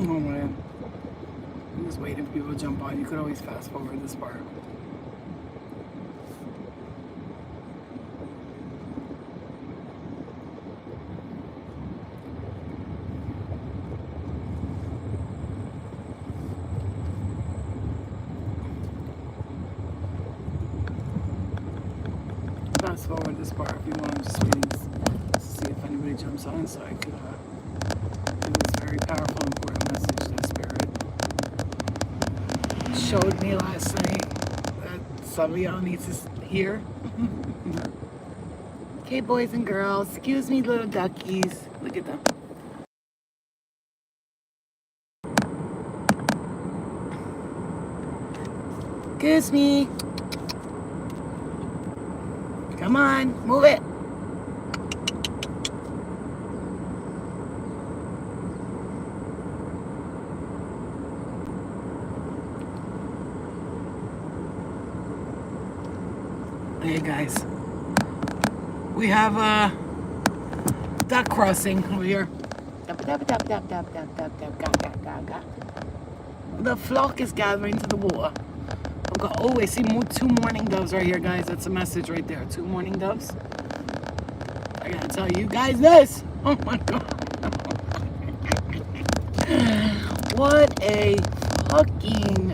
One minute. I'm just waiting for people to jump on. You could always fast forward this part. Fast forward this part if you want. I'm just waiting to see if anybody jumps on so I could give this very powerful, important message that Spirit showed me last night that some of y'all need to hear. Okay, boys and girls, excuse me, little duckies. Look at them. Excuse me. Come on, move it. Hey guys, we have a duck crossing over here. The flock is gathering to the water. Oh, I see 2 mourning doves right here, guys. That's a message right there. 2 mourning doves. I gotta tell you guys this. Oh my God. What a fucking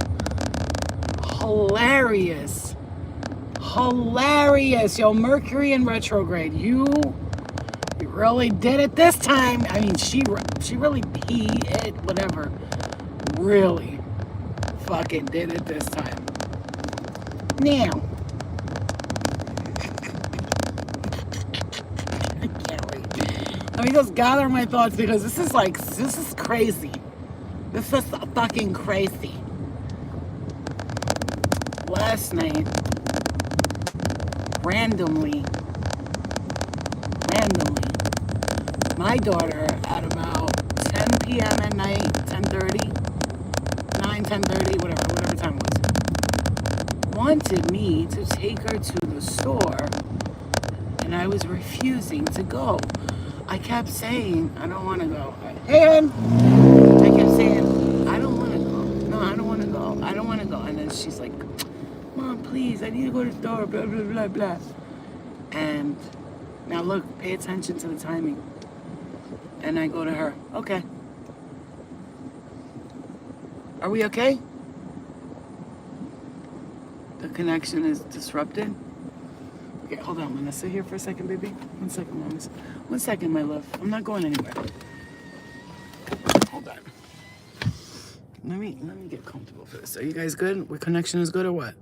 hilarious. Yo, Mercury in retrograde. You really did it this time. I mean, she really whatever. Really fucking did it this time. Now, I can't wait. Let me just gather my thoughts because this is crazy. This is fucking crazy. Last night, randomly, my daughter at about 10 p.m. at night, 10:30, 10:30, whatever time it was, wanted me to take her to the store, and I was refusing to go. I kept saying, I don't want to go. And I kept saying, I don't want to go. No, I don't want to go. I don't want to go. And then she's like, Mom, please, I need to go to the store, blah, blah, blah, blah. And now look, pay attention to the timing. And I go to her, okay. Are we okay? The connection is disrupted. Okay, hold on. I'm gonna sit here for a second, baby. 1 second, Mom. 1 second, my love. I'm not going anywhere. Hold on. Let me get comfortable for this. Are you guys good? What connection is good or what?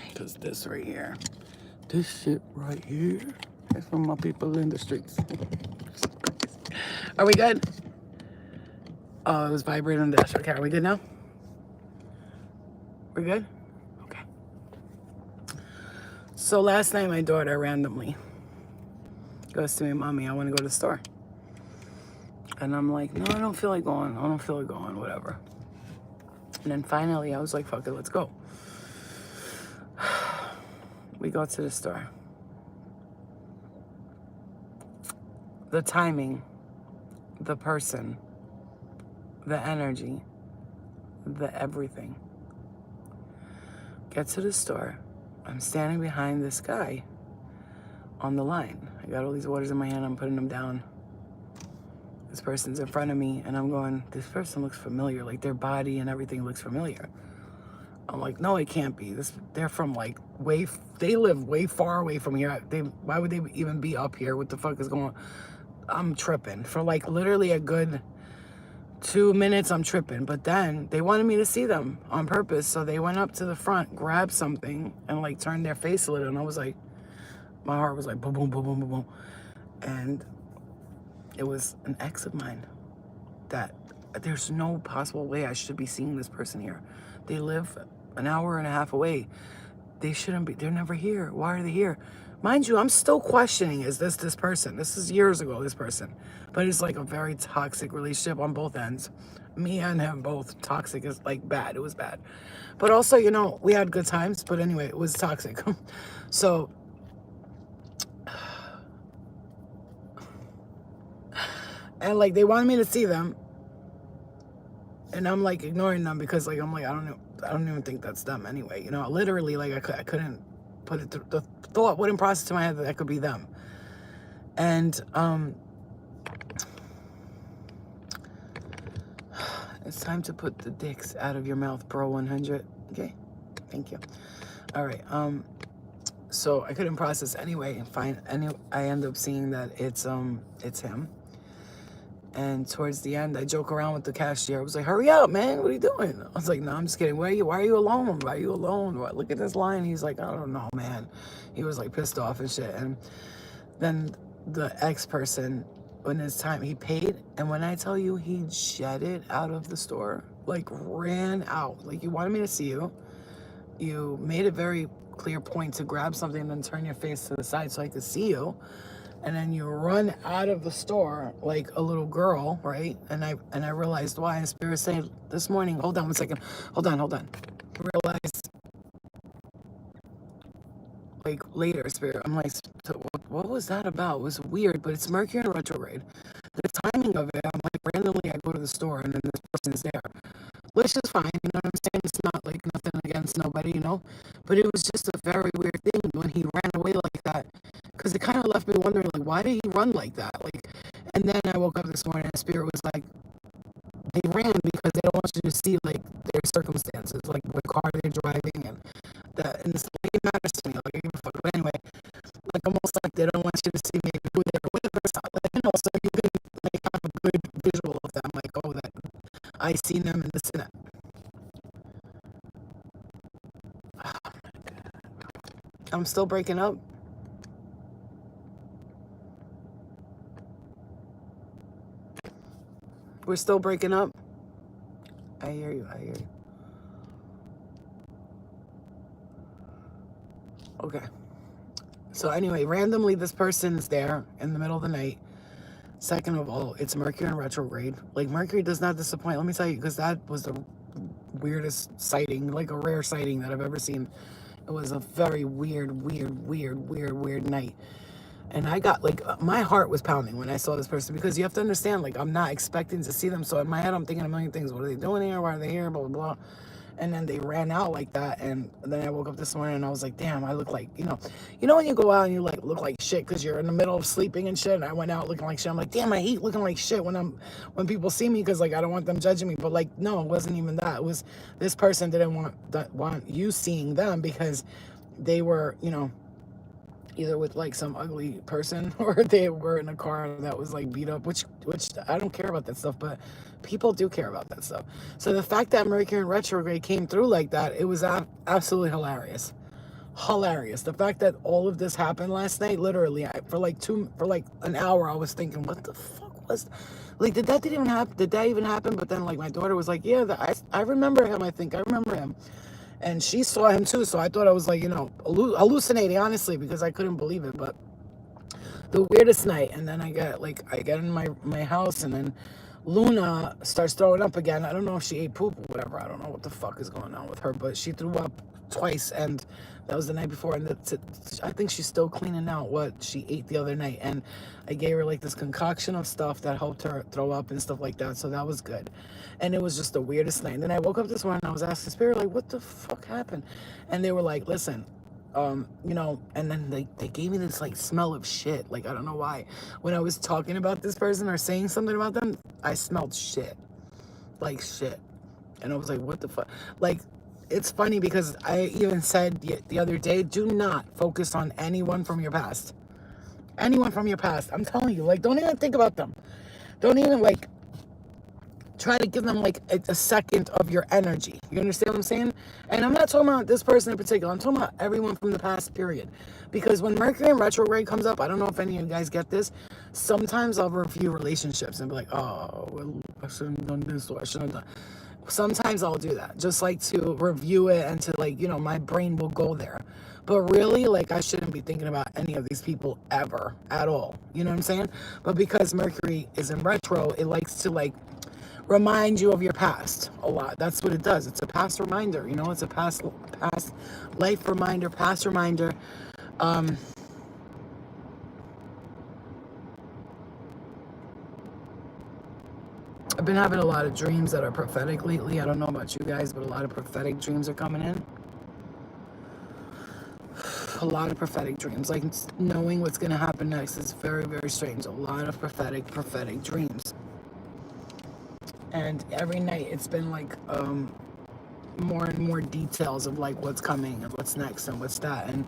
Because this right here, this shit right here is from my people in the streets. Are we good? Oh, it was vibrating on the dash. Okay, are we good now? We're good? Okay. So last night, my daughter randomly goes to me, Mommy, I want to go to the store. And I'm like, no, I don't feel like going. Whatever. And then finally, I was like, fuck it, let's go. We go to the store. The timing, the person, the energy, the everything. Get to the store. I'm standing behind this guy on the line. I got all these waters in my hand. I'm putting them down. This person's in front of me, and I'm going, this person looks familiar. Like, their body and everything looks familiar. I'm like, no, it can't be. They're from, like, they live way far away from here. Why would they even be up here? What the fuck is going on? I'm tripping. For, like, literally a good 2 minutes, I'm tripping. But then they wanted me to see them on purpose, so they went up to the front, grabbed something, and, like, turned their face a little. And I was like, my heart was like, boom, boom, boom, boom, boom, boom. And it was an ex of mine that there's no possible way I should be seeing this person here. They live an hour and a half away. They shouldn't be. They're never here. Why are they here? Mind you, I'm still questioning, is this person? This is years ago, this person. But it's like a very toxic relationship on both ends. Me and him both toxic. Is like bad. It was bad. But also, you know, we had good times. But anyway, it was toxic. So And like they wanted me to see them, and I'm like ignoring them because like I'm like I don't even think that's them anyway. You know, literally like I couldn't put it through, the thought wouldn't process to my head that that could be them. And it's time to put the dicks out of your mouth, bro. 100. Okay, thank you. All right. So I couldn't process anyway, and I end up seeing that it's him. And towards the end, I joke around with the cashier. I was like, "Hurry up, man! What are you doing?" I was like, "No, I'm just kidding. Why are you alone? Why are you alone? What? Look at this line." He's like, "I don't know, man." He was like pissed off and shit. And then the ex person, when it's time, he paid. And when I tell you, he jetted out of the store, like ran out. Like, you wanted me to see you. You made a very clear point to grab something and then turn your face to the side so I could see you. And then you run out of the store like a little girl, right? And I realized why. And Spirit said this morning, hold on one second. Hold on. Realized like later, Spirit. I'm like, so what was that about? It was weird, but it's Mercury in retrograde. The timing of it, I'm like randomly I go to the store and then this person's there. Which is fine, you know what I'm saying? It's not like nothing against nobody, you know? But it was just a very weird thing when he ran away like that. Because it kind of left me wondering, like, why did he run like that? Like, and then I woke up this morning and Spirit was like, they ran because they don't want you to see, like, their circumstances, like, what car they're driving and that. And it's like, it matters to me, like, I give a fuck. But anyway, like, almost like they don't want you to see maybe who they're with or something. Like, you know, so you can, like, have a good visual of them, like, oh, that I seen them and this and that. I'm still breaking up. We're still breaking up. I hear you. Okay. So anyway, randomly this person's there in the middle of the night. Second of all, it's Mercury in retrograde. Like, Mercury does not disappoint. Let me tell you, because that was the weirdest sighting, like a rare sighting that I've ever seen. It was a very weird night. And I got, like, my heart was pounding when I saw this person, because you have to understand, like, I'm not expecting to see them. So in my head, I'm thinking a million things. What are they doing here? Why are they here? Blah, blah, blah. And then they ran out like that. And then I woke up this morning and I was like, damn, I look like, you know when you go out and you like look like shit because you're in the middle of sleeping and shit. And I went out looking like shit. I'm like, damn, I hate looking like shit when people see me, because like I don't want them judging me. But like, no, it wasn't even that. It was this person didn't want you seeing them, because they were, either with like some ugly person or they were in a car that was like beat up, which I don't care about that stuff, but people do care about that stuff. So the fact that Mercury in retrograde came through like that, it was absolutely hilarious. The fact that all of this happened last night, literally, for like an hour, I was thinking, what the fuck was, like, did that even happen? But then like my daughter was like, yeah, I remember him. I think I remember him. And she saw him too, so I thought I was like, hallucinating, honestly, because I couldn't believe it. But the weirdest night, and then I get in my house, and then Luna starts throwing up again. I don't know if she ate poop or whatever. I don't know what the fuck is going on with her, but she threw up twice, and that was the night before. And I think she's still cleaning out what she ate the other night. And I gave her like this concoction of stuff that helped her throw up and stuff like that, so that was good. And it was just the weirdest night. And then I woke up this morning and I was asking Spirit, like, what the fuck happened? And they were like, listen, and then they gave me this like smell of shit. Like, I don't know why. When I was talking about this person or saying something about them, I smelled shit. Like shit. And I was like, what the fuck? Like, it's funny because I even said the other day, do not focus on anyone from your past. Anyone from your past. I'm telling you, like, don't even think about them. Don't even like try to give them like a second of your energy. You understand what I'm saying? And I'm not talking about this person in particular. I'm talking about everyone from the past period. Because when Mercury in retrograde comes up, I don't know if any of you guys get this. Sometimes I'll review relationships and be like, oh, well, I shouldn't have done this, or I shouldn't have done. Sometimes I'll do that, just like to review it and to like, my brain will go there. But really, like, I shouldn't be thinking about any of these people ever at all. You know what I'm saying? But because Mercury is in retro, it likes to like remind you of your past a lot. That's what it does. It's a past reminder, it's a past life reminder, past reminder. I've been having a lot of dreams that are prophetic lately. I don't know about you guys, but a lot of prophetic dreams are coming in. A lot of prophetic dreams, like knowing what's going to happen next is very, very strange. A lot of prophetic dreams. And every night it's been like more and more details of like what's coming and what's next and what's that. And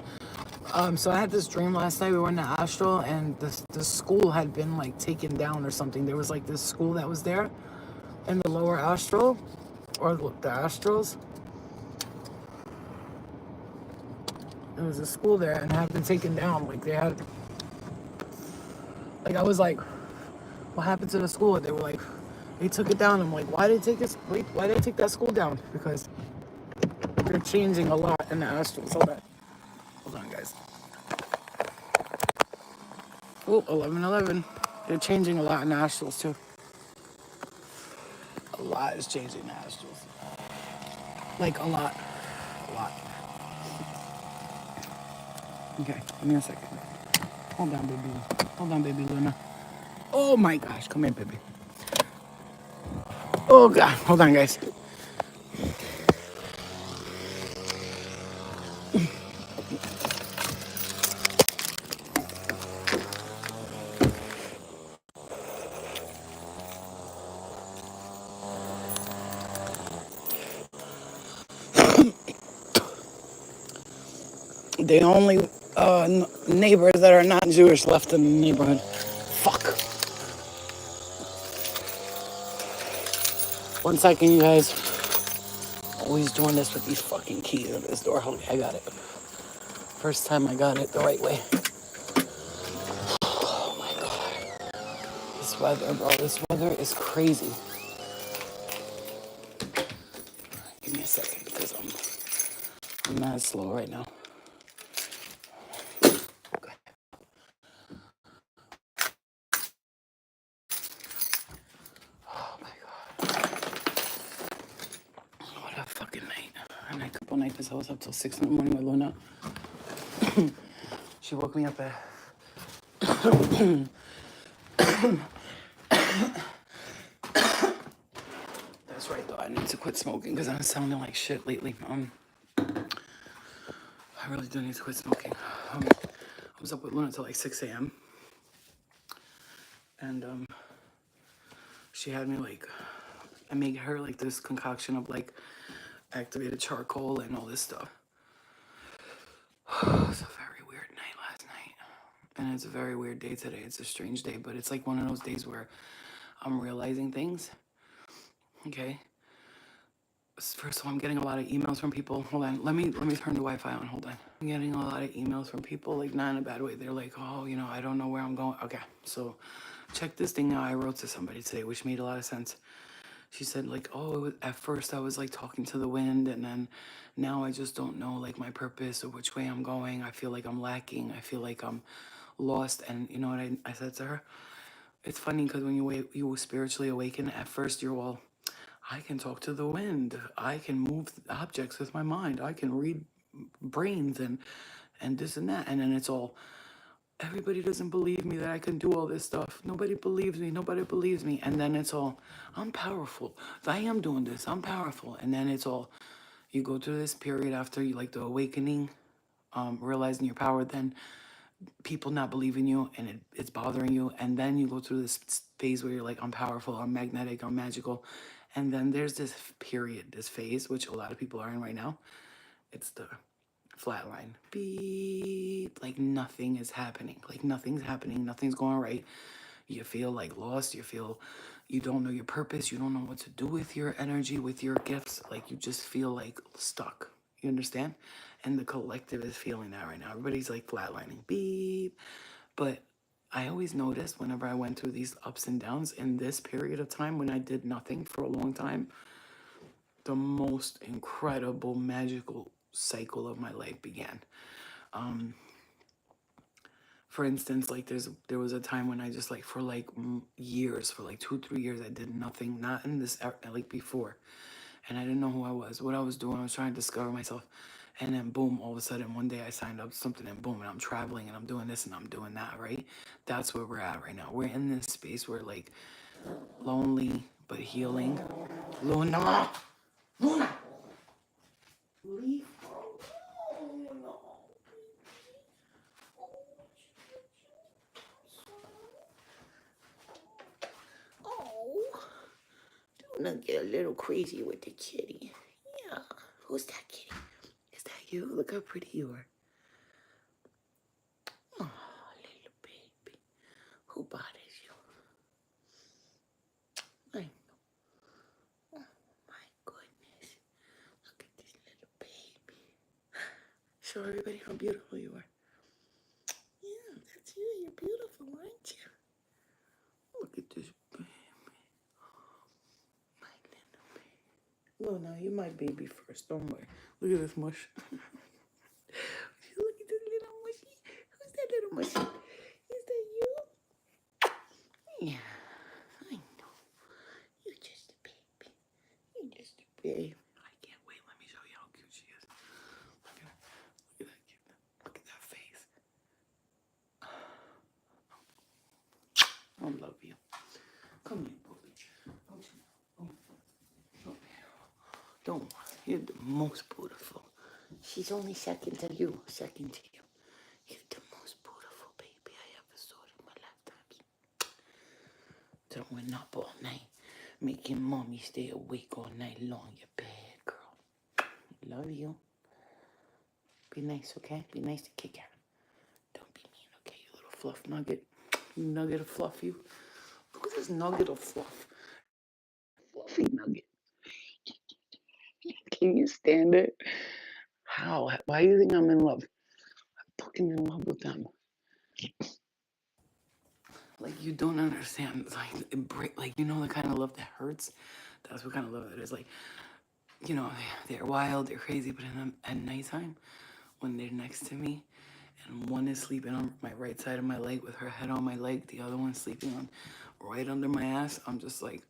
so I had this dream last night. We were in the astral, and the school had been like taken down or something. There was like this school that was there in the lower astral, or the astrals. There was a school there and it had been taken down. Like they had, like I was like, what happened to the school? And they were like, they took it down. I'm like, why did they take this? Wait, why did they take that school down? Because they're changing a lot in the astrals. Hold on, guys. Oh, 11:11. They're changing a lot in the astrals too. A lot is changing in the astrals. Like a lot. A lot. Okay, give me a second. Hold on, baby. Hold on, baby Luna. Oh my gosh, come here, baby. Oh God, hold on, guys. The only neighbors that are not Jewish left in the neighborhood. Fuck. 1 second, you guys. Always doing this with these fucking keys on this door. Okay, I got it. First time I got it the right way. Oh my God. This weather, bro. This weather is crazy. Give me a second because I'm mad slow right now. Oh my God. What a fucking night. And a couple nights because I was up till 6 in the morning with Luna. She woke me up at That's right though, I need to quit smoking because I'm sounding like shit lately. I really do need to quit smoking. I was up with Luna till like 6 a.m. And she had me like, I made her like this concoction of like activated charcoal and all this stuff. It was a very weird night last night. And it's a very weird day today. It's a strange day, but it's like one of those days where I'm realizing things. Okay. First of all, I'm getting a lot of emails from people. Hold on, let me turn the Wi-Fi on. Hold on. I'm getting a lot of emails from people, like not in a bad way. They're like, oh, you know, I don't know where I'm going. Okay, so check this thing out I wrote to somebody today, which made a lot of sense. She said like, oh, at first I was like talking to the wind, and then now I just don't know like my purpose or which way I'm going. I feel like I'm lacking. I feel like I'm lost. And you know what I said to her? It's funny because when you spiritually awaken, at first you're all, I can talk to the wind. I can move objects with my mind. I can read brains and this and that. And then it's all, everybody doesn't believe me that I can do all this stuff. Nobody believes me. Nobody believes me. And then it's all, I'm powerful. I am doing this. I'm powerful. And then it's all, you go through this period after you like the awakening, realizing your power, then people not believing you and it's bothering you. And then you go through this phase where you're like, I'm powerful, I'm magnetic, I'm magical. And then there's this period, this phase, which a lot of people are in right now. It's the flatline. Beep. Like nothing is happening. Like nothing's happening. Nothing's going right. You feel like lost. You feel you don't know your purpose. You don't know what to do with your energy, with your gifts. Like you just feel like stuck. You understand? And the collective is feeling that right now. Everybody's like flatlining. Beep. But I always noticed whenever I went through these ups and downs in this period of time when I did nothing for a long time, the most incredible, magical cycle of my life began. For instance, like there was a time when I just like for like years, for like 2-3 years, I did nothing, not in this like before, and I didn't know who I was, what I was doing. I was trying to discover myself, and then boom, all of a sudden one day I signed up to something, and boom, and I'm traveling and I'm doing this and I'm doing that. Right, that's where we're at right now. We're in this space where like lonely but healing. Luna! Luna! Leave her alone. Oh, do not get a little crazy with the kitty. Yeah. Who's that kitty? Is that you? Look how pretty you are. Oh, little baby. Who bothers you? I know. Oh, my goodness. Look at this little baby. Show everybody how beautiful you are. Yeah, that's you. You're beautiful, aren't you? Look at this baby. My little baby. No, no, you're my baby first. Don't worry. Look at this mush. Look at this little mushy. Who's that little mushy? Is that you? Yeah, I know. You're just a baby. You're just a baby. I can't wait. Let me show you how cute she is. Look at her. Look at that cute. Look at that face. I love you. Come here, Bobby. Don't worry. You're the most beautiful. She's only second to you. Second to you. You're the most beautiful baby I ever saw in my lifetime. Throwing up all night. Making mommy stay awake all night long. You bad girl. Love you. Be nice, okay? Be nice to Kit Kat. Don't be mean, okay? You little fluff nugget. You nugget of fluff, you. Look at this nugget of fluff. Fluffy nugget. Can you stand it? How? Why do you think I'm in love? I'm fucking in love with them. Like, you don't understand. Like, you know the kind of love that hurts? That's what kind of love it is. Like, you know, they're wild, they're crazy, but at nighttime, when they're next to me, and one is sleeping on my right side of my leg with her head on my leg, the other one's sleeping on right under my ass, I'm just like,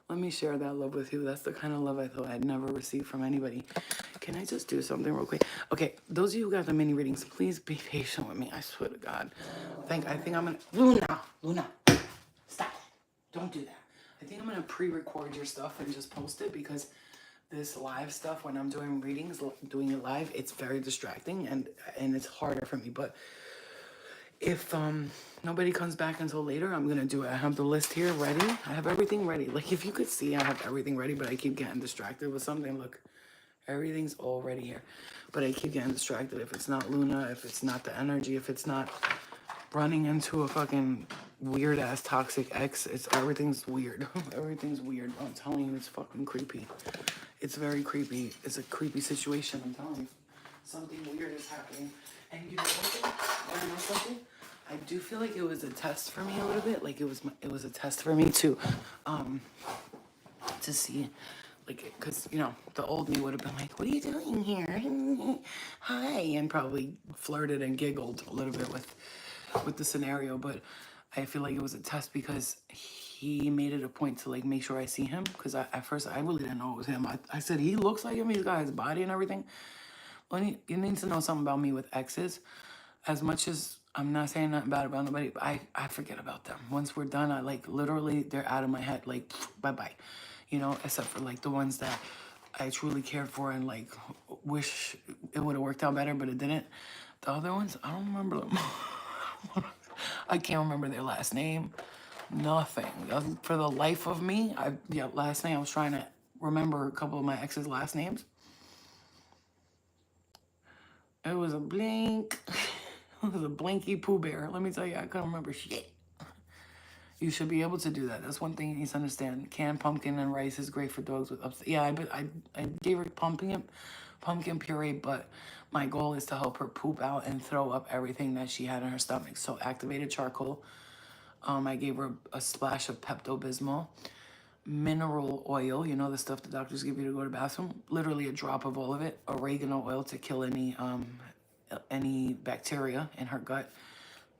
let me share that love with you. That's the kind of love I thought I'd never receive from anybody. Can I just do something real quick? Okay, those of you who got the mini readings, please be patient with me. I swear to God. I think I'm gonna, Luna, stop. Don't do that. I think I'm gonna pre-record your stuff and just post it, because this live stuff, when I'm doing readings, doing it live, it's very distracting and it's harder for me. But if nobody comes back until later, I'm gonna do it. I have the list here ready. I have everything ready. Like, if you could see, I have everything ready, but I keep getting distracted with something. Look, everything's all ready here, but I keep getting distracted. If it's not Luna, if it's not the energy, if it's not running into a fucking weird ass toxic ex, everything's weird. Everything's weird. I'm telling you, it's fucking creepy. It's very creepy. It's a creepy situation. I'm telling you, something weird is happening. And you know something? I know something. I do feel like it was a test for me a little bit. Like, it was a test for me to see, like, because, you know, the old me would have been like, what are you doing here? Hi, and probably flirted and giggled a little bit with the scenario. But I feel like it was a test, because he made it a point to, like, make sure I see him, because at first I really didn't know it was him. I said, he looks like him, he's got his body and everything. Well, you need to know something about me with exes. As much as I'm not saying nothing bad about nobody, but I forget about them. Once we're done, I, like, literally, they're out of my head, like, bye-bye. You know, except for, like, the ones that I truly cared for and, like, wish it would have worked out better, but it didn't. The other ones, I don't remember them. I can't remember their last name. Nothing. For the life of me, last night I was trying to remember a couple of my ex's last names. It was a blink. It was a blinky Pooh Bear. Let me tell you, I couldn't remember shit. You should be able to do that. That's one thing you need to understand. Canned pumpkin and rice is great for dogs with upset. Yeah, I gave her pumpkin puree, but my goal is to help her poop out and throw up everything that she had in her stomach. So activated charcoal. I gave her a splash of Pepto-Bismol. Mineral oil, you know, the stuff the doctors give you to go to the bathroom. Literally a drop of all of it. Oregano oil to kill any bacteria in her gut,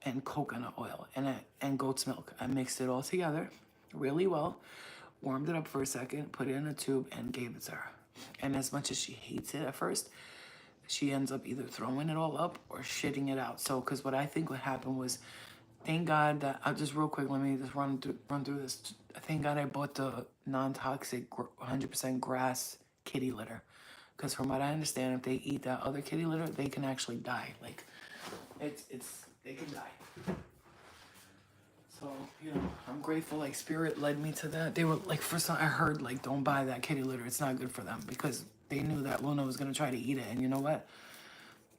and coconut oil and goat's milk. I mixed it all together really well, warmed it up for a second, put it in a tube, and gave it to her. And as much as she hates it at first, she ends up either throwing it all up or shitting it out. So, because what I think what happened was, thank God that, just real quick, let me just run through this. thank God I bought the non-toxic 100% grass kitty litter. Because from what I understand, if they eat that other kitty litter, they can actually die. Like, they can die. So, you know, I'm grateful, like, Spirit led me to that. They were, like, first time I heard, like, don't buy that kitty litter. It's not good for them. Because they knew that Luna was going to try to eat it. And you know what?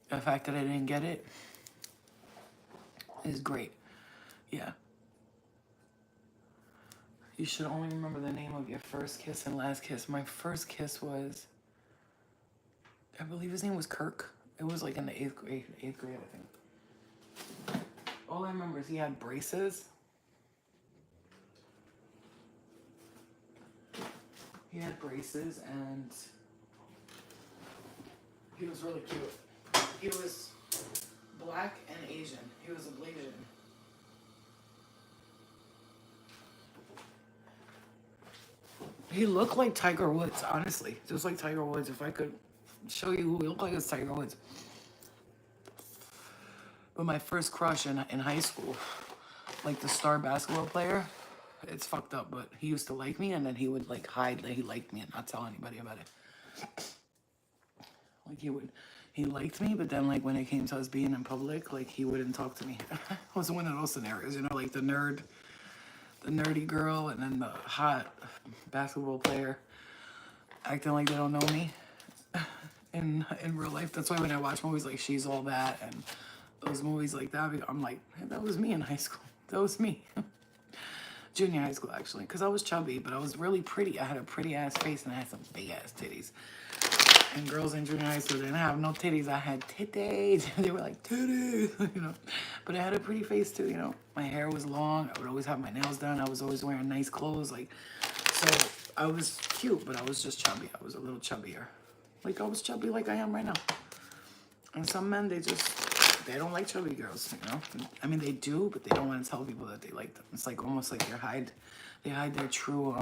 The fact that I didn't get it is great. Yeah. You should only remember the name of your first kiss and last kiss. My first kiss was, I believe his name was Kirk. It was like in the eighth grade, I think. All I remember is he had braces. He had braces and he was really cute. He was black and Asian. He was a Blasian. He looked like Tiger Woods, honestly. Just like Tiger Woods. If I could show you who he looked like, it's Tiger Woods. But my first crush in high school, like the star basketball player, it's fucked up, but he used to like me, and then he would like hide that he liked me and not tell anybody about it. Like he liked me, but then like when it came to us being in public, like he wouldn't talk to me. It was one of those scenarios, you know, like the nerdy girl, and then the hot basketball player acting like they don't know me in real life. That's why when I watch movies like She's All That and those movies like that, I'm like, hey, that was me in high school. That was me. Junior high school, actually, because I was chubby, but I was really pretty. I had a pretty ass face and I had some big ass titties. And girls in junior high school didn't have no titties. I had titties. They were like, titties, you know. But I had a pretty face too, you know. My hair was long. I would always have my nails done. I was always wearing nice clothes. Like, so I was cute, but I was just chubby. I was a little chubbier. Like, I was chubby like I am right now. And some men, they don't like chubby girls, you know. I mean, they do, but they don't want to tell people that they like them. It's like almost like they hide their true,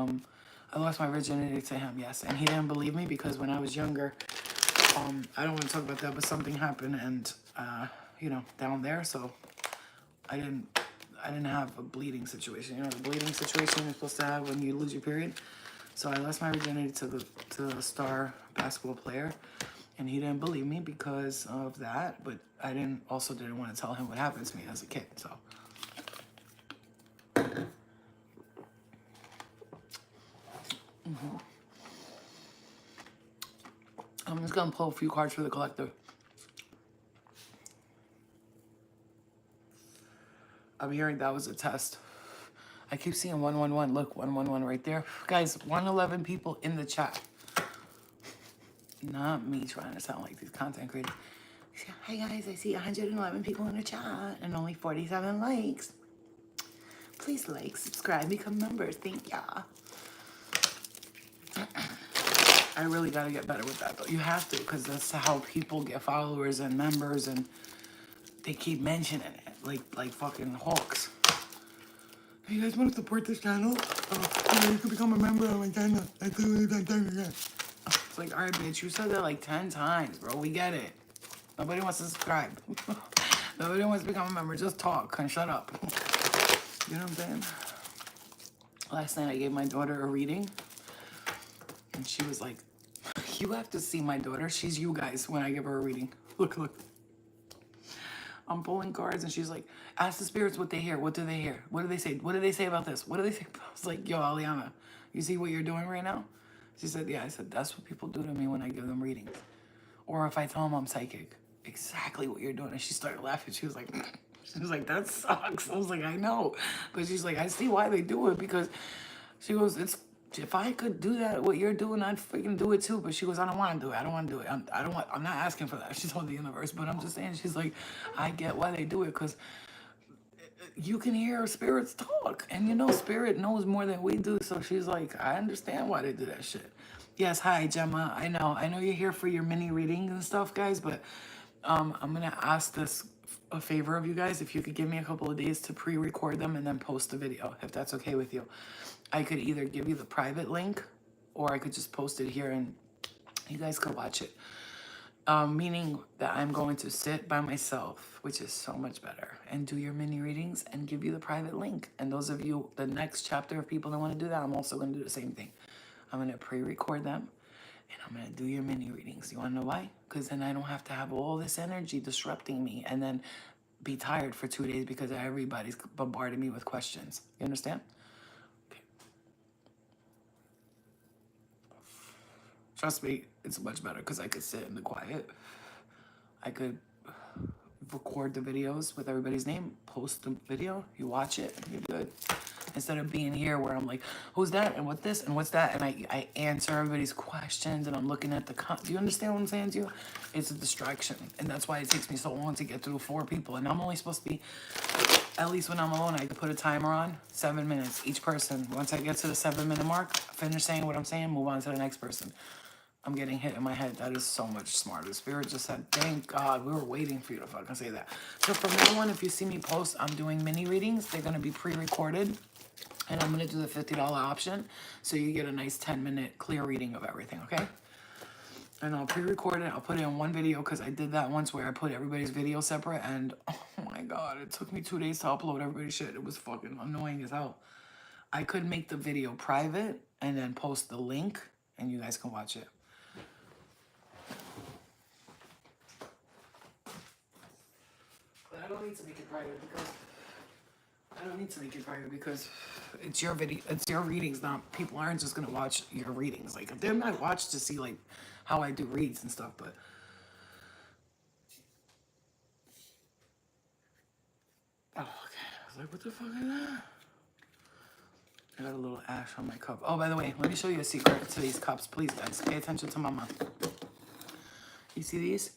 I lost my virginity to him, yes. And he didn't believe me because when I was younger, I don't want to talk about that, but something happened and, you know, down there. So I didn't have a bleeding situation. You know, the bleeding situation you're supposed to have when you lose your period. So I lost my virginity to the star basketball player. And he didn't believe me because of that, but I didn't want to tell him what happened to me as a kid, so. I'm just gonna pull a few cards for the collective. I'm hearing that was a test. I keep seeing 111. Look, 111 right there. Guys, 111 people in the chat. Not me trying to sound like these content creators. Hi guys, I see 111 people in the chat and only 47 likes. Please like, subscribe, become members. Thank y'all. I really gotta get better with that though. You have to, because that's how people get followers and members, and they keep mentioning it like fucking hawks. Hey, you guys want to support this channel? You can become a member of my channel. It's like, all right, bitch, you said that like 10 times, bro. We get it. Nobody wants to subscribe. Nobody wants to become a member. Just talk and shut up. You know what I'm saying? Last night I gave my daughter a reading. And she was like, you have to see my daughter. She's you guys when I give her a reading. Look. I'm pulling cards and she's like, ask the spirits what they hear. What do they hear? What do they say? What do they say about this? What do they say? I was like, yo, Aliana, you see what you're doing right now? She said, yeah. I said, that's what people do to me when I give them readings. Or if I tell them I'm psychic. Exactly what you're doing. And she started laughing. She was like, that sucks. I was like, I know. But she's like, I see why they do it, because she goes, if I could do that, what you're doing, I'd freaking do it too. But she goes, I don't want to do it. I don't want to do it. I'm not asking for that. She told the universe, but I'm just saying, she's like, I get why they do it, because you can hear spirits talk, and you know, spirit knows more than we do. So she's like, I understand why they do that shit. Yes, hi, Gemma. I know you're here for your mini readings and stuff, guys, but I'm gonna ask this a favor of you guys. If you could give me a couple of days to pre-record them and then post the video, if that's okay with you. I could either give you the private link, or I could just post it here and you guys could watch it. Meaning that I'm going to sit by myself, which is so much better, and do your mini readings and give you the private link. And those of you, the next chapter of people that want to do that, I'm also going to do the same thing. I'm going to pre-record them and I'm going to do your mini readings. You want to know why? Because then I don't have to have all this energy disrupting me and then be tired for 2 days because everybody's bombarding me with questions. You understand? Okay. Trust me, it's much better because I could sit in the quiet. I could record the videos with everybody's name, post the video, you watch it, you're good. Instead of being here where I'm like, who's that? And what's this? And what's that? And I answer everybody's questions and I'm looking at the do you understand what I'm saying to you? It's a distraction. And that's why it takes me so long to get through 4 people. And I'm only supposed to be, at least when I'm alone, I can put a timer on, 7 minutes each person. Once I get to the 7-minute mark, finish saying what I'm saying, move on to the next person. I'm getting hit in my head. That is so much smarter. Spirit just said, thank God, we were waiting for you to fucking say that. So from now on, if you see me post, I'm doing mini readings. They're going to be pre-recorded. And I'm going to do the $50 option. So you get a nice 10-minute clear reading of everything, okay? And I'll pre-record it. I'll put it in one video because I did that once where I put everybody's video separate. And oh my God, it took me 2 days to upload everybody's shit. It was fucking annoying as hell. I could make the video private and then post the link and you guys can watch it. But I don't need to make it private because it's your video, it's your readings. Not people aren't just gonna watch your readings. Like they might watch to see like how I do reads and stuff, but oh, okay. I was like, what the fuck is that? I got a little ash on my cup. Oh, by the way, let me show you a secret to these cups, please, guys. Pay attention to mama. You see these?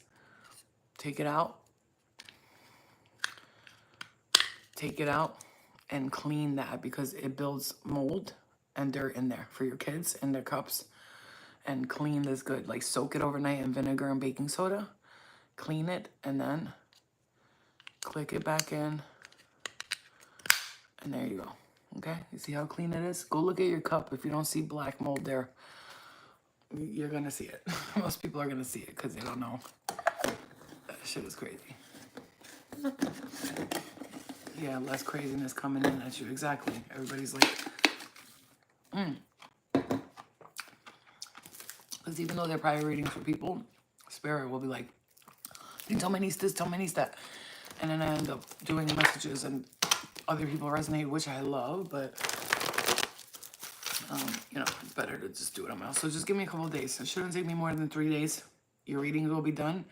Take it out. Take it out and clean that because it builds mold and dirt in there for your kids in their cups. And clean this good. Like soak it overnight in vinegar and baking soda. Clean it and then click it back in. And there you go. Okay? You see how clean it is? Go look at your cup. If you don't see black mold there, you're going to see it. Most people are going to see it because they don't know. That shit is crazy. Yeah, less craziness coming in at you. Exactly. Everybody's like, Because even though they're private readings for people, Spirit will be like, you tell my niece this, tell my niece that. And then I end up doing messages and other people resonate, which I love, but, you know, it's better to just do it on my own. So just give me a couple of days. It shouldn't take me more than 3 days. Your readings will be done.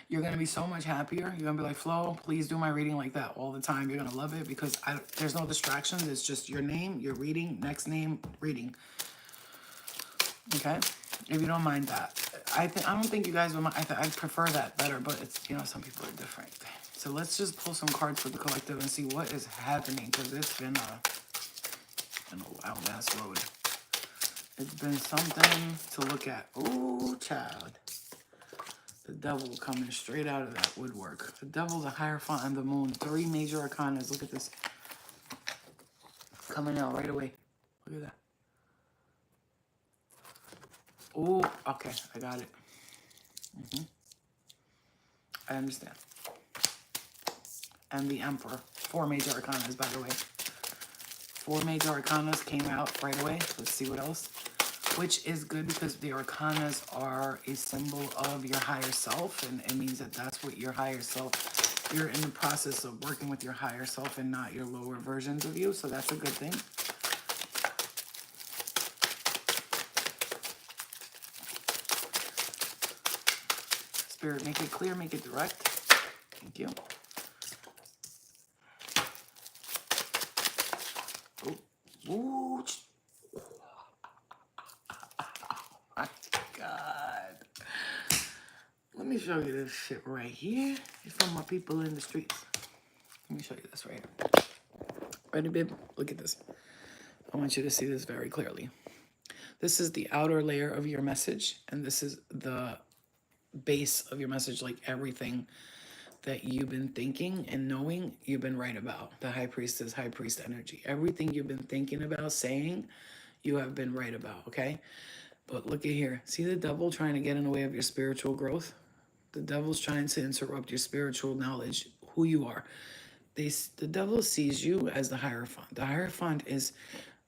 You're going to be so much happier. You're going to be like, Flo, please do my reading like that all the time. You're going to love it because there's no distractions. It's just your name, your reading, next name, reading. Okay? If you don't mind that. I don't think you guys would mind. I prefer that better, but it's, you know, some people are different. So let's just pull some cards for the collective and see what is happening because it's been a wild ass road. It's been something to look at. Ooh, child. The devil coming straight out of that woodwork. The devil, the Hierophant, and the moon. 3 major arcanas. Look at this. Coming out right away. Look at that. Oh, okay. I got it. I understand. And the Emperor. 4 major arcanas, by the way. 4 major arcanas came out right away. Let's see what else. Which is good because the arcanas are a symbol of your higher self. And it means that that's what your higher self, you're in the process of working with your higher self and not your lower versions of you. So that's a good thing. Spirit, make it clear, make it direct. Thank you. Ooh. My God. Let me show you this shit right here. It's from my people in the streets. Let me show you this right here. Ready, babe? Look at this. I want you to see this very clearly. This is the outer layer of your message, and this is the base of your message, like everything that you've been thinking and knowing you've been right about. The high priestess, high priest energy. Everything you've been thinking about, saying, you have been right about, okay? But look at here. See the devil trying to get in the way of your spiritual growth? The devil's trying to interrupt your spiritual knowledge, who you are. The devil sees you as the Hierophant. The Hierophant is,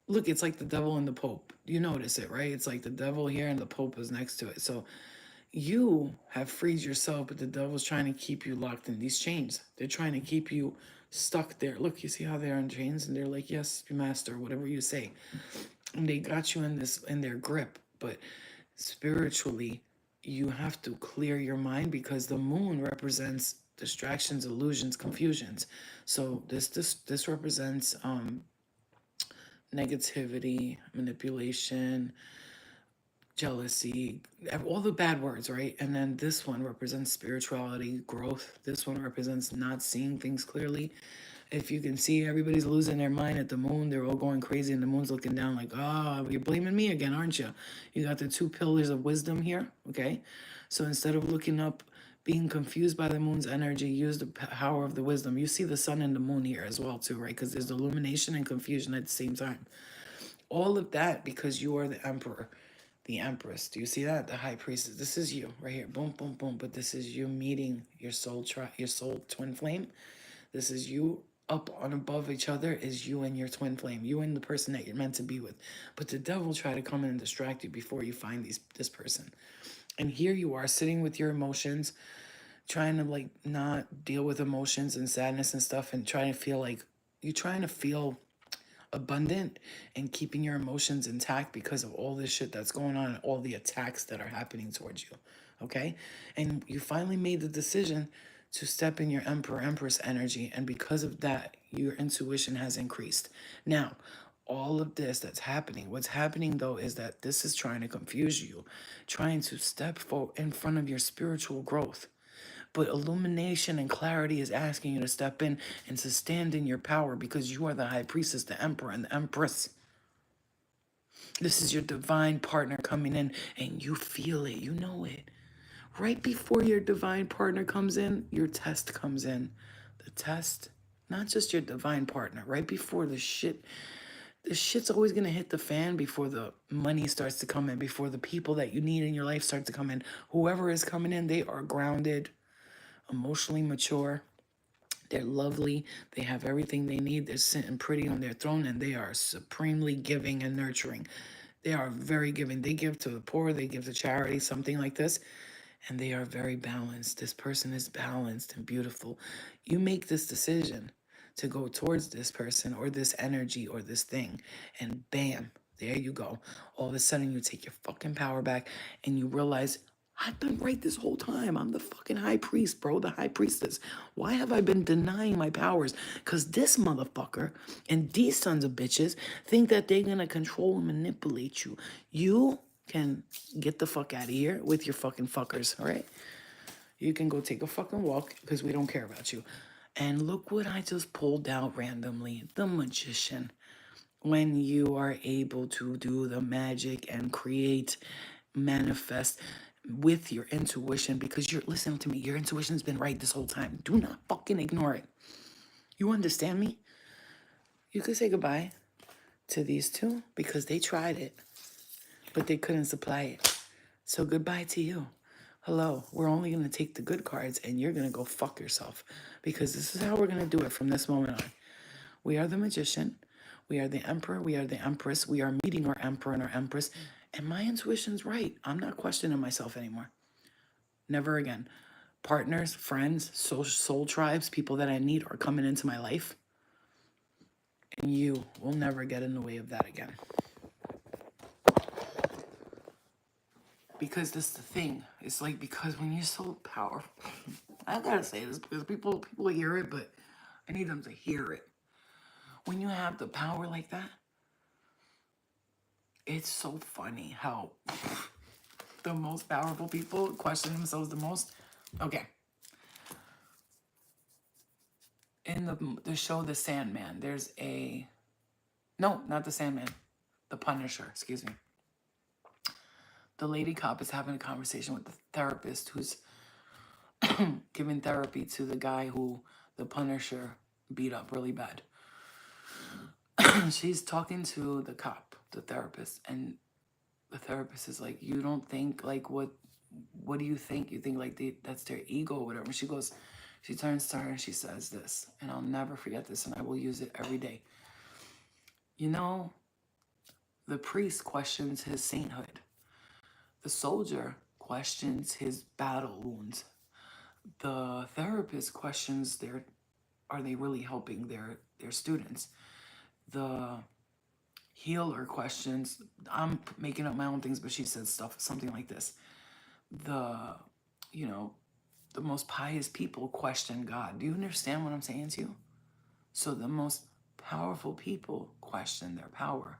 look, it's like the devil and the Pope. You notice it, right? It's like the devil here and the Pope is next to it. So you have freed yourself, but the devil's trying to keep you locked in these chains. They're trying to keep you stuck there. Look, you see how they're in chains, and they're like, yes, master, whatever you say. And they got you in their grip. But spiritually, you have to clear your mind, because the moon represents distractions, illusions, confusions. So this represents negativity, manipulation, jealousy, all the bad words, right? And then this one represents spirituality, growth. This one represents not seeing things clearly. If you can see, everybody's losing their mind at the moon. They're all going crazy, and the moon's looking down like, oh, you're blaming me again, aren't you? You got the two pillars of wisdom here, okay? So instead of looking up, being confused by the moon's energy, use the power of the wisdom. You see the sun and the moon here as well, too, right? Because there's illumination and confusion at the same time. All of that because you are the emperor, the empress. Do you see that? The high priestess. This is you right here. Boom, boom, boom. But this is you meeting your soul twin flame. This is you up on above each other, is you and your twin flame, you and the person that you're meant to be with. But the devil try to come in and distract you before you find this person. And here you are sitting with your emotions, trying to like not deal with emotions and sadness and stuff, and trying to feel like you're trying to feel abundant and keeping your emotions intact because of all this shit that's going on and all the attacks that are happening towards you. Okay? And you finally made the decision to step in your emperor empress energy, and because of that, your intuition has increased. Now, all of this that's happening, what's happening though is that this is trying to confuse you, trying to step forward in front of your spiritual growth. But illumination and clarity is asking you to step in and to stand in your power, because you are the high priestess, the emperor, and the empress. This is your divine partner coming in, and you feel it, you know it. Right before your divine partner comes in, your test comes in. The test, not just your divine partner, right before the shit's always going to hit the fan before the money starts to come in, before the people that you need in your life start to come in. Whoever is coming in, they are grounded, emotionally mature. They're lovely. They have everything they need. They're sitting pretty on their throne, and they are supremely giving and nurturing. They are very giving. They give to the poor. They give to charity, something like this. And they are very balanced. This person is balanced and beautiful. You make this decision to go towards this person or this energy or this thing, and bam, there you go. All of a sudden, you take your fucking power back, and you realize, I've been right this whole time. I'm the fucking high priest, bro, the high priestess. Why have I been denying my powers? Because this motherfucker and these sons of bitches think that they're going to control and manipulate you. You can get the fuck out of here with your fucking fuckers, all right? You can go take a fucking walk, because we don't care about you. And look what I just pulled out randomly. The magician. When you are able to do the magic and create, manifest with your intuition, because you're listening to me, your intuition's been right this whole time. Do not fucking ignore it. You understand me? You could say goodbye to these two because they tried it, but they couldn't supply it. So goodbye to you. Hello, we're only going to take the good cards, and you're going to go fuck yourself, because this is how we're going to do it from this moment on. We are the magician. We are the emperor. We are the empress. We are meeting our emperor and our empress. And my intuition's right. I'm not questioning myself anymore. Never again. Partners, friends, soul tribes, people that I need are coming into my life. And you will never get in the way of that again. Because that's the thing. It's like, because when you're so powerful, I gotta say this because people hear it, but I need them to hear it. When you have the power like that, it's so funny how the most powerful people question themselves the most. Okay. In the show The Sandman, there's no, not The Sandman, The Punisher, excuse me. The lady cop is having a conversation with the therapist who's giving therapy to the guy who the Punisher beat up really bad. She's talking to the cop, the therapist, and the therapist is like, you don't think like what what do you think? You think like that's their ego or whatever. She goes, she turns to her and she says this, and I'll never forget this, and I will use it every day. You know, the priest questions his sainthood. The soldier questions his battle wounds. The therapist questions are they really helping their students? The healer questions, I'm making up my own things, but she said something like this. The, you know, the most pious people question God. Do you understand what I'm saying to you? So the most powerful people question their power.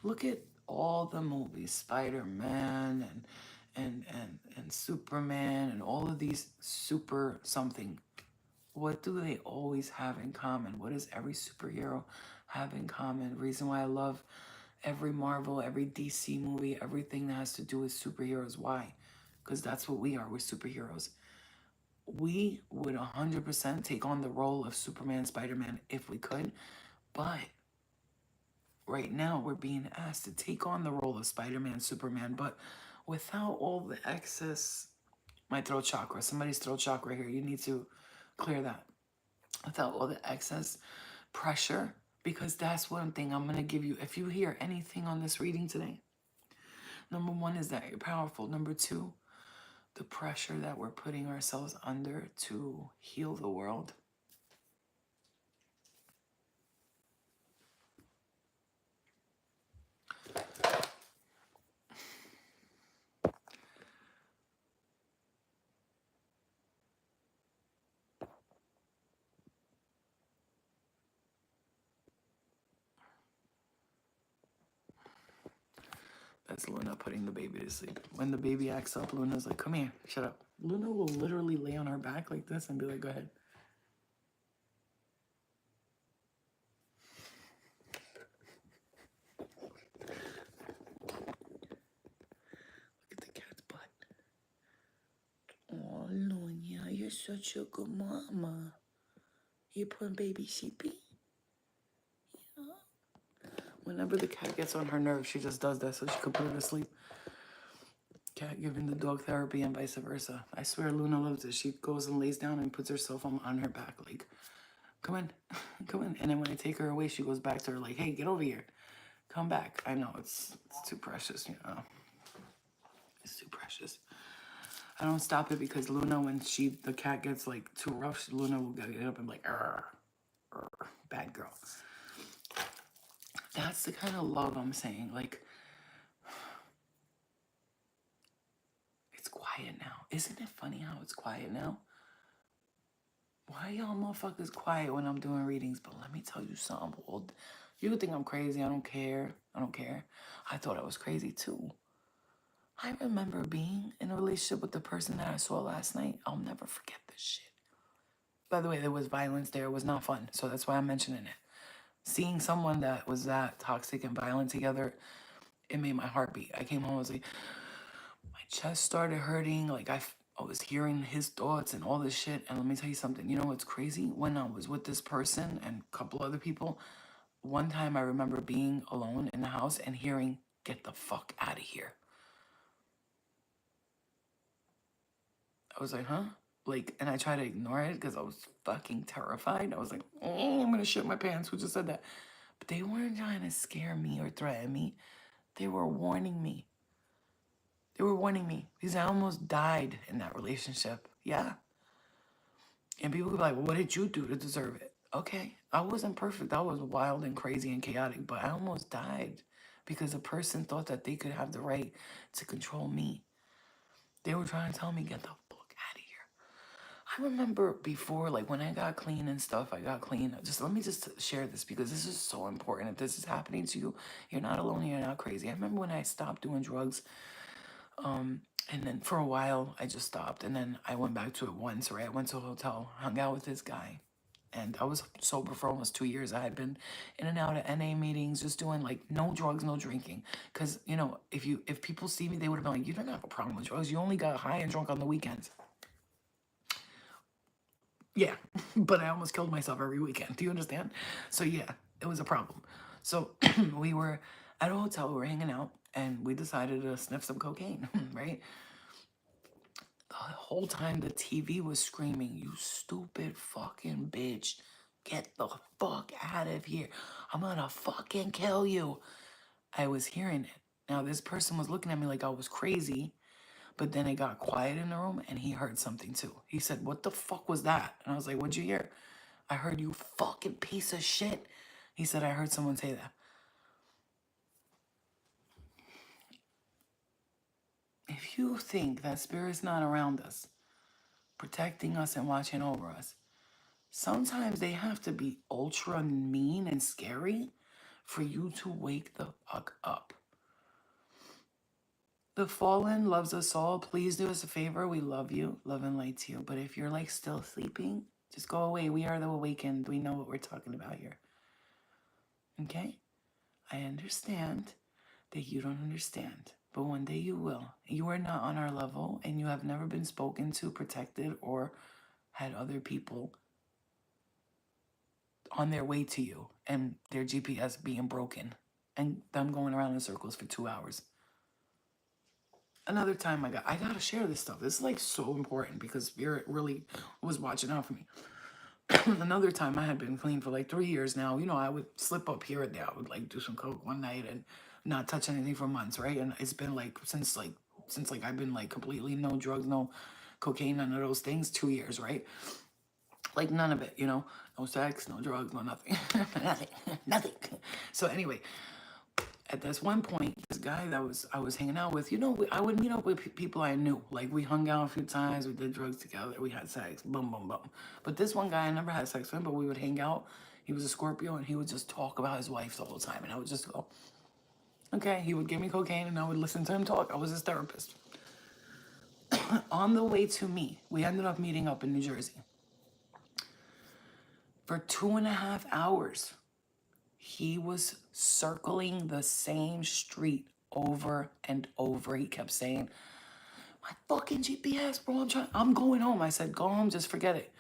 Look at all the movies, Spider-Man and Superman and all of these super something. What do they always have in common? What does every superhero have in common? The reason why I love every Marvel, every DC movie, everything that has to do with superheroes. Why? Because that's what we are. We're superheroes. We would 100% take on the role of Superman, Spider-Man if we could. But right now we're being asked to take on the role of Spider-Man, Superman, but without all the excess, my throat chakra, somebody's throat chakra here, you need to clear that. Without all the excess pressure, because that's one thing I'm going to give you. If you hear anything on this reading today, number one is that you're powerful. Number two, the pressure that we're putting ourselves under to heal the world. That's Luna putting the baby to sleep. When the baby acts up, Luna's like, come here, shut up. Luna will literally lay on her back like this and be like, go ahead. Look at the cat's butt. Oh, Luna, you're such a good mama. You putting baby sheepy? Yeah. Whenever the cat gets on her nerves, she just does that so she can put her to sleep. Cat giving the dog therapy and vice versa. I swear Luna loves it. She goes and lays down and puts herself on her back like, come in, come in. And then when I take her away, she goes back to her like, hey, get over here. Come back. I know, it's too precious, you know. It's too precious. I don't stop it because Luna, when the cat gets like too rough, Luna will get up and be like, bad girl. That's the kind of love I'm saying. Like, it's quiet now. Isn't it funny how it's quiet now? Why y'all motherfuckers quiet when I'm doing readings? But let me tell you something. Well, you think I'm crazy. I don't care. I don't care. I thought I was crazy too. I remember being in a relationship with the person that I saw last night. I'll never forget this shit. By the way, there was violence there. It was not fun. So that's why I'm mentioning it. Seeing someone that was that toxic and violent together, it made my heart beat. I came home, I was like, my chest started hurting. Like I was hearing his thoughts and all this shit. And let me tell you something. You know what's crazy? When I was with this person and a couple other people, one time I remember being alone in the house and hearing, get the fuck out of here. I was like, huh? Like, and I tried to ignore it because I was fucking terrified. I was like, I'm gonna shit my pants. Who just said that? But they weren't trying to scare me or threaten me. They were warning me. They were warning me because I almost died in that relationship. Yeah. And people could be like, well, what did you do to deserve it? Okay, I wasn't perfect. I was wild and crazy and chaotic, but I almost died because a person thought that they could have the right to control me. They were trying to tell me, get the fuck out of here. I remember before, like when I got clean and stuff, I got clean. Just let me just share this because this is so important. If this is happening to you, you're not alone, you're not crazy. I remember when I stopped doing drugs, and then for a while I just stopped, and then I went back to it once, right? I went to a hotel, hung out with this guy, and I was sober for almost 2 years. I had been in and out of NA meetings, just doing like no drugs, no drinking. Cause you know, if people see me, they would have been like, you don't have a problem with drugs. You only got high and drunk on the weekends. Yeah, but I almost killed myself every weekend. Do you understand? So yeah, it was a problem. So we were at a hotel, we were hanging out, and we decided to sniff some cocaine, right? whole time the TV was screaming, "You stupid fucking bitch. Get the fuck out of here. I'm gonna fucking kill you." I was hearing it. Now, this person was looking at me like I was crazy, but then it got quiet in the room and he heard something too. He said, "What the fuck was that?" And I was like, "What'd you hear?" "I heard, you fucking piece of shit." He said, "I heard someone say that." If you think that spirit's not around us, protecting us and watching over us, sometimes they have to be ultra mean and scary for you to wake the fuck up. The fallen loves us all. Please do us a favor. We love you. Love and light to you. But if you're like still sleeping, just go away. We are the awakened. We know what we're talking about here. Okay? I understand that you don't understand. But one day you will. You are not on our level and you have never been spoken to, protected, or had other people on their way to you and their GPS being broken and them going around in circles for 2 hours. Another time I gotta share this stuff. This is like so important because Spirit really was watching out for me. Another time I had been clean for like 3 years now. You know, I would slip up here and there. I would like do some coke one night and not touch anything for months, right? And it's been like since I've been like completely no drugs, no cocaine, none of those things, 2 years, right? Like none of it, you know, no sex, no drugs, no nothing, nothing. So anyway, at this one point, this guy that I was hanging out with, you know, I would meet up with people I knew. Like we hung out a few times, we did drugs together, we had sex, boom, boom, boom. But this one guy, I never had sex with him, but we would hang out. He was a Scorpio, and he would just talk about his wife the whole time, and I would just go, okay. He would give me cocaine, and I would listen to him talk. I was his therapist. On the way to me, we ended up meeting up in New Jersey for 2.5 hours. He was circling the same street over and over. He kept saying, "My fucking GPS, bro. I'm going home." I said, "Go home, just forget it."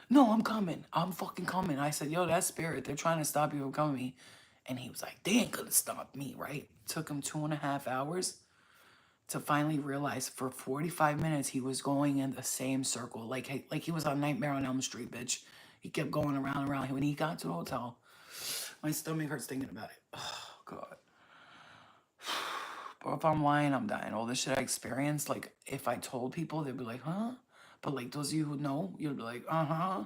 "No, I'm coming. I'm fucking coming." I said, "Yo, that's spirit. They're trying to stop you from coming." And he was like, "They ain't gonna stop me," right? Took him 2.5 hours to finally realize for 45 minutes he was going in the same circle. Like he was on Nightmare on Elm Street, bitch. He kept going around and around. When he got to the hotel, my stomach hurts thinking about it. Oh, God. But if I'm lying, I'm dying. All this shit I experienced, like, if I told people, they'd be like, "Huh?" But, like, those of you who know, you'd be like, "Uh-huh."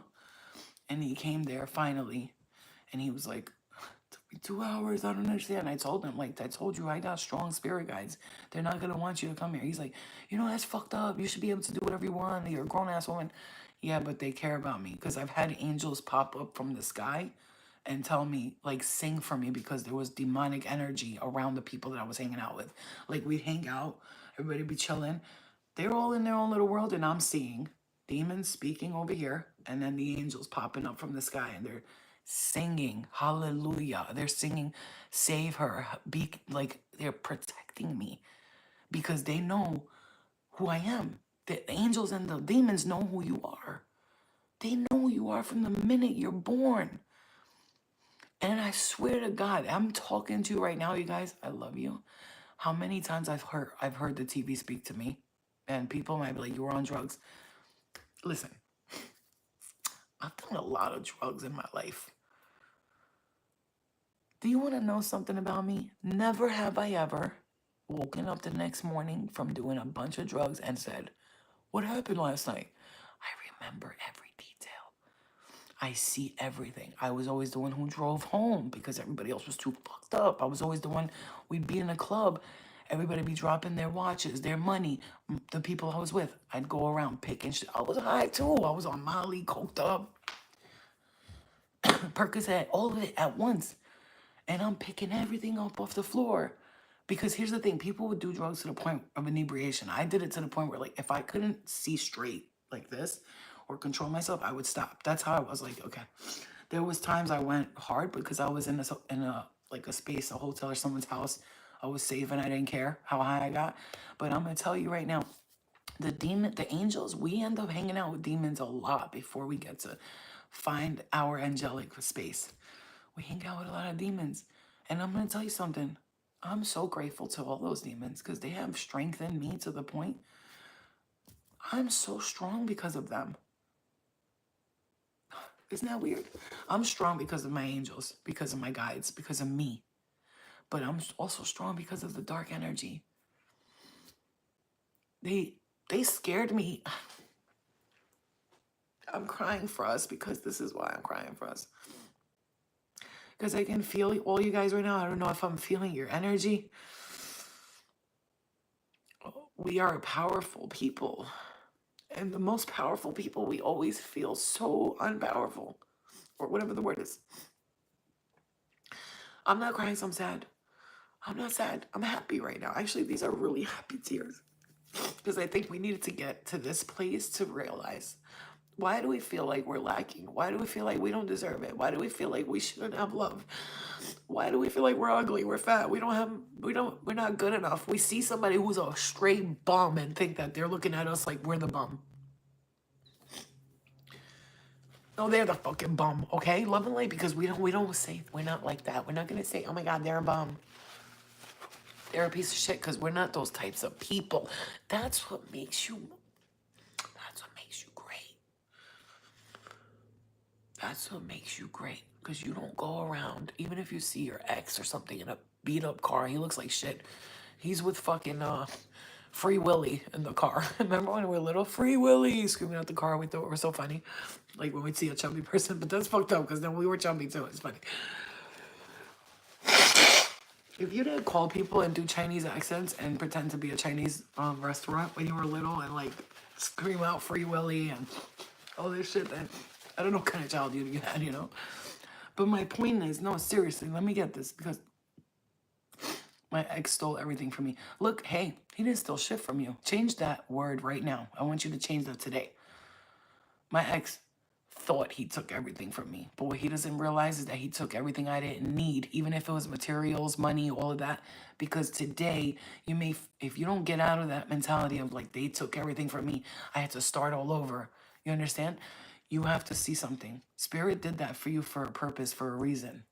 And he came there finally, and he was like, "Took me 2 hours, I don't understand." I told him, like, "I told you I got strong spirit guides. They're not going to want you to come here." He's like, "You know, that's fucked up. You should be able to do whatever you want. You're a grown-ass woman." Yeah, but they care about me because I've had angels pop up from the sky and tell me, like, sing for me because there was demonic energy around the people that I was hanging out with. Like, we'd hang out, everybody be chilling. They're all in their own little world, and I'm seeing demons speaking over here, and then the angels popping up from the sky, and they're singing hallelujah. They're singing, "Save her." Be like, they're protecting me because they know who I am. The angels and the demons know who you are. They know who you are from the minute you're born. And I swear to God, I'm talking to you right now, you guys. I love you. How many times I've heard the TV speak to me, and people might be like, "You were on drugs." Listen, I've done a lot of drugs in my life. Do you want to know something about me? Never have I ever woken up the next morning from doing a bunch of drugs and said, "What happened last night?" I remember every detail. I see everything. I was always the one who drove home because everybody else was too fucked up. I was always the one, we'd be in a club. Everybody be dropping their watches, their money, the people I was with. I'd go around picking shit. I was high too. I was on Molly, coked up, Percocet, all of it at once. And I'm picking everything up off the floor. Because here's the thing, people would do drugs to the point of inebriation. I did it to the point where, like, if I couldn't see straight like this or control myself, I would stop. That's how I was like, okay. There was times I went hard because I was in a like a space, a hotel or someone's house. I was safe and I didn't care how high I got. But I'm gonna tell you right now, the angels, we end up hanging out with demons a lot before we get to find our angelic space. We hang out with a lot of demons. And I'm going to tell you something. I'm so grateful to all those demons because they have strengthened me to the point I'm so strong because of them. Isn't that weird? I'm strong because of my angels, because of my guides, because of me. But I'm also strong because of the dark energy. They scared me. I'm crying for us because this is why I'm crying for us. Because I can feel all you guys right now. I don't know if I'm feeling your energy. We are powerful people. And the most powerful people, we always feel so unpowerful. Or whatever the word is. I'm not crying, so I'm sad. I'm not sad. I'm happy right now. Actually, these are really happy tears. Because I think we needed to get to this place to realize, why do we feel like we're lacking? Why do we feel like we don't deserve it? Why do we feel like we shouldn't have love? Why do we feel like we're ugly? We're fat. We're not good enough. We see somebody who's a straight bum and think that they're looking at us like we're the bum. No, they're the fucking bum, okay? Lovingly, because we don't say, we're not like that. We're not gonna say, oh my God, they're a bum. They're a piece of shit, because we're not those types of people. That's what makes you great. That's what makes you great, because you don't go around, even if you see your ex or something in a beat up car, he looks like shit. He's with fucking Free Willy in the car. Remember when we were little? Free Willy screaming out the car. We thought we were so funny. Like when we'd see a chubby person, but that's fucked up because then we were chubby too. It's funny. If you didn't call people and do Chinese accents and pretend to be a Chinese restaurant when you were little and like scream out Free Willy and all this shit, then I don't know what kind of child you had, you know? But my point is, no, seriously, let me get this, because my ex stole everything from me. Look, hey, he didn't steal shit from you. Change that word right now. I want you to change that today. My ex thought he took everything from me. But what he doesn't realize is that he took everything I didn't need, even if it was materials, money, all of that. Because today, you may, if you don't get out of that mentality of like, they took everything from me, I had to start all over. You understand? You have to see something. Spirit did that for you for a purpose, for a reason.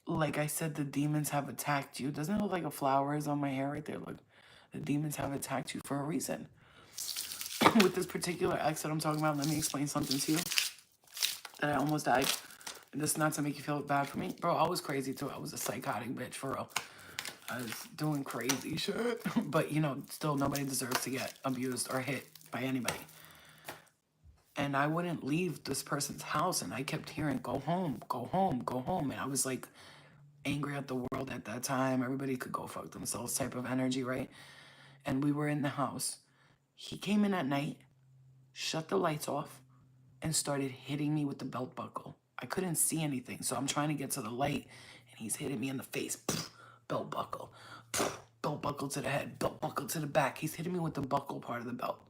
Like I said, the demons have attacked you. Doesn't it look like a flower is on my hair right there? Look, the demons have attacked you for a reason. With this particular ex that I'm talking about, let me explain something to you. That I almost died. And this is not to make you feel bad for me. Bro, I was crazy too. I was a psychotic bitch, for real. I was doing crazy shit. But, you know, still nobody deserves to get abused or hit by anybody. And I wouldn't leave this person's house. And I kept hearing, go home, go home, go home. And I was like angry at the world at that time. Everybody could go fuck themselves type of energy, right? And we were in the house. He came in at night, shut the lights off, and started hitting me with the belt buckle. I couldn't see anything, so I'm trying to get to the light, and he's hitting me in the face. Belt buckle. Belt buckle to the head. Belt buckle to the back. He's hitting me with the buckle part of the belt.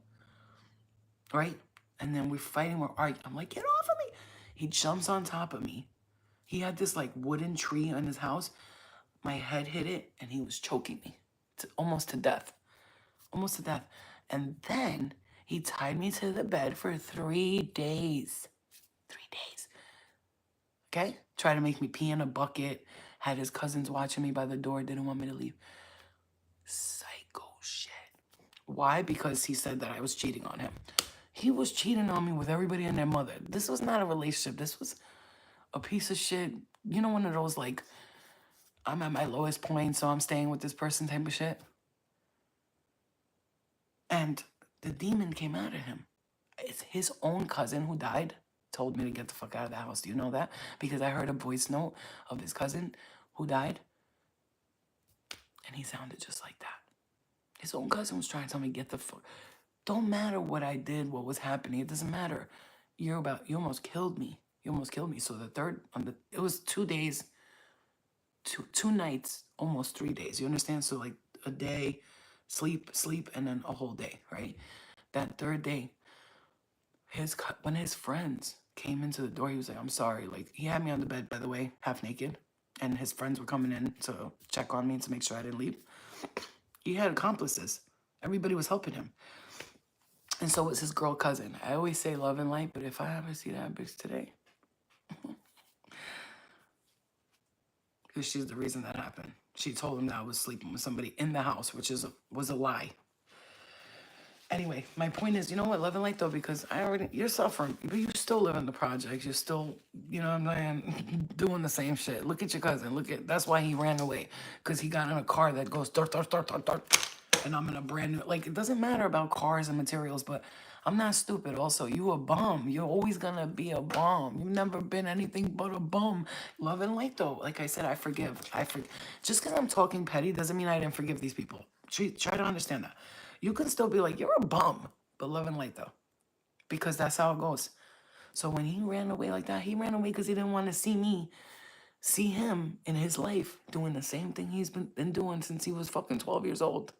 Right? And then we're fighting. We're arguing. I'm like, get off of me. He jumps on top of me. He had this like wooden tree in his house. My head hit it, and he was choking me almost to death. Almost to death. And then he tied me to the bed for 3 days. 3 days. Okay? Tried to make me pee in a bucket. Had his cousins watching me by the door. Didn't want me to leave. Psycho shit. Why? Because he said that I was cheating on him. He was cheating on me with everybody and their mother. This was not a relationship. This was a piece of shit. You know, one of those like, I'm at my lowest point, so I'm staying with this person type of shit. And the demon came out of him. It's his own cousin who died, told me to get the fuck out of the house. Do you know that? Because I heard a voice note of his cousin who died, and he sounded just like that. His own cousin was trying to tell me, get the fuck. Don't matter what I did, what was happening. It doesn't matter. You almost killed me. You almost killed me. So it was 2 days, two nights, almost 3 days. You understand? So like a day, sleep, and then a whole day, right? That third day, when his friends came into the door, he was like, I'm sorry. Like, he had me on the bed, by the way, half naked. And his friends were coming in to check on me to make sure I didn't leave. He had accomplices. Everybody was helping him. And so was his girl cousin. I always say love and light, but if I ever see that bitch today, because she's the reason that happened. She told him that I was sleeping with somebody in the house, which was a lie. Anyway, my point is, you know what, love and light though, because you're suffering, but you still live in the projects. You're still, you know what I'm saying, doing the same shit. Look at your cousin. That's why he ran away, because he got in a car that goes dart, dart, dart, dart, dart, and I'm in a brand new, like, it doesn't matter about cars and materials, but I'm not stupid. Also, you a bum. You're always gonna be a bum. You've never been anything but a bum. Love and light though, like I said, I forgive. Just because I'm talking petty doesn't mean I didn't forgive these people. Try to understand that. You can still be like, you're a bum, but love and light though, because that's how it goes. So when he ran away like that, he ran away because he didn't want to see him in his life doing the same thing he's been doing since he was fucking 12 years old.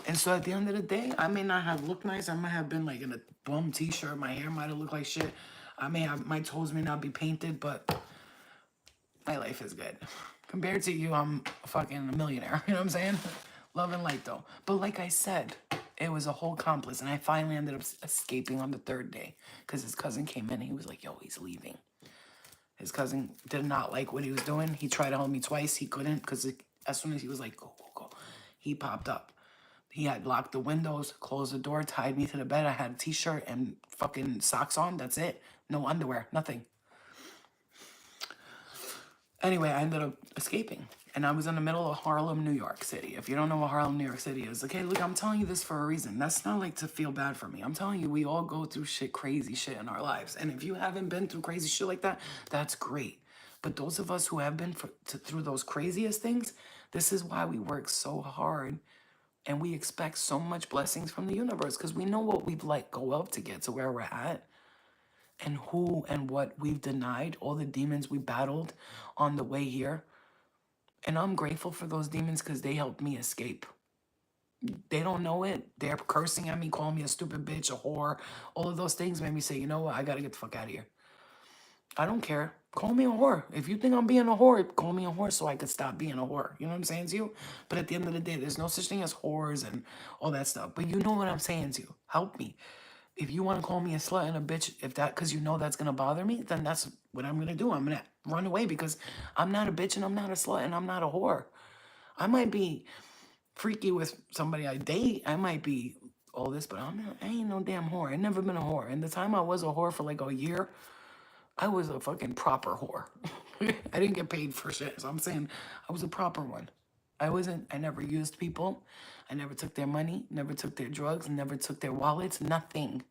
And so at the end of the day, I may not have looked nice. I might have been like in a bum t-shirt. My hair might have looked like shit. My toes may not be painted, but my life is good. Compared to you, I'm fucking a millionaire. You know what I'm saying? Love and light though. But like I said, it was a whole accomplice. And I finally ended up escaping on the third day because his cousin came in and he was like, yo, he's leaving. His cousin did not like what he was doing. He tried to hold me twice. He couldn't because as soon as he was like, go, go, go, he popped up. He had locked the windows, closed the door, tied me to the bed. I had a t-shirt and fucking socks on. That's it. No underwear, nothing. Anyway, I ended up escaping. And I was in the middle of Harlem, New York City. If you don't know what Harlem, New York City is, okay, look, I'm telling you this for a reason. That's not like to feel bad for me. I'm telling you, we all go through crazy shit in our lives. And if you haven't been through crazy shit like that, that's great. But those of us who have been through those craziest things, this is why we work so hard. And we expect so much blessings from the universe because we know what we've let go of to get to where we're at. And who and what we've denied, all the demons we battled on the way here. And I'm grateful for those demons because they helped me escape. They don't know it. They're cursing at me, calling me a stupid bitch, a whore. All of those things made me say, you know what? I got to get the fuck out of here. I don't care. Call me a whore. If you think I'm being a whore, call me a whore so I could stop being a whore. You know what I'm saying to you? But at the end of the day, there's no such thing as whores and all that stuff. But you know what I'm saying to you. Help me. If you want to call me a slut and a bitch, because you know that's going to bother me, then that's what I'm going to do. I'm going to run away because I'm not a bitch and I'm not a slut and I'm not a whore. I might be freaky with somebody I date. I might be all this, but I ain't no damn whore. I've never been a whore. And the time I was a whore for like a year, I was a fucking proper whore. I didn't get paid for shit. So I'm saying I was a proper one. I never used people. I never took their money, never took their drugs, never took their wallets, nothing.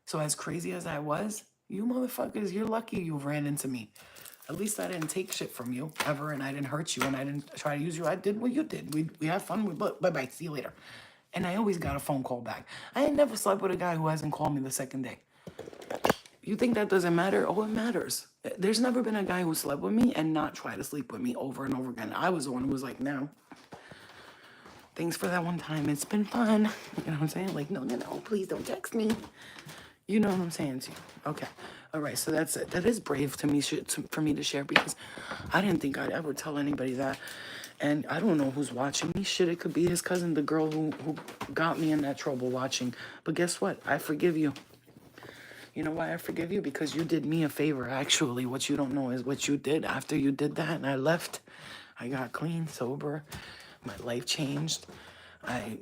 So as crazy as I was, you motherfuckers, you're lucky you ran into me. At least I didn't take shit from you ever, and I didn't hurt you, and I didn't try to use you. I did what you did. We had fun. Bye-bye. See you later. And I always got a phone call back. I ain't never slept with a guy who hasn't called me the second day. You think that doesn't matter? Oh, it matters. There's never been a guy who slept with me and not tried to sleep with me over and over again. I was the one who was like, no. Thanks for that one time. It's been fun. You know what I'm saying? Like, no, please don't text me. You know what I'm saying to you. Okay. All right. So that's it. That is brave to me for me to share because I didn't think I'd ever tell anybody that. And I don't know who's watching me. Shit, it could be his cousin, the girl who got me in that trouble watching. But guess what? I forgive you. You know why I forgive you? Because you did me a favor, actually. What you don't know is what you did after you did that and I left. I got clean, sober. My life changed. I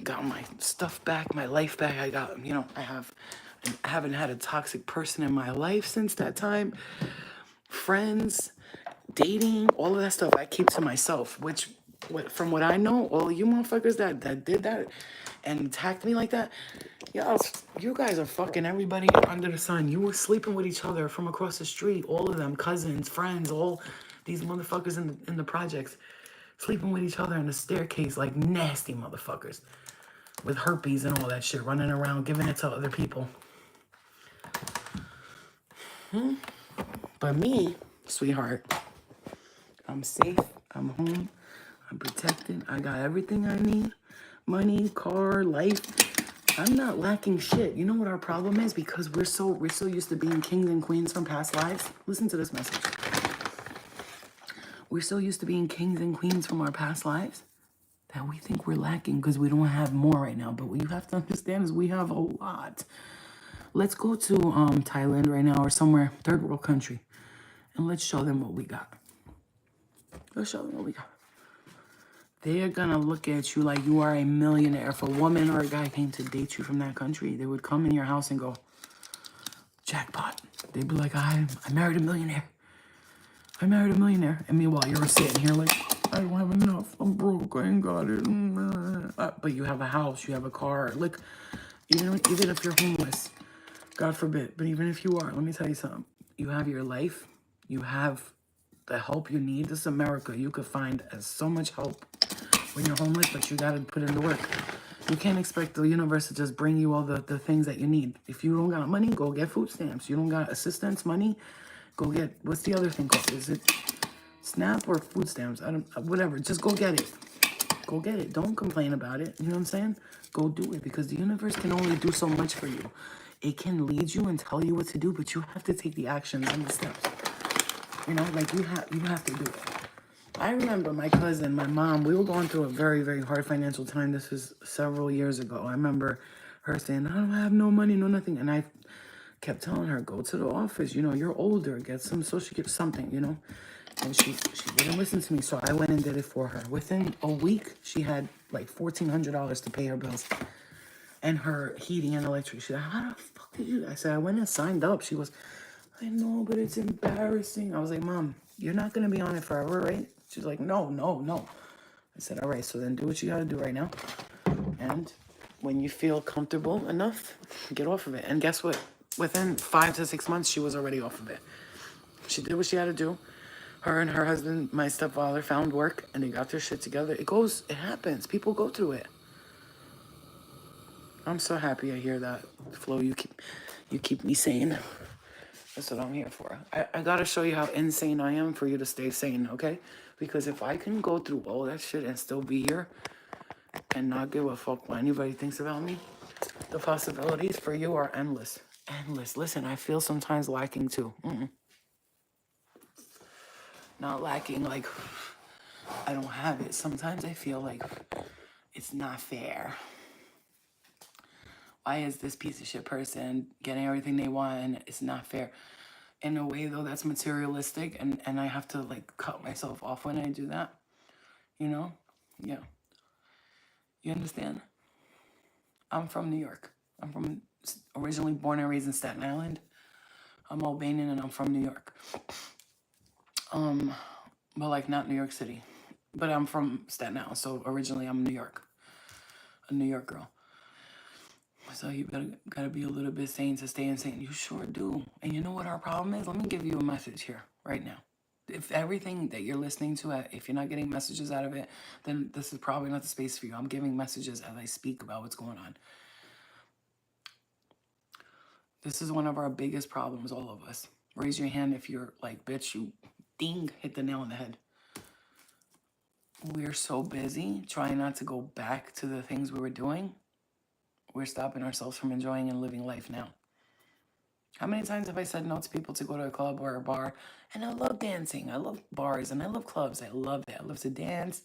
got my stuff back, my life back. I haven't had a toxic person in my life since that time. Friends, dating, all of that stuff I keep to myself, from what I know, all of you motherfuckers that did that and attacked me like that, you guys are fucking everybody under the sun. You were sleeping with each other from across the street, all of them, cousins, friends, all these motherfuckers in the projects, sleeping with each other in the staircase like nasty motherfuckers with herpes and all that shit, running around giving it to other people. But me, sweetheart, I'm safe, I'm home, I'm protected, I got everything I need, money, car, life. I'm not lacking shit. You know what our problem is? Because we're so used to being kings and queens from past lives. Listen to this message. We're so used to being kings and queens from our past lives that we think we're lacking because we don't have more right now. But what you have to understand is we have a lot. Let's go to Thailand right now or somewhere, third world country, and let's show them what we got. Let's show them what we got. They are gonna look at you like you are a millionaire. If a woman or a guy came to date you from that country, they would come in your house and go, jackpot. They'd be like, I married a millionaire. I married a millionaire. And meanwhile, you're sitting here like, I don't have enough. I'm broke. I ain't got it. But you have a house. You have a car. Look, even if you're homeless, God forbid, but even if you are, let me tell you something. You have your life. You have the help you need. This is America. You could find so much help when you're homeless, but you got to put in the work. You can't expect the universe to just bring you all the things that you need. If you don't got money, go get food stamps. You don't got assistance money, go get, what's the other thing called? Is it SNAP or food stamps? I don't, whatever. Just go get it. Go get it. Don't complain about it. You know what I'm saying? Go do it, because the universe can only do so much for you. It can lead you and tell you what to do, but you have to take the actions and the steps. You know, like you have to do it. I remember my cousin, my mom, we were going through a very, very hard financial time. This was several years ago. I remember her saying, I don't have no money, no nothing. And I kept telling her, go to the office. You know, you're older. Get some social security, something, you know. And she didn't listen to me, so I went and did it for her. Within a week, she had like $1,400 to pay her bills and her heating and electric. She said, how the fuck did you? I said, I went and signed up. She was, I know, but it's embarrassing. I was like, Mom, you're not going to be on it forever, right? She's like, no. I said, all right, so then do what you got to do right now. And when you feel comfortable enough, get off of it. And guess what? Within 5 to 6 months, she was already off of it. She did what she had to do. Her and her husband, my stepfather, found work, and they got their shit together. It happens. People go through it. I'm so happy I hear that, Flo. You keep me sane. That's what I'm here for. I gotta show you how insane I am for you to stay sane, okay? Because if I can go through all that shit and still be here and not give a fuck what anybody thinks about me, the possibilities for you are endless. Endless. Listen, I feel sometimes lacking too. Not lacking, like I don't have it. Sometimes I feel like it's not fair. Why is this piece of shit person getting everything they want and it's not fair? In a way, though, that's materialistic, and I have to, like, cut myself off when I do that. You know? Yeah. You understand? I'm from New York. I'm from, originally born and raised in Staten Island. I'm Albanian and I'm from New York. But, like, not New York City. But I'm from Staten Island, so originally I'm New York. A New York girl. So you gotta be a little bit sane to stay insane. You sure do. And you know what our problem is? Let me give you a message here, right now. If everything that you're listening to, if you're not getting messages out of it, then this is probably not the space for you. I'm giving messages as I speak about what's going on. This is one of our biggest problems, all of us. Raise your hand if you're like, bitch, you ding, hit the nail on the head. We're so busy trying not to go back to the things we were doing. We're stopping ourselves from enjoying and living life now. How many times have I said no to people to go to a club or a bar? And I love dancing. I love bars and I love clubs. I love it. I love to dance,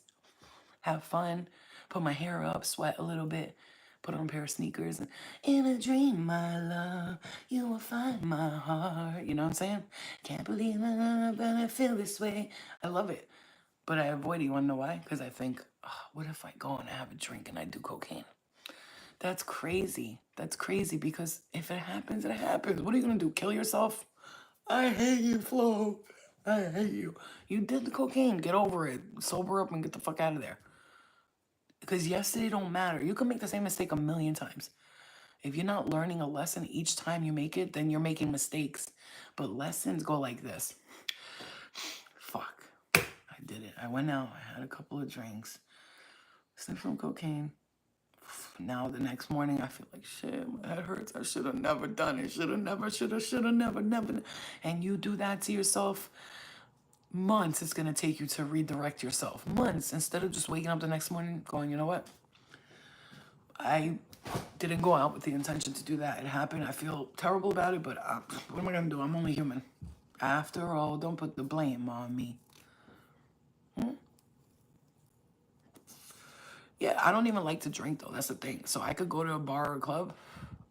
have fun, put my hair up, sweat a little bit, put on a pair of sneakers. And in a dream, my love, you will find my heart. You know what I'm saying? Can't believe I feel this way. I love it. But I avoid it. You want to know why? Because I think, oh, what if I go and have a drink and I do cocaine? That's crazy. That's crazy, because if it happens, it happens. What are you going to do? Kill yourself? I hate you, Flo. I hate you. You did the cocaine. Get over it. Sober up and get the fuck out of there. Because yesterday don't matter. You can make the same mistake a million times. If you're not learning a lesson each time you make it, then you're making mistakes. But lessons go like this. Fuck. I did it. I went out. I had a couple of drinks. Sniffed some cocaine. Now the next morning I feel like shit, my head hurts. I should have never done it. Should have never. And you do that to yourself, months it's gonna take you to redirect yourself. Months, instead of just waking up the next morning going, you know what? I didn't go out with the intention to do that. It happened. I feel terrible about it, but what am I gonna do? I'm only human. After all, don't put the blame on me. Yeah, I don't even like to drink, though. That's the thing. So I could go to a bar or a club,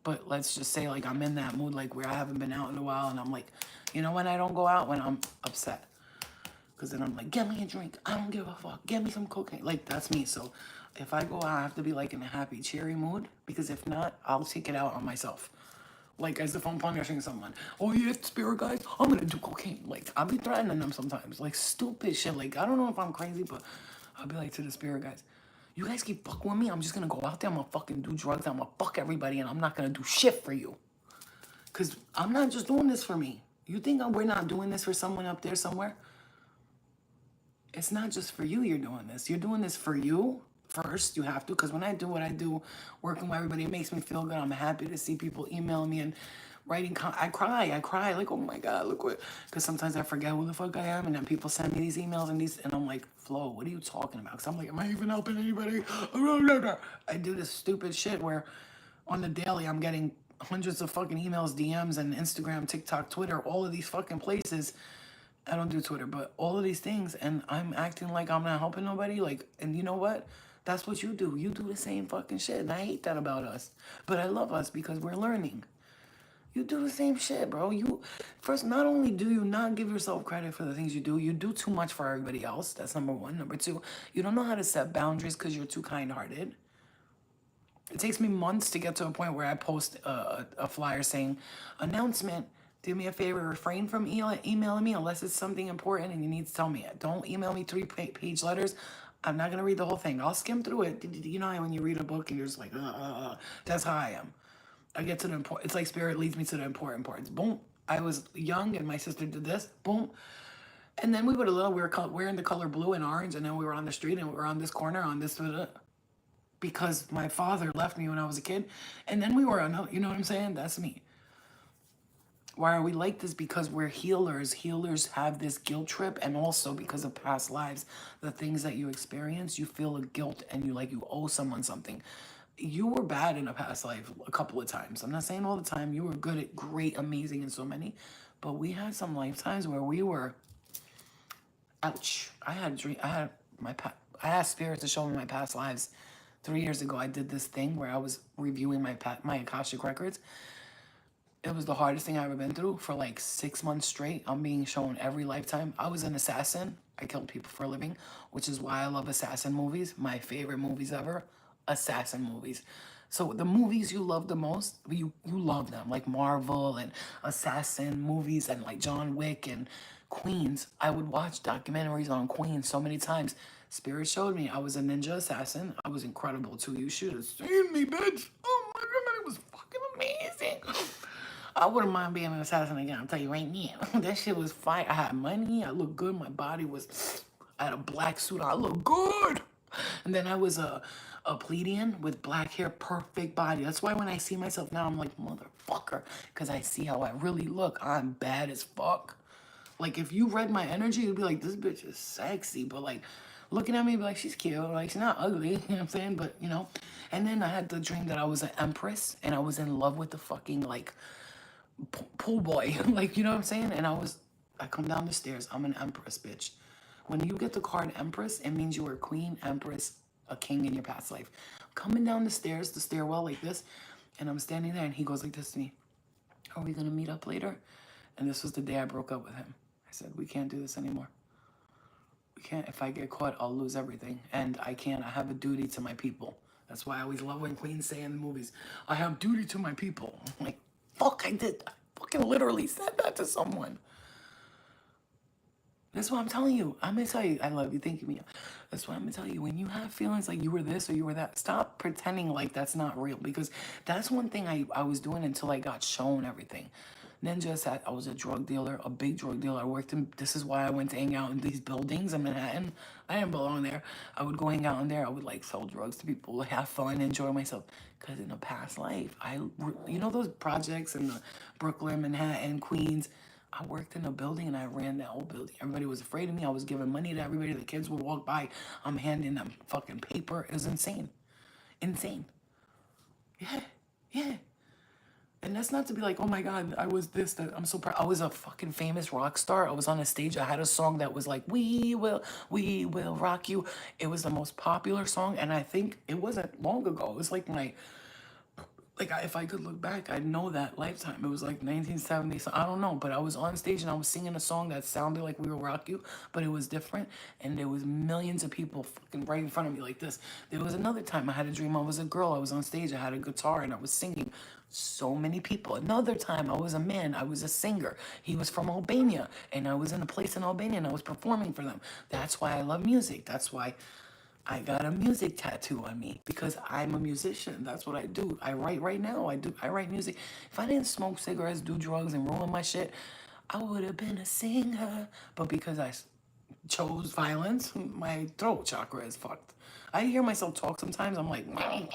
but let's just say, like, I'm in that mood, like, where I haven't been out in a while, and I'm like, you know when I don't go out? When I'm upset. Because then I'm like, get me a drink. I don't give a fuck. Get me some cocaine. Like, that's me. So if I go out, I have to be like in a happy, cheery mood. Because if not, I'll take it out on myself. Like, as if I'm punishing someone. Oh, yeah, spirit guys, I'm gonna do cocaine. Like, I'll be threatening them sometimes. Like, stupid shit. Like, I don't know if I'm crazy, but I'll be like to the spirit guys, you guys keep fucking with me, I'm just gonna go out there, I'm gonna fucking do drugs, I'm gonna fuck everybody, and I'm not gonna do shit for you. Because I'm not just doing this for me. You think we're not doing this for someone up there somewhere? It's not just for you you're doing this. You're doing this for you first. You have to. Because when I do what I do, working with everybody, it makes me feel good. I'm happy to see people emailing me and writing. I cry. Like, oh my God, look what. Because sometimes I forget who the fuck I am. And then people send me these emails and I'm like, Flo, what are you talking about? Because I'm like, am I even helping anybody? I do this stupid shit where on the daily I'm getting hundreds of fucking emails, DMs, and Instagram, TikTok, Twitter, all of these fucking places. I don't do Twitter, but all of these things, and I'm acting like I'm not helping nobody. Like, and you know what? That's what you do. You do the same fucking shit, and I hate that about us. But I love us because we're learning. You do the same shit, bro. You first, not only do you not give yourself credit for the things you do too much for everybody else. That's number one. Number two, you don't know how to set boundaries because you're too kind-hearted. It takes me months to get to a point where I post a flyer saying, announcement, do me a favor, refrain from emailing me unless it's something important and you need to tell me it. Don't email me 3-page letters. I'm not going to read the whole thing. I'll skim through it. You know how when you read a book and you're just like, that's how I am. I get to the important, it's like spirit leads me to the important parts. Boom. I was young and my sister did this. Boom. And then we were wearing the color blue and orange, and then we were on the street and we were on this corner on this, because my father left me when I was a kid. And then we were on, you know what I'm saying? That's me. Why are we like this? Because we're healers. Healers have this guilt trip, and also because of past lives, the things that you experience, you feel a guilt and you owe someone something. You were bad in a past life a couple of times. I'm not saying all the time. You were good at great, amazing in so many. But we had some lifetimes where we were, ouch. I asked spirits to show me my past lives. 3 years ago, I did this thing where I was reviewing my Akashic records. It was the hardest thing I've ever been through. For like 6 months straight, I'm being shown every lifetime. I was an assassin. I killed people for a living, which is why I love assassin movies. My favorite movies ever, assassin movies. So the movies you love the most, you love them, like Marvel and assassin movies and like John Wick and Queens. I would watch documentaries on Queens so many times. Spirit showed me I was a ninja assassin. I was incredible too. You should have seen me, bitch. Oh my God, it was fucking amazing. I wouldn't mind being an assassin again, I'll tell you right now. That shit was fire. I had money, I looked good, my body was, I had a black suit, I looked good. And then I was a plebeian with black hair, perfect body. That's why when I see myself now, I'm like, motherfucker, because I see how I really look. I'm bad as fuck. Like, if you read my energy, you'd be like, this bitch is sexy. But, like, looking at me, be like, she's cute. Like, she's not ugly. You know what I'm saying? But, you know. And then I had the dream that I was an empress. And I was in love with the fucking, like, pool boy. Like, you know what I'm saying? And I come down the stairs. I'm an empress, bitch. When you get the card empress, it means you were a queen, empress, a king in your past life. Coming down the stairs, the stairwell like this. And I'm standing there. And he goes like this to me. Are we going to meet up later? And this was the day I broke up with him. I said, we can't do this anymore. We can't. If I get caught, I'll lose everything. And I can't. I have a duty to my people. That's why I always love when queens say in the movies, I have duty to my people. I'm like, fuck, I did. I fucking literally said that to someone. That's what I'm telling you. I'm going to tell you, I love you. Thank you, Mia. That's what I'm going to tell you. When you have feelings like you were this or you were that, stop pretending like that's not real. Because that's one thing I was doing until I got shown everything. Ninja said I was a drug dealer, a big drug dealer. I worked in, this is why I went to hang out in these buildings in Manhattan. I didn't belong there. I would go hang out in there. I would like sell drugs to people, have fun, enjoy myself. Because in a past life, you know those projects in the Brooklyn, Manhattan, Queens, I worked in a building and I ran that whole building. Everybody was afraid of me. I was giving money to everybody. The kids would walk by. I'm handing them fucking paper. It was insane. Insane. Yeah. Yeah. And that's not to be like, oh my God, I was this, that, I'm so proud. I was a fucking famous rock star. I was on a stage. I had a song that was like, we will rock you. It was the most popular song. And I think it wasn't long ago. It was like Like, if I could look back, I'd know that lifetime. It was like 1970, so I don't know. But I was on stage and I was singing a song that sounded like We Will Rock You, but it was different. And there was millions of people fucking right in front of me like this. There was another time I had a dream I was a girl. I was on stage, I had a guitar, and I was singing. So many people. Another time I was a man, I was a singer. He was from Albania, and I was in a place in Albania, and I was performing for them. That's why I love music. That's why I got a music tattoo on me, because I'm a musician. That's what I do. I write right now. I write music. If I didn't smoke cigarettes, do drugs, and ruin my shit, I would have been a singer. But because I chose violence, my throat chakra is fucked. I hear myself talk sometimes. I'm like, I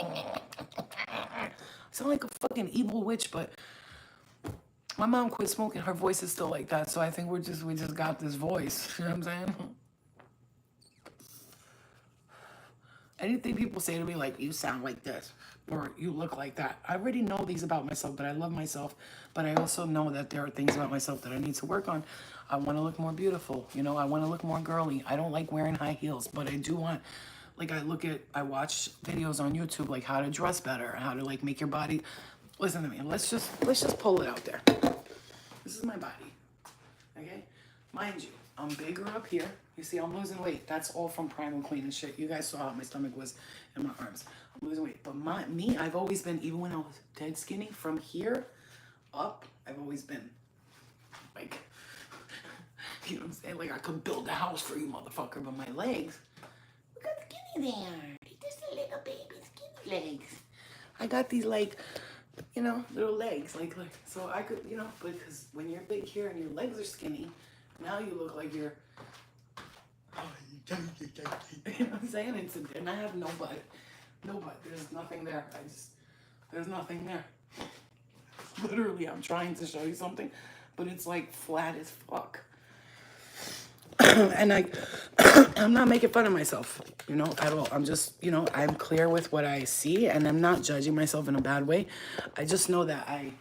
sound like a fucking evil witch, but my mom quit smoking. Her voice is still like that. So I think we just got this voice. You know what I'm saying? Anything people say to me, like, you sound like this, or you look like that, I already know these about myself, but I love myself. But I also know that there are things about myself that I need to work on. I want to look more beautiful. You know, I want to look more girly. I don't like wearing high heels, but I do want, like, I watch videos on YouTube, like how to dress better, how to, like, make your body. Listen to me. Let's just pull it out there. This is my body. Okay? Mind you, I'm bigger up here. You see, I'm losing weight. That's all from Primal Queen and shit. You guys saw how my stomach was and my arms. I'm losing weight. But me, I've always been, even when I was dead skinny, from here up, I've always been, like, you know what I'm saying? Like, I could build a house for you, motherfucker. But my legs, look how skinny they are. They're just a little baby skinny legs. I got these, like, you know, little legs. Like, so I could, you know, because when you're big here and your legs are skinny, now you look like you're, you know what I'm saying? And I have no butt. No butt. There's nothing there. There's nothing there. Literally, I'm trying to show you something, but it's like flat as fuck. And I'm not making fun of myself, you know, at all. I'm just, you know, I'm clear with what I see, and I'm not judging myself in a bad way. I just know that I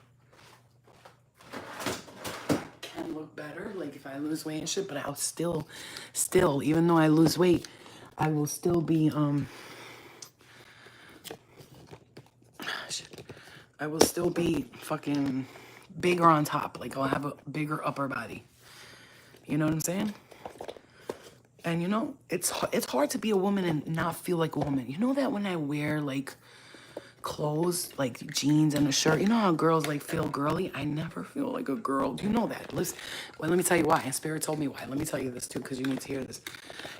can look better, like if I lose weight and shit, but I'll still, even though I lose weight, I will still be, I will still be fucking bigger on top. Like, I'll have a bigger upper body. You know what I'm saying? And, you know, it's hard to be a woman and not feel like a woman. You know that when I wear, like, clothes, like jeans and a shirt, you know how girls, like, feel girly? I never feel like a girl. Do you know that? Listen, well, let me tell you why. And Spirit told me why. Let me tell you this, too, because you need to hear this.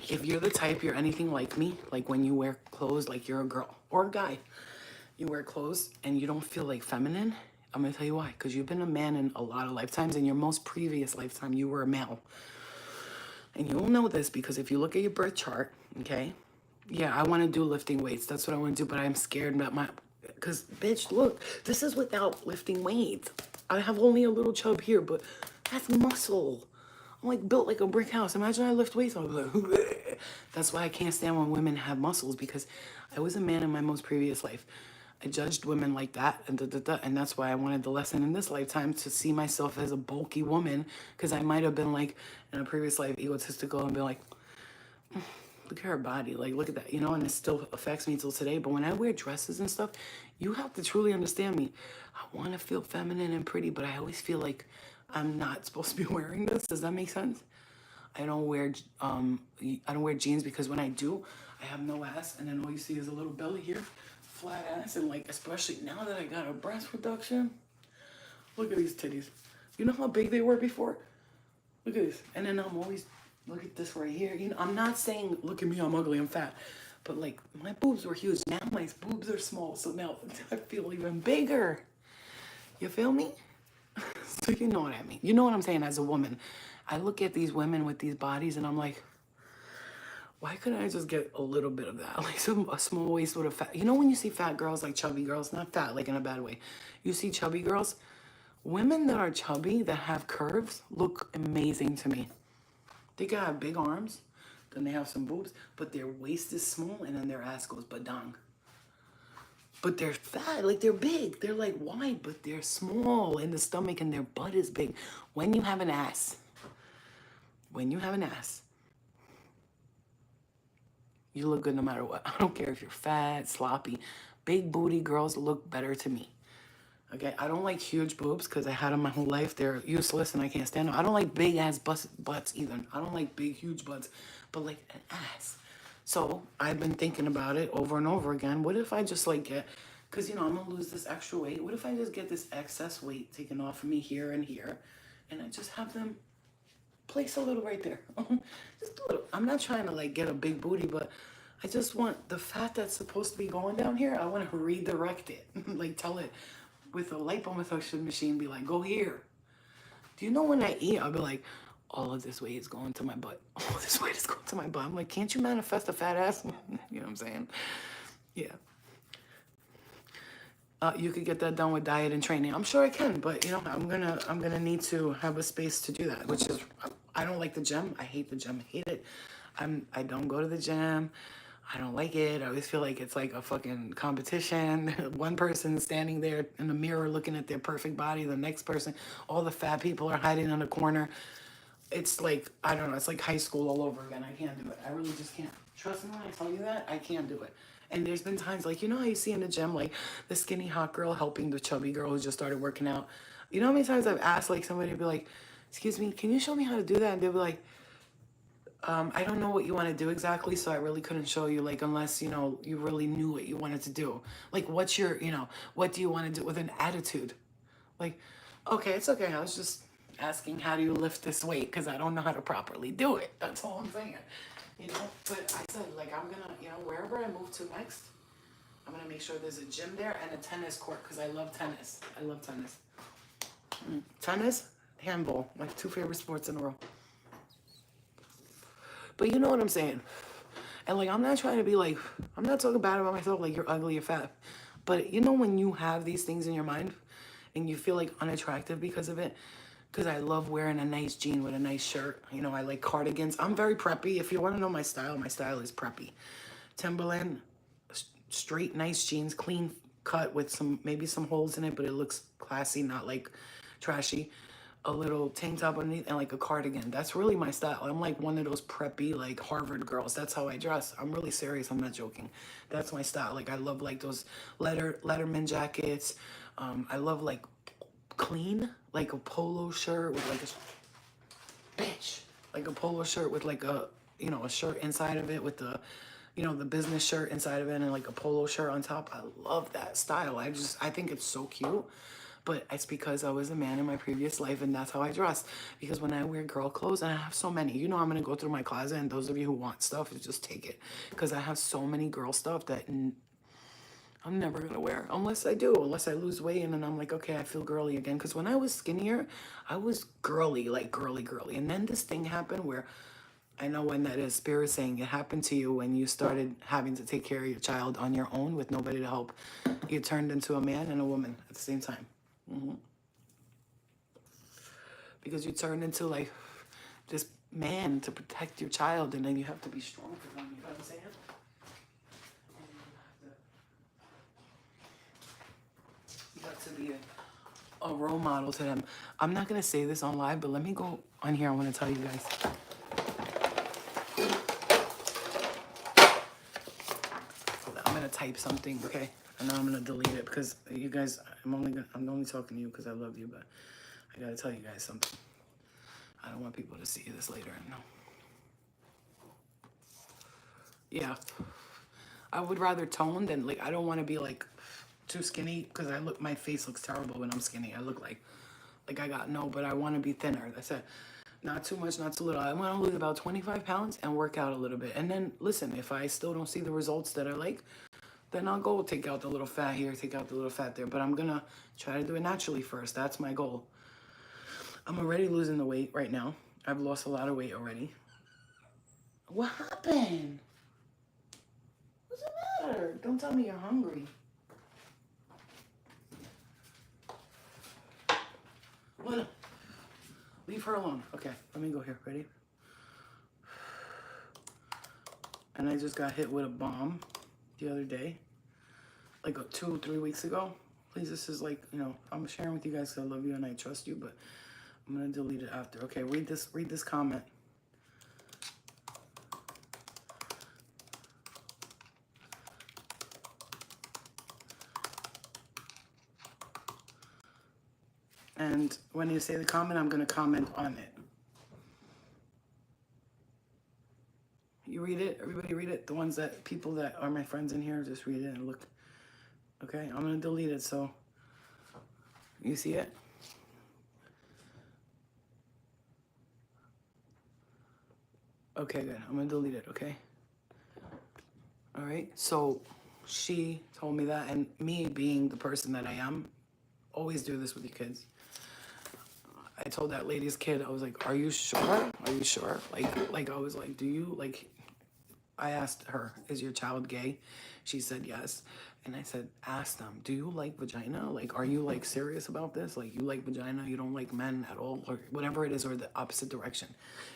If you're the type, you're anything like me, like when you wear clothes like you're a girl or a guy, you wear clothes and you don't feel like feminine, I'm going to tell you why. Because you've been a man in a lot of lifetimes. In your most previous lifetime, you were a male. And you'll know this because if you look at your birth chart, okay? Yeah, I want to do lifting weights. That's what I want to do, but I'm scared about my... Because, bitch, look, this is without lifting weights. I have only a little chub here, but that's muscle. I'm like built like a brick house. Imagine I lift weights. I'm like, that's why I can't stand when women have muscles, because I was a man in my most previous life. I judged women like that, and that's why I wanted the lesson in this lifetime to see myself as a bulky woman, because I might have been like in a previous life egotistical and be like, look at her body, like look at that, you know, and it still affects me till today. But when I wear dresses and stuff, you have to truly understand me. I want to feel feminine and pretty, but I always feel like I'm not supposed to be wearing this. Does that make sense? I don't wear jeans because when I do, I have no ass, and then all you see is a little belly here, flat ass, and like, especially now that I got a breast reduction, look at these titties. You know how big they were before? Look at this. And then I'm always, look at this right here. You know, I'm not saying, look at me, I'm ugly, I'm fat. But like, my boobs were huge. Now my boobs are small. So now I feel even bigger. You feel me? So you know what I mean. You know what I'm saying as a woman. I look at these women with these bodies and I'm like, why couldn't I just get a little bit of that? Like a small waist with a fat. You know when you see fat girls, like chubby girls, not fat, like in a bad way. You see chubby girls. Women that are chubby, that have curves, look amazing to me. They can have big arms, then they have some boobs, but their waist is small and then their ass goes badang. But they're fat, like they're big. They're like wide, but they're small in the stomach and their butt is big. When you have an ass, you look good no matter what. I don't care if you're fat, sloppy. Big booty girls look better to me. Okay, I don't like huge boobs because I had them my whole life. They're useless and I can't stand them. I don't like big ass butts either. I don't like big, huge butts, but like an ass. So I've been thinking about it over and over again. What if I just like get, because you know, I'm gonna lose this extra weight. What if I just get this excess weight taken off of me here and here, and I just have them place a little right there. Just a little. I'm not trying to like get a big booty, but I just want the fat that's supposed to be going down here, I want to redirect it. Like tell it with a liposuction machine, be like, go here. Do you know when I eat, I'll be like, all of this weight is going to my butt. All this weight is going to my butt. I'm like, can't you manifest a fat ass? You know what I'm saying? Yeah. You could get that done with diet and training. I'm sure I can, but you know, I'm gonna need to have a space to do that. Which is, I don't like the gym. I hate the gym. I hate it. I don't go to the gym. I don't like it. I always feel like it's like a fucking competition. One person standing there in the mirror looking at their perfect body. The next person, all the fat people are hiding in the corner. It's like, I don't know. It's like high school all over again. I can't do it. I really just can't. Trust me when I tell you that. I can't do it. And there's been times like, you know how you see in the gym, like the skinny hot girl helping the chubby girl who just started working out. You know how many times I've asked like somebody to be like, excuse me, can you show me how to do that? And they'll be like, I don't know what you want to do exactly, so I really couldn't show you, like, unless, you know, you really knew what you wanted to do. Like, what's your, you know, what do you want to do with an attitude? Like, okay, it's okay. I was just asking, how do you lift this weight? Because I don't know how to properly do it. That's all I'm saying. You know, but I said, like, I'm going to, you know, wherever I move to next, I'm going to make sure there's a gym there and a tennis court because I love tennis. I love tennis. Tennis, handball, my two favorite sports in the world. But you know what I'm saying? And like, I'm not trying to be like, I'm not talking bad about myself, like you're ugly or fat. But you know when you have these things in your mind and you feel like unattractive because of it? Because I love wearing a nice jean with a nice shirt. You know, I like cardigans. I'm very preppy. If you want to know my style is preppy. Timberland, straight, nice jeans, clean cut with some, maybe some holes in it, but it looks classy, not like trashy. A little tank top underneath and like a cardigan. That's really my style. I'm like one of those preppy like Harvard girls. That's how I dress. I'm really serious. I'm not joking. That's my style. Like I love like those Letterman jackets. I love like clean, like a polo shirt with like a bitch, like a polo shirt with like a, you know, a shirt inside of it with the, you know, the business shirt inside of it and like a polo shirt on top. I love that style. I think it's so cute. But it's because I was a man in my previous life and that's how I dress. Because when I wear girl clothes, and I have so many, you know, I'm going to go through my closet and those of you who want stuff, just take it. Because I have so many girl stuff that I'm never going to wear. Unless I lose weight and then I'm like, okay, I feel girly again. Because when I was skinnier, I was girly, like girly. And then this thing happened where I know when that is, Spirit saying it happened to you when you started having to take care of your child on your own with nobody to help. You turned into a man and a woman at the same time. Because you turn into like this man to protect your child and then you have to be strong for them, you know what I'm saying? You have to be a role model to them. I'm not going to say this on live, but let me go on here. I want to tell you guys. I'm going to type something, okay? And then I'm going to delete it because you guys, I'm only talking to you because I love you, but I got to tell you guys something. I don't want people to see this later. No. Yeah. I would rather tone than like, I don't want to be like too skinny because my face looks terrible when I'm skinny. I look like I got no, but I want to be thinner. That's it. Not too much, not too little. I want to lose about 25 pounds and work out a little bit. And then listen, if I still don't see the results that I like, then I'll go take out the little fat here, take out the little fat there. But I'm going to try to do it naturally first. That's my goal. I'm already losing the weight right now. I've lost a lot of weight already. What happened? What's the matter? Don't tell me you're hungry. Luna, leave her alone. Okay, let me go here. Ready? And I just got hit with a bomb the other day. Like 2-3 weeks ago. Please, this is like, you know, I'm sharing with you guys because I love you and I trust you, but I'm going to delete it after. Okay, read this comment. And when you say the comment, I'm going to comment on it. You read it? Everybody read it? The ones that, people that are my friends in here, just read it and look. Okay, I'm going to delete it, so you see it? Okay, good. I'm going to delete it, okay? All right, so she told me that, and me being the person that I am, always do this with your kids. I told that lady's kid, I was like, are you sure? Are you sure? Like I was like, do you, like, I asked her, is your child gay? She said yes. And I said, ask them, do you like vagina? Like, are you like serious about this? Like, you like vagina, you don't like men at all, or whatever it is, or the opposite direction.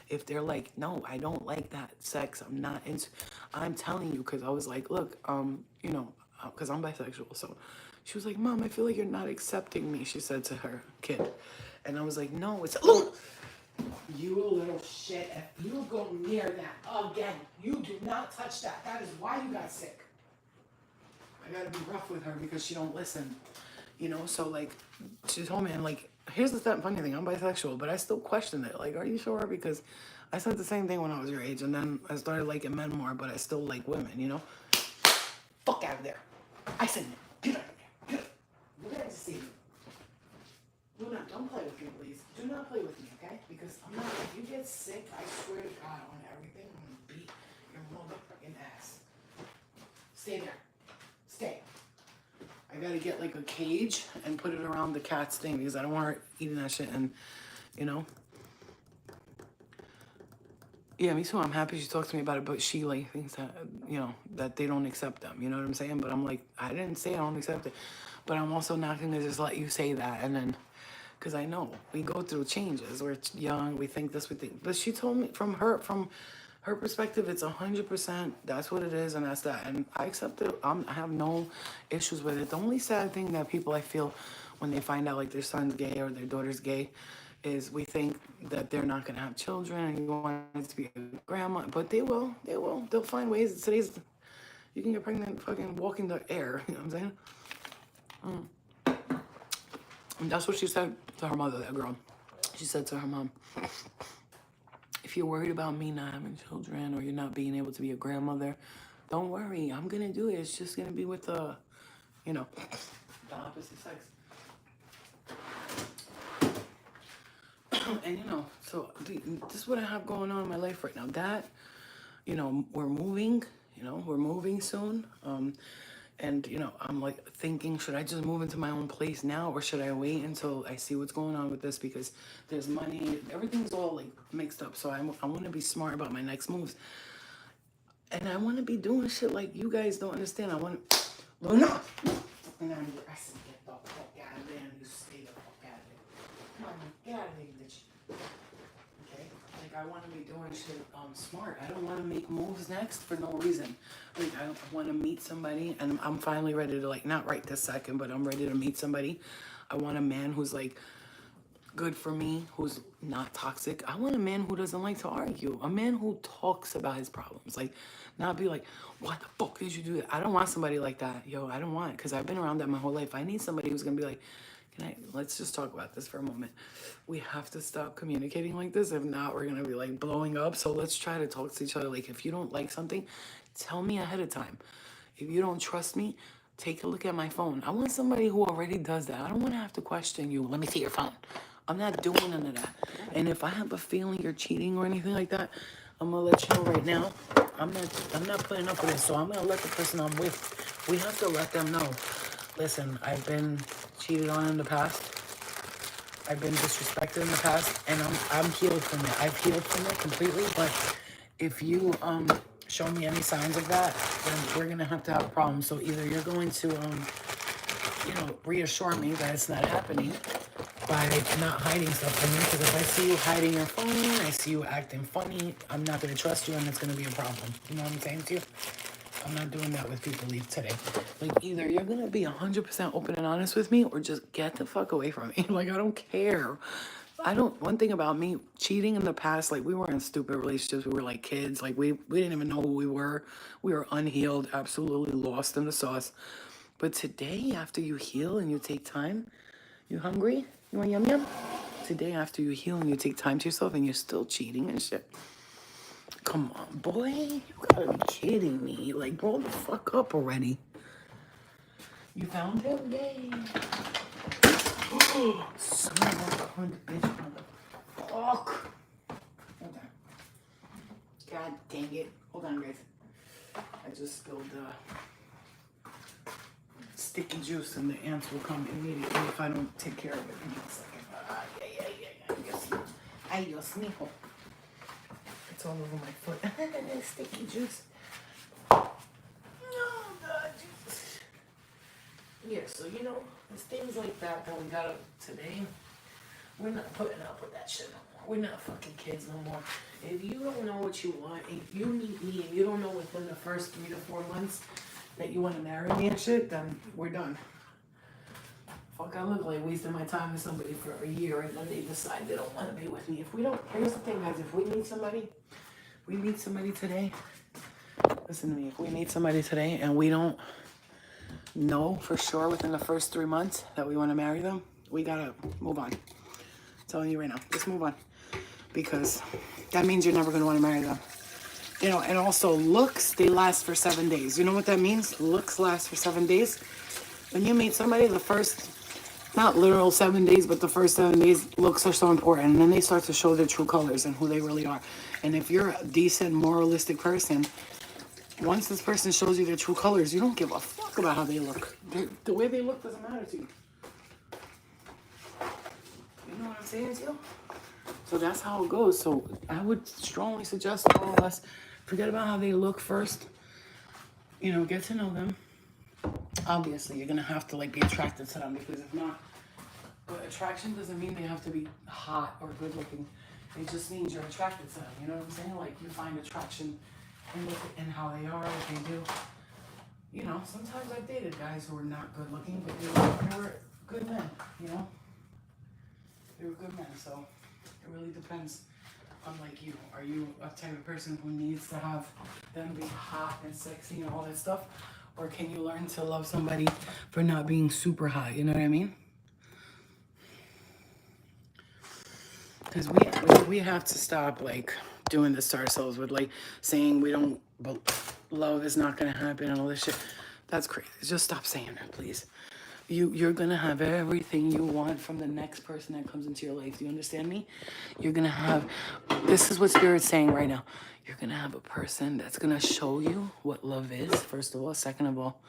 If they're like, no, I don't like that sex, I'm not into, I'm telling you, because I was like, look, you know, because I'm bisexual. So she was like, Mom, I feel like you're not accepting me, she said to her kid. And I was like, no, it's, you little shit, if you go near that again, you do not touch that. That is why you got sick. I gotta be rough with her because she don't listen. You know, so like, she told me, and like, here's the funny thing, I'm bisexual, but I still question it. Like, are you sure? Because I said the same thing when I was your age, and then I started liking men more, but I still like women, you know? Fuck out of there. I said, get out of there. Get out. We're going to see you. Don't play with me, please. Do not play with me, okay? Because I'm not, if you get sick, I swear to God on everything, I'm gonna beat your motherfucking ass. Stay there. Stay. I gotta get like a cage and put it around the cat's thing because I don't want her eating that shit, and, you know. Yeah, me too. I'm happy she talked to me about it, but she like thinks that, you know, that they don't accept them. You know what I'm saying? But I'm like, I didn't say I don't accept it. But I'm also not gonna just let you say that and then, because I know we go through changes. We're young, we think this, we think. But she told me from her perspective, it's 100%. That's what it is, and that's that. And I accept it. I have no issues with it. The only sad thing that people, I feel, when they find out like their son's gay or their daughter's gay, is we think that they're not gonna have children and you want it to be a grandma. But they will. They will. They'll find ways. You can get pregnant fucking walking the air. You know what I'm saying? And that's what she said to her mother, that girl. She said to her mom, if you're worried about me not having children or you're not being able to be a grandmother, don't worry. I'm going to do it. It's just going to be with the, you know, the opposite sex. And, you know, so this is what I have going on in my life right now. That, you know, we're moving soon. And, you know, I'm like thinking, should I just move into my own place now or should I wait until I see what's going on with this? Because there's money, everything's all like mixed up. So I want to be smart about my next moves. And I want to be doing shit like you guys don't understand. I want to, Luna! And I'm your ass and get the fuck out of there and you stay the fuck out of there. Come on, get out of there, bitch. Okay? Like, I want to be doing shit smart. I don't want to make moves next for no reason. Like, I want to meet somebody, and I'm finally ready to, like, not right this second, but I'm ready to meet somebody. I want a man who's, like, good for me, who's not toxic. I want a man who doesn't like to argue. A man who talks about his problems. Like, not be like, what the fuck did you do that? I don't want somebody like that. Yo, I don't want it, because I've been around that my whole life. I need somebody who's going to be like, let's just talk about this for a moment. We have to stop communicating like this. If not, we're going to be like blowing up. So let's try to talk to each other. Like, if you don't like something, tell me ahead of time. If you don't trust me, take a look at my phone. I want somebody who already does that. I don't want to have to question you. Let me see your phone. I'm not doing none of that. And if I have a feeling you're cheating or anything like that, I'm going to let you know right now. I'm not putting up with it. So I'm going to let the person I'm with, we have to let them know. Listen, I've been cheated on in the past. I've been disrespected in the past, and I'm healed from it. I've healed from it completely, but if you show me any signs of that, then we're gonna have to have a problem. So either you're going to you know, reassure me that it's not happening by not hiding stuff from me, because if I see you hiding your phone, I see you acting funny, I'm not gonna trust you, and it's gonna be a problem. You know what I'm saying to you? I'm not doing that with people today. Like, either you're gonna be 100% open and honest with me, or just get the fuck away from me. Like, I don't care. One thing about me, cheating in the past, like, we were in stupid relationships. We were like kids. Like, we didn't even know who we were. We were unhealed, absolutely lost in the sauce. But today, after you heal and you take time, you hungry? You want yum yum? Today after you heal and you take time to yourself and you're still cheating and shit. Come on, boy. You gotta be kidding me. Like, grow the fuck up already. You found him? Yay. Oh, son of a cunt, bitch, motherfuck. Hold on. God dang it. Hold on, guys. I just spilled sticky juice and the ants will come immediately if I don't take care of it in a second. Yeah. Ay, Dios mío. It's all over my foot. Sticky juice. No, God, juice. Yeah, so you know, it's things like that that we got up today. We're not putting up with that shit no more. We're not fucking kids no more. If you don't know what you want, if you meet me and you don't know within the first 3 to 4 months that you want to marry me and shit, then we're done. Fuck, I look like wasting my time with somebody for a year and then they decide they don't want to be with me. If we don't, here's the thing, guys, if we meet somebody today, listen to me, if we meet somebody today and we don't know for sure within the first 3 months that we want to marry them, we gotta move on. I'm telling you right now, just move on. Because that means you're never gonna want to marry them. You know, and also looks, they last for 7 days. You know what that means? Looks last for 7 days. When you meet somebody, the first, not literal 7 days, but the first 7 days, looks are so important. And then they start to show their true colors and who they really are. And if you're a decent, moralistic person, once this person shows you their true colors, you don't give a fuck about how they look. The way they look doesn't matter to you. You know what I'm saying to you? So that's how it goes. So I would strongly suggest to all of us, forget about how they look first. You know, get to know them. Obviously, you're gonna have to like be attracted to them, because if not, but attraction doesn't mean they have to be hot or good looking. It just means you're attracted to them. You know what I'm saying? Like you find attraction in how they are, what they do. You know, sometimes I've dated guys who were not good looking, but they were good men. You know, they were good men. So it really depends on like you. Are you a type of person who needs to have them be hot and sexy and all that stuff? Or can you learn to love somebody for not being super hot? You know what I mean? Because we have to stop like doing this to ourselves with like saying we don't, love is not going to happen and all this shit. That's crazy. Just stop saying that, please. You're going to have everything you want from the next person that comes into your life. Do you understand me? You're going to have, this is what Spirit's saying right now. You're going to have a person that's going to show you what love is, first of all. Second of all,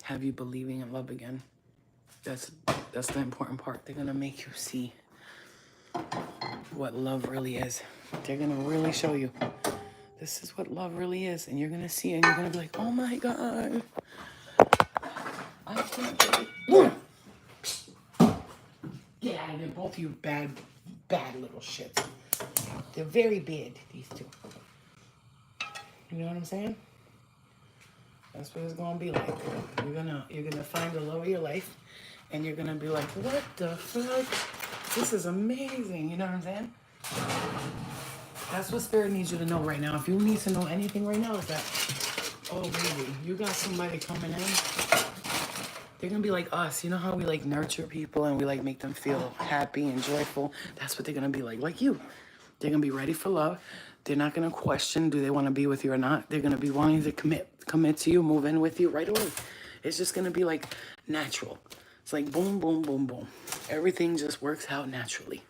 have you believing in love again. That's the important part. They're going to make you see what love really is. They're going to really show you. This is what love really is. And you're going to see it and you're going to be like, oh my God. I can't believe it. Get out of there, both of you bad little shits. They're very bad, these two. You know what I'm saying? That's what it's gonna be like. You're gonna find the love of your life, and you're gonna be like, what the fuck? This is amazing. You know what I'm saying? That's what Spirit needs you to know right now. If you need to know anything right now, is that, oh baby, you got somebody coming in. They're gonna be like us. You know how we like nurture people and we like make them feel happy and joyful? That's what they're gonna be like you. They're gonna be ready for love. They're not gonna question, do they wanna be with you or not? They're gonna be wanting to commit to you, move in with you right away. It's just gonna be like natural. It's like boom, boom, boom, boom. Everything just works out naturally.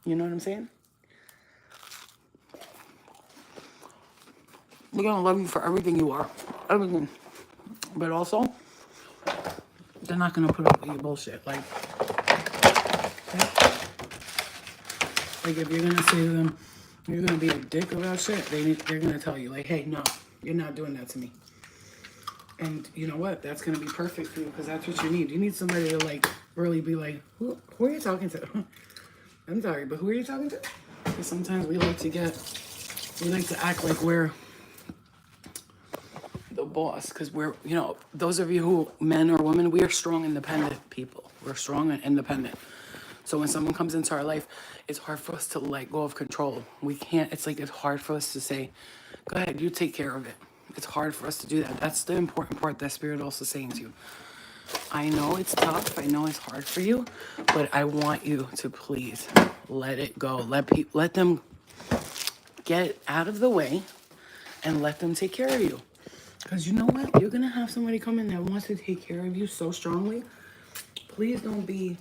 You know what I'm saying? They're gonna love you for everything you are. Everything. But also, they're not gonna put up with your bullshit. Like if you're gonna say to them, you're gonna be a dick about shit, they're gonna tell you, like, hey, no, you're not doing that to me. And you know what? That's gonna be perfect for you, because that's what you need. You need somebody to like really be like, who are you talking to? I'm sorry, but who are you talking to? Because sometimes we like to act like we're the boss, because we're, you know, those of you who, men or women, we are strong, independent people. We're strong and independent. So when someone comes into our life, it's hard for us to let go of control. We can't, it's hard for us to say, go ahead, you take care of it. It's hard for us to do that. That's the important part that Spirit also saying to you. I know it's tough. I know it's hard for you, but I want you to please let it go. Let them get out of the way and let them take care of you. Because you know what? You're going to have somebody come in that wants to take care of you so strongly. Please don't be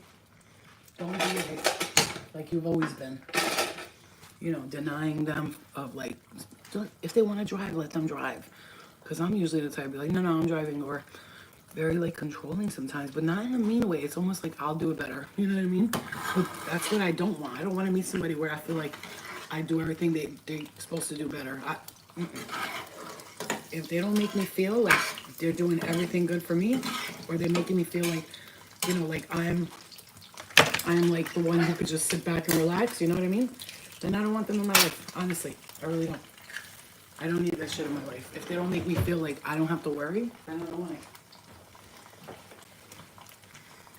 like you've always been. You know, denying them of like, if they want to drive, let them drive. Because I'm usually the type to be like, no, I'm driving. Or very like controlling sometimes, but not in a mean way. It's almost like I'll do it better. You know what I mean? But that's what I don't want. I don't want to meet somebody where I feel like I do everything they're supposed to do better. If they don't make me feel like they're doing everything good for me, or they're making me feel like, you know, like I'm like the one who could just sit back and relax, you know what I mean? Then I don't want them in my life. Honestly, I really don't. I don't need that shit in my life. If they don't make me feel like I don't have to worry, then I don't want it.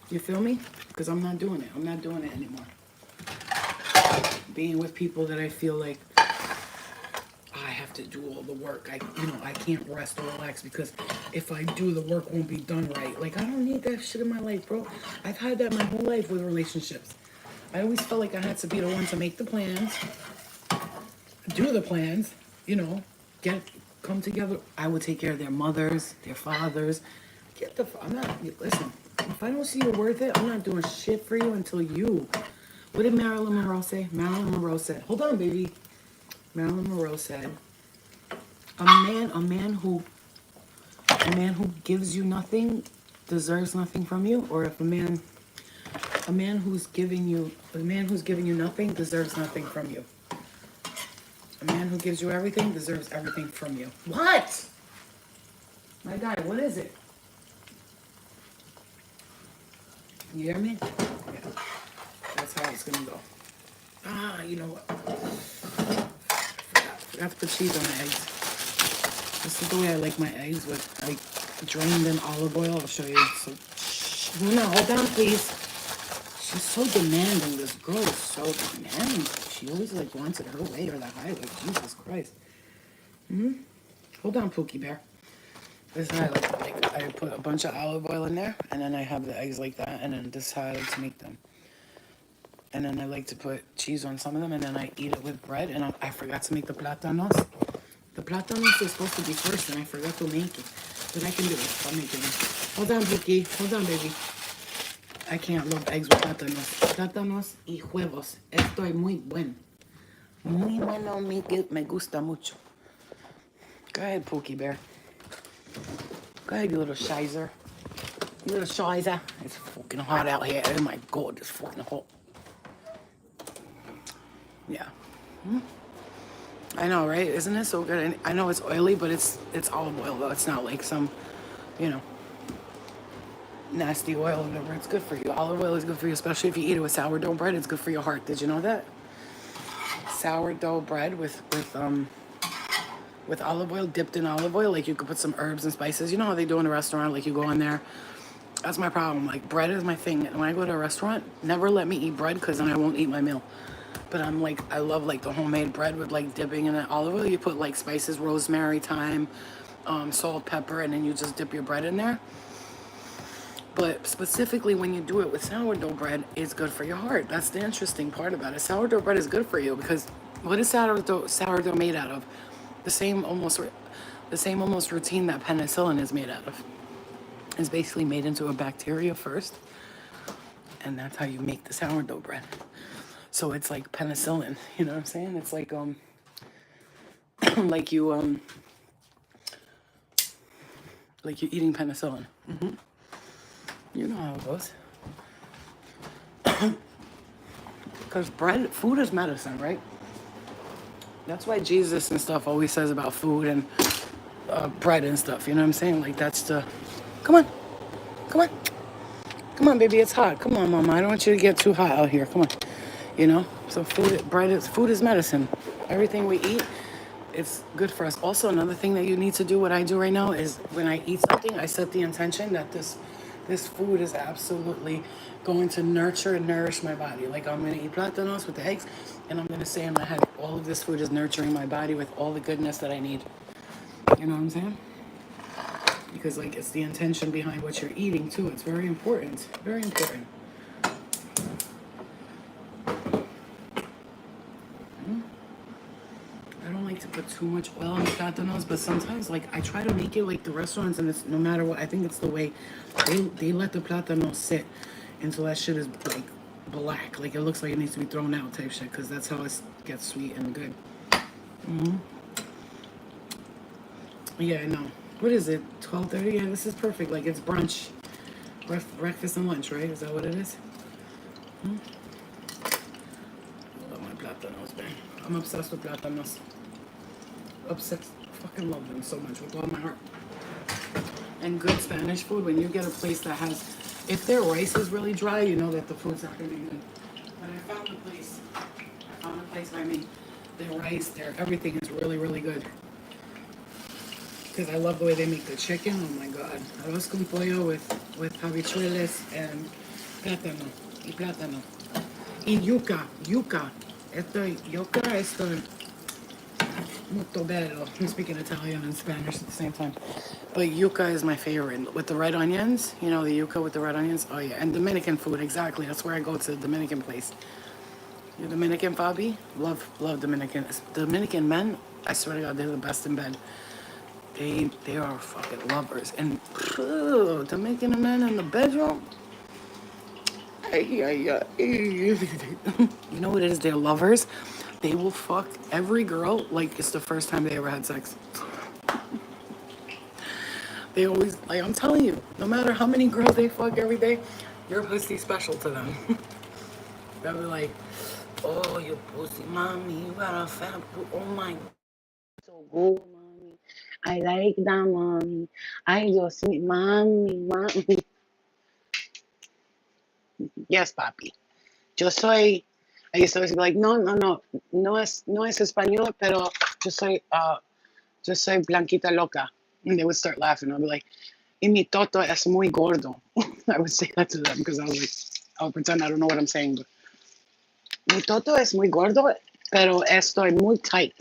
You feel me? Because I'm not doing it. I'm not doing it anymore. Being with people that I feel like I have to do all the work. I can't rest or relax because if I do, the work won't be done right. Like, I don't need that shit in my life, bro. I've had that my whole life with relationships. I always felt like I had to be the one to make the plans, do the plans, you know, come together. I would take care of their mothers, their fathers. Listen, if I don't see you're worth it, I'm not doing shit for you until you. What did Marilyn Monroe say? Marilyn Monroe said, hold on, baby. Marilyn Monroe said, a man who gives you nothing deserves nothing from you, or if a man who's giving you nothing deserves nothing from you. A man who gives you everything deserves everything from you. What? My guy, what is it? You hear me? Yeah. That's how it's gonna go. You know what? I forgot to put cheese on the eggs. This is the way I like my eggs, with like drained in olive oil. I'll show you. So, no, hold on, please. She's so demanding. This girl is so demanding. She always like wants it her way or the highway. Jesus Christ. Hold on, Pookie Bear. This is how I like I put a bunch of olive oil in there, and then I have the eggs like that, and then this is how I like to make them. And then I like to put cheese on some of them, and then I eat it with bread, and I forgot to make the plátanos. The plátanos is supposed to be first, and I forgot to make it. But I can do it. I'll make it. Hold on, Pookie. Hold on, baby. I can't love eggs with plátanos. Plátanos y huevos. Esto es muy bueno. Muy bueno, me gusta mucho. Go ahead, Pookie Bear. Go ahead, you little shizer. You little shizer. It's fucking hot out here. Oh my God, it's fucking hot. Yeah. I know, right? Isn't it so good? And I know it's oily, but it's olive oil, though. It's not like some, you know, nasty oil or whatever. It's good for you. Olive oil is good for you, especially if you eat it with sourdough bread. It's good for your heart. Did you know that? Sourdough bread with olive oil, dipped in olive oil. Like, you could put some herbs and spices. You know how they do in a restaurant? Like, you go in there. That's my problem. Like, bread is my thing. When I go to a restaurant, never let me eat bread, because then I won't eat my meal. But I love like the homemade bread with like dipping in it olive oil. You put like spices, rosemary, thyme, salt, pepper, and then you just dip your bread in there. But specifically when you do it with sourdough bread, it's good for your heart. That's the interesting part about it. Sourdough bread is good for you because what is sourdough made out of? The same almost routine that penicillin is made out of. It's basically made into a bacteria first, and that's how you make the sourdough bread. So it's like penicillin, you know what I'm saying? It's like like you're eating penicillin. You know how it goes. Because food is medicine, right? That's why Jesus and stuff always says about food and bread and stuff. You know what I'm saying? Like, that's the. Come on, baby, it's hot. Come on, Mama. I don't want you to get too hot out here. Come on. You know, so food is medicine. Everything we eat, it's good for us. Also, another thing that you need to do, what I do right now, is when I eat something, I set the intention that this food is absolutely going to nurture and nourish my body. Like, I'm going to eat plátanos with the eggs, and I'm going to say in my head, all of this food is nurturing my body with all the goodness that I need. You know what I'm saying? because like it's the intention behind what you're eating too. It's very important. Very important. I don't like to put too much oil on the plátanos, but sometimes like I try to make it like the restaurants, and it's no matter what. I think it's the way they let the plátano sit until that shit is like black, like it looks like it needs to be thrown out type shit, because that's how it gets sweet and good. Yeah, I know. What is it? 12:30? Yeah, this is perfect. Like it's brunch, breakfast and lunch, right? Is that what it is? I love my plátanos, man. I'm obsessed with plátanos. Obsessed. Fucking love them so much with all my heart. And good Spanish food, when you get a place that has, if their rice is really dry, you know that the food's not gonna be good. But I found a place by me. Their rice, their everything is really, really good. Because I love the way they make the chicken. Oh my god. Arroz con pollo with habichuelas and plátano. Y plátano. Y yuca. Yuca. Esto molto bello. I'm speaking Italian and Spanish at the same time. But yuca is my favorite. With the red onions. You know, the yuca with the red onions. Oh yeah. And Dominican food, exactly. That's where I go to the Dominican place. You're Dominican, Fabi? Love Dominican. Dominican men, I swear to God, they're the best in bed. They are fucking lovers. And Dominican men in the bedroom. You know what it is? They're lovers. They will fuck every girl like it's the first time they ever had sex. They always, like I'm telling you, no matter how many girls they fuck every day, your pussy's special to them. They'll be like, oh, you pussy, mommy, you got a fat, oh my, so good, mommy. I like that, mommy. I just need mommy. Yes, papi. Yo soy, I used to always be like, no es español, pero yo soy blanquita loca. And they would start laughing. I'll be like, y mi toto es muy gordo. I would say that to them because I was like, I would pretend I don't know what I'm saying. But, mi toto es muy gordo, pero estoy muy tight.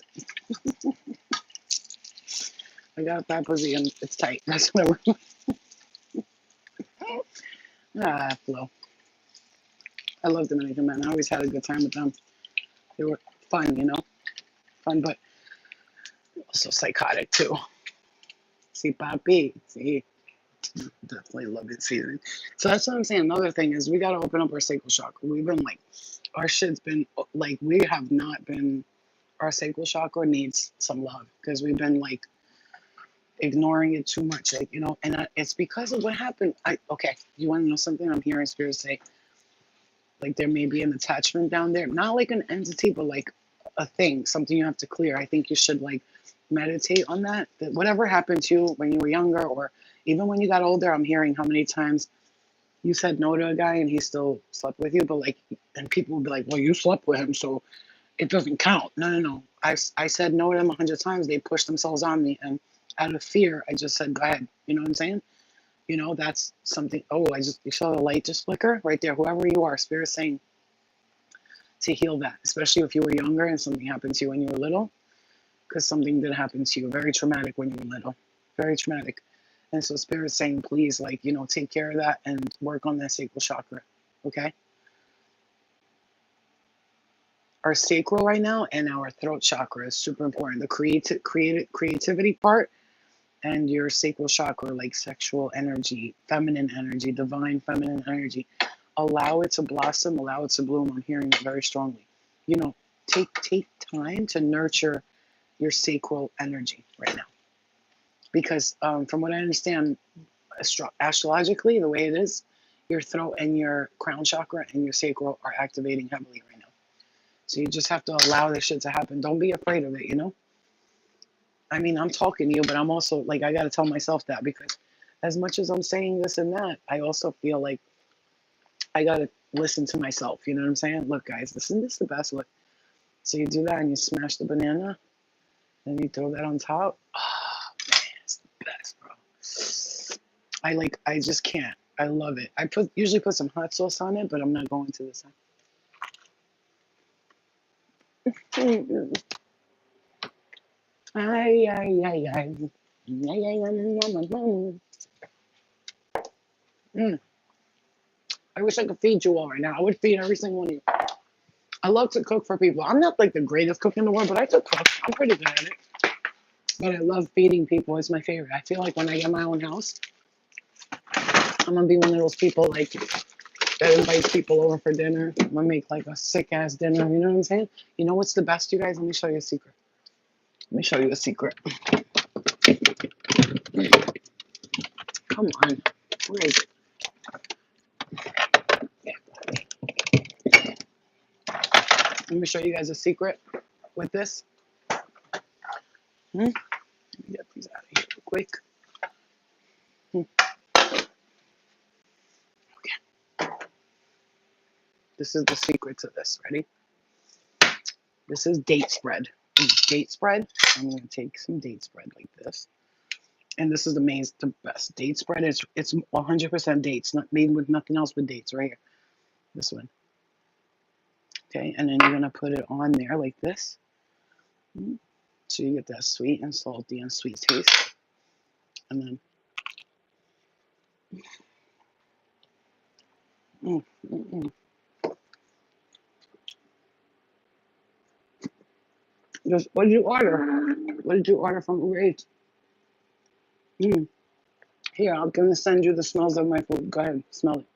I got a fat pussy and it's tight. That's what I Flo. I love Dominican men. I always had a good time with them. They were fun, fun, but also psychotic too. See, papi, see, definitely love it season. So that's what I'm saying. Another thing is we got to open up our sacral chakra. We've been like, our shit's been like, we have not been, our sacral chakra needs some love because we've been like ignoring it too much, like, and it's because of what happened. Okay, you want to know something? I'm hearing spirits say, like there may be an attachment down there, not like an entity, but like a thing, something you have to clear. I think you should like meditate on that whatever happened to you when you were younger or even when you got older. I'm hearing how many times you said no to a guy and he still slept with you, but like, and people will be like, well, you slept with him, so it doesn't count. No. I said no to them 100 times. They pushed themselves on me, and out of fear, I just said, go ahead. You know what I'm saying? That's something. Oh, you saw the light just flicker right there. Whoever you are, spirit saying to heal that, especially if you were younger and something happened to you when you were little, because something did happen to you, very traumatic when you were little, very traumatic. And so spirit saying, please, like, take care of that and work on that sacral chakra. Okay. Our sacral right now and our throat chakra is super important. The creativity part and your sacral chakra, like sexual energy, feminine energy, divine feminine energy. Allow it to blossom, allow it to bloom. I'm hearing it very strongly. Take time to nurture your sacral energy right now. Because from what I understand, astrologically, the way it is, your throat and your crown chakra and your sacral are activating heavily right now. So you just have to allow this shit to happen. Don't be afraid of it, I mean, I'm talking to you, but I'm also like, I got to tell myself that because as much as I'm saying this and that, I also feel like I got to listen to myself. You know what I'm saying? Look, guys, this is the best way. So you do that and you smash the banana and you throw that on top. Oh, man, it's the best, bro. I just can't. I love it. I usually put some hot sauce on it, but I'm not going to this time. Ay, ay, ay, ay. Ay, ay, ay, ay, ay, ay. Mm. I wish I could feed you all right now. I would feed every single one of you. I love to cook for people. I'm not like the greatest cook in the world, but I could cook. I'm pretty good at it. But I love feeding people. It's my favorite. I feel like when I get my own house, I'm gonna be one of those people like that invites people over for dinner. I'm gonna make like a sick ass dinner. You know what I'm saying? You know what's the best, you guys? Let me show you a secret. Let me show you a secret. Come on. Where is it? Yeah. Let me show you guys a secret with this. Let me get these out of here real quick. Okay. This is the secret to this. Ready? This is date spread. Date spread. I'm gonna take some date spread like this. And this is the best date spread. It's 100% dates, not made with nothing else but dates. Right here, this one. Okay, and then you're gonna put it on there like this, so you get that sweet and salty and sweet taste. And then, mm, mm, mm. Just what did you order? What did you order from Uber Eats? Mm. Here, I'm gonna send you the smells of my food. Go ahead, smell it.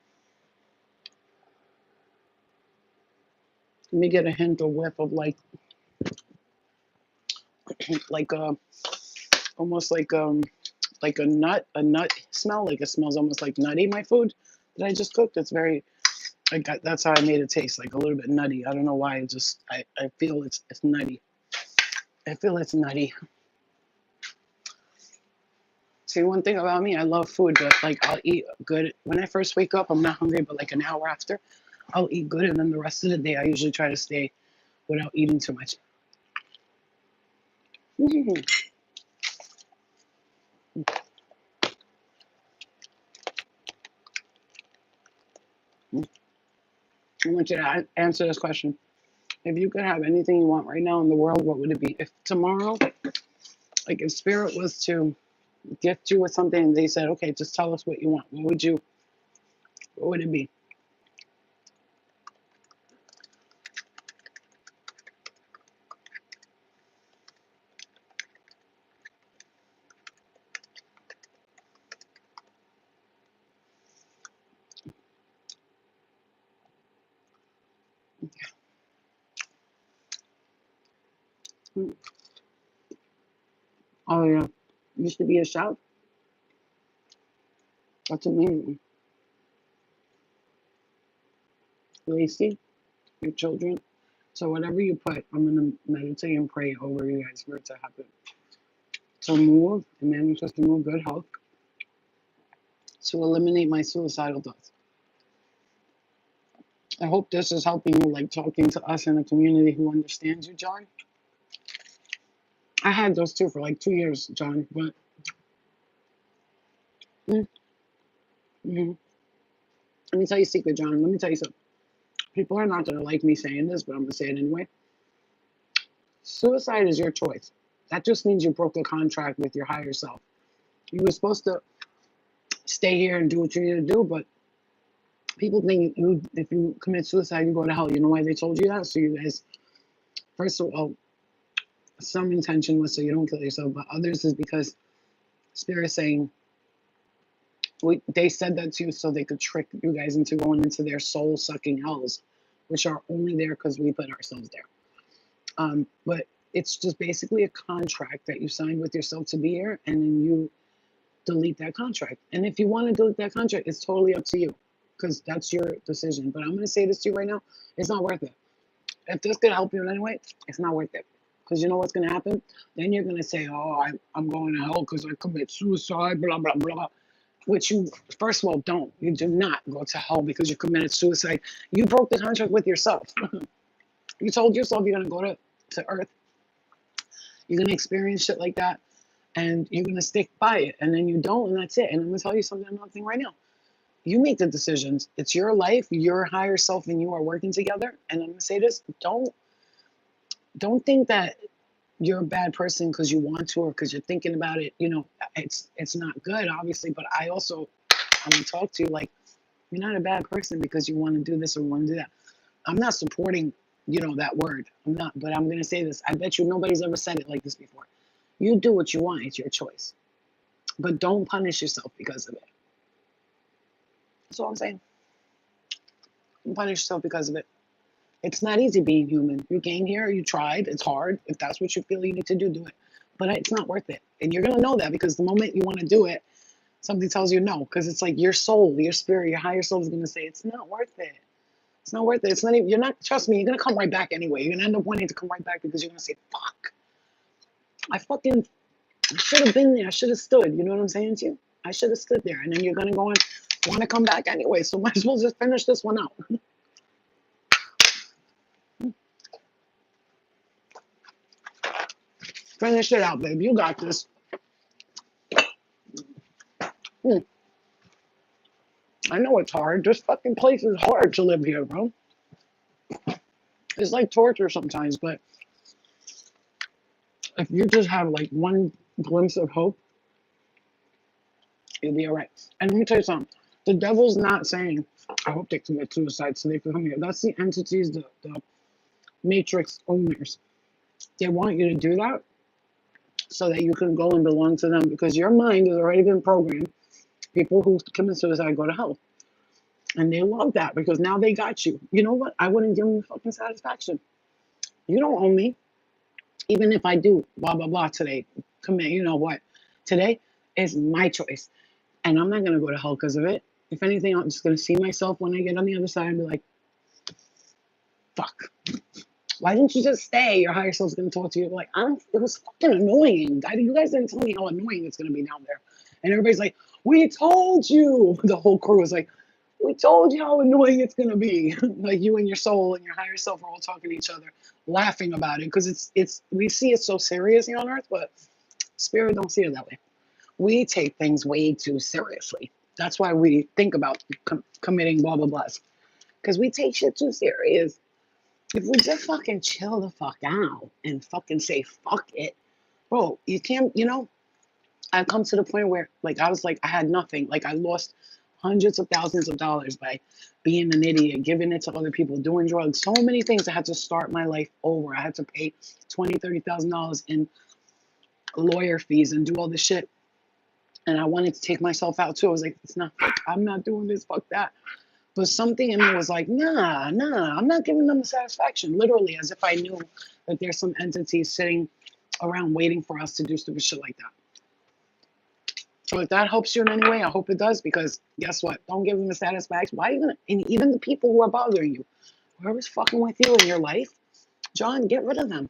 Let me get a hint or whiff of like almost like a nut smell. Like it smells almost like nutty. My food that I just cooked. It's very that's how I made it taste, like a little bit nutty. I don't know why. It just I feel it's nutty. I feel it's nutty. See, one thing about me, I love food, but like I'll eat good when I first wake up. I'm not hungry, but like an hour after, I'll eat good, and then the rest of the day, I usually try to stay without eating too much. Mm. I want you to answer this question. If you could have anything you want right now in the world, what would it be? If tomorrow, like if spirit was to gift you with something and they said, okay, just tell us what you want, what would it be? Mm. Oh yeah, used to be a shout. That's amazing. Lacey, your children. So whatever you put, I'm gonna meditate and pray over you guys for it to happen. To move and manifest to move good health, to eliminate my suicidal thoughts. I hope this is helping you, like talking to us in a community who understands you, John. I had those too for like 2 years, John. But mm, mm, let me tell you a secret, John. Let me tell you something. People are not gonna like me saying this, but I'm gonna say it anyway. Suicide is your choice. That just means you broke a contract with your higher self. You were supposed to stay here and do what you need to do, but people think if you commit suicide, you go to hell. You know why they told you that? So you guys, first of all, some intention was so you don't kill yourself, but others is because Spirit saying they said that to you so they could trick you guys into going into their soul sucking hells, which are only there because we put ourselves there. But it's just basically a contract that you signed with yourself to be here, and then you delete that contract. And if you want to delete that contract, it's totally up to you because that's your decision. But I'm going to say this to you right now, it's not worth it. If this could help you in any way, it's not worth it. Because you know what's going to happen? Then you're going to say, oh, I'm going to hell because I commit suicide, blah, blah, blah. Which you, first of all, don't. You do not go to hell because you committed suicide. You broke the contract with yourself. You told yourself you're going to go to Earth. You're going to experience shit like that. And you're going to stick by it. And then you don't, and that's it. And I'm going to tell you something I'm not saying right now. You make the decisions. It's your life, your higher self, and you are working together. And I'm going to say this, don't think that you're a bad person because you want to or because you're thinking about it. You know, it's not good, obviously, but I'm going to talk to you like, you're not a bad person because you want to do this or want to do that. I'm not supporting, that word. I'm not, but I'm going to say this. I bet you nobody's ever said it like this before. You do what you want. It's your choice. But don't punish yourself because of it. That's all I'm saying. Don't punish yourself because of it. It's not easy being human. You came here, you tried. It's hard. If that's what you feel you need to do, do it. But it's not worth it. And you're going to know that because the moment you want to do it, something tells you no. Because it's like your soul, your spirit, your higher soul is going to say, it's not worth it. It's not worth it. It's not even, you're not, trust me, you're going to come right back anyway. You're going to end up wanting to come right back because you're going to say, fuck. I should have been there. I should have stood. You know what I'm saying to you? I should have stood there. And then you're going to go and want to come back anyway. So might as well just finish this one out. Finish it out, babe. You got this. I know it's hard. This fucking place is hard to live here, bro. It's like torture sometimes, but if you just have like one glimpse of hope, you'll be all right. And let me tell you something. The devil's not saying, I hope they commit suicide so they can come here. That's the entities, the matrix owners. They want you to do that so that you can go and belong to them because your mind has already been programmed. People who commit suicide go to hell. And they love that because now they got you. You know what? I wouldn't give them fucking satisfaction. You don't own me. Even if I do blah, blah, blah today, commit, you know what? Today is my choice. And I'm not going to go to hell because of it. If anything, I'm just going to see myself when I get on the other side and be like, fuck. Why didn't you just stay? Your higher self's going to talk to you. Like, it was fucking annoying. You guys didn't tell me how annoying it's going to be down there. And everybody's like, we told you. The whole crew was like, we told you how annoying it's going to be. Like you and your soul and your higher self are all talking to each other, laughing about it. Because we see it so serious here on earth, but spirit don't see it that way. We take things way too seriously. That's why we think about committing blah, blah, blahs. Because we take shit too serious. If we just fucking chill the fuck out and fucking say fuck it, bro, you can't, I've come to the point where, like, I was like, I had nothing. Like, I lost hundreds of thousands of dollars by being an idiot, giving it to other people, doing drugs, so many things. I had to start my life over. I had to pay $20,000, $30,000 in lawyer fees and do all this shit. And I wanted to take myself out too. I was like, I'm not doing this, fuck that. But something in me was like, nah, I'm not giving them the satisfaction. Literally, as if I knew that there's some entity sitting around waiting for us to do stupid shit like that. So if that helps you in any way, I hope it does, because guess what? Don't give them the satisfaction. Why are you gonna? And even the people who are bothering you, whoever's fucking with you in your life, John, get rid of them.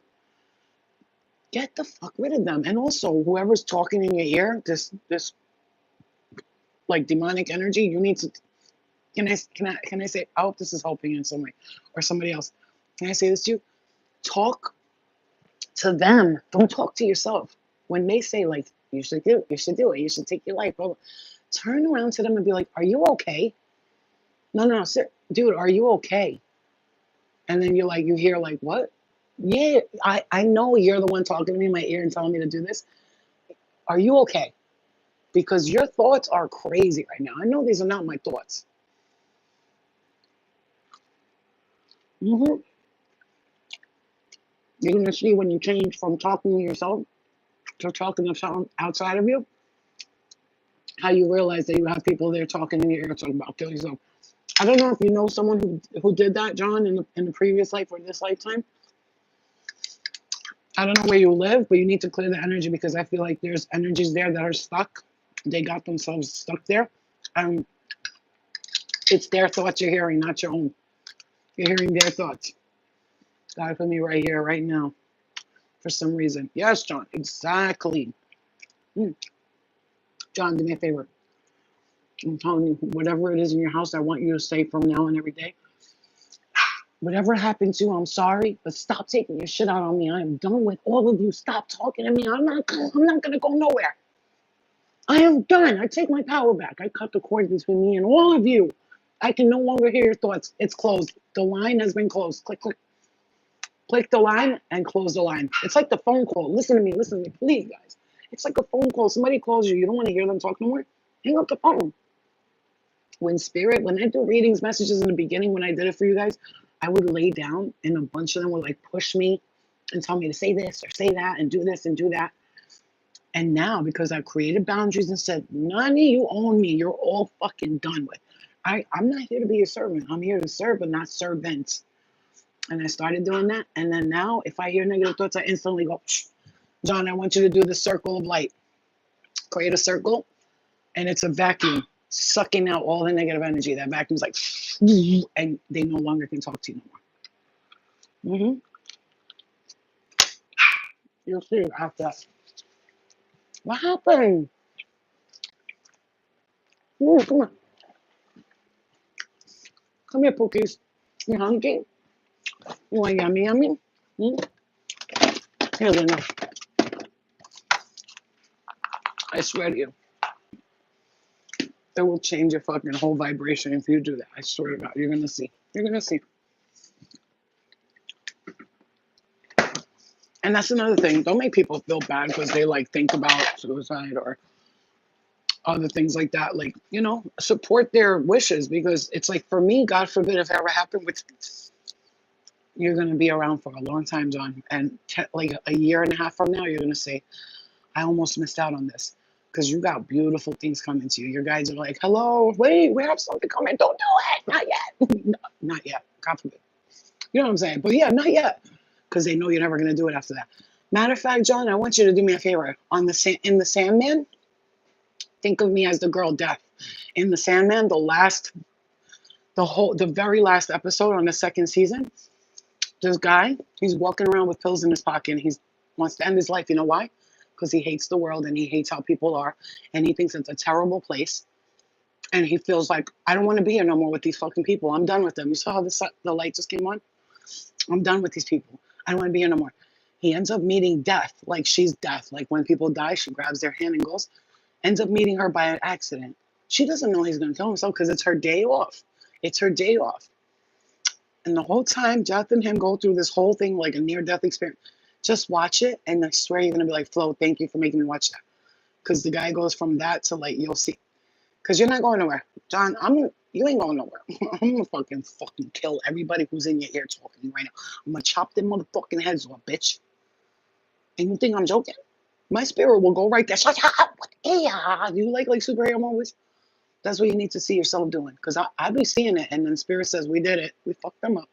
Get the fuck rid of them. And also, whoever's talking in your ear, this like demonic energy, you need to. Can I say? I hope this is helping you in some way, or somebody else. Can I say this to you? Talk to them. Don't talk to yourself. When they say like, you should do it, you should take your life, blah, blah. Turn around to them and be like, are you okay? No, sir, dude, are you okay? And then you hear like, what? Yeah, I know you're the one talking to me in my ear and telling me to do this. Are you okay? Because your thoughts are crazy right now. I know these are not my thoughts. You're going to see when you change from talking to yourself to talking to someone outside of you, how you realize that you have people there talking in your ear talking about kill yourself. I don't know if you know someone who did that, John, in the previous life or this lifetime. I don't know where you live, but you need to clear the energy, because I feel like there's energies there that are stuck. They got themselves stuck there. It's their thoughts you're hearing, not your own. You're hearing their thoughts. God put me right here, right now, for some reason. Yes, John, exactly. John, do me a favor. I'm telling you, whatever it is in your house, I want you to say from now on every day, whatever happened to you, I'm sorry, but stop taking your shit out on me. I am done with all of you. Stop talking to me. I'm not gonna go nowhere. I am done. I take my power back. I cut the cord between me and all of you. I can no longer hear your thoughts. It's closed. The line has been closed. Click, click. Click the line and close the line. It's like the phone call. Listen to me, please, guys. It's like a phone call. Somebody calls you. You don't want to hear them talk no more. Hang up the phone. When I do readings, messages in the beginning, when I did it for you guys, I would lay down and a bunch of them would like push me and tell me to say this or say that and do this and do that. And now, because I've created boundaries and said, none of you own me, you're all fucking done with. I'm not here to be a servant. I'm here to serve, but not servants. And I started doing that. And then now, if I hear negative thoughts, I instantly go, John, I want you to do the circle of light. Create a circle, and it's a vacuum sucking out all the negative energy. That vacuum's like, and they no longer can talk to you no more. You'll see after that. What happened? Ooh, come on. Come here, Pookies. You hungry? You want yummy yummy? Here's enough. I swear to you. It will change your fucking whole vibration if you do that. I swear to God. You're going to see. You're going to see. And that's another thing. Don't make people feel bad because they like think about suicide or other things like that. Like, support their wishes, because it's like, for me, God forbid if it ever happened with, you're going to be around for a long time, John. And like a year and a half from now, you're going to say, I almost missed out on this. Because you got beautiful things coming to you. Your guides are like, hello, wait, we have something coming. Don't do it. Not yet. No, not yet. God forbid. You know what I'm saying? But yeah, not yet. Because they know you're never going to do it after that. Matter of fact, John, I want you to do me a favor. In the Sandman, think of me as the girl Death. In the Sandman, the very last episode on the second season, this guy, he's walking around with pills in his pocket and he wants to end his life. You know why? Because he hates the world and he hates how people are. And he thinks it's a terrible place. And he feels like, I don't want to be here no more with these fucking people. I'm done with them. You saw how the light just came on? I'm done with these people. I don't want to be here no more. He ends up meeting Death, like she's Death. Like when people die, she grabs their hand and goes. Ends up meeting her by an accident. She doesn't know he's going to kill himself because it's her day off. It's her day off. And the whole time, Death and him go through this whole thing like a near-death experience. Just watch it, and I swear you're going to be like, Flo, thank you for making me watch that. Because the guy goes from that to like, you'll see. Because you're not going nowhere. John, you ain't going nowhere. I'm going to fucking kill everybody who's in your ear talking to you right now. I'm going to chop them motherfucking heads off, bitch. And you think I'm joking? My spirit will go right there. Shut up. Yeah. Do you like superhero movies? That's what you need to see yourself doing. Because I be seeing it, and then spirit says, we did it. We fucked them up.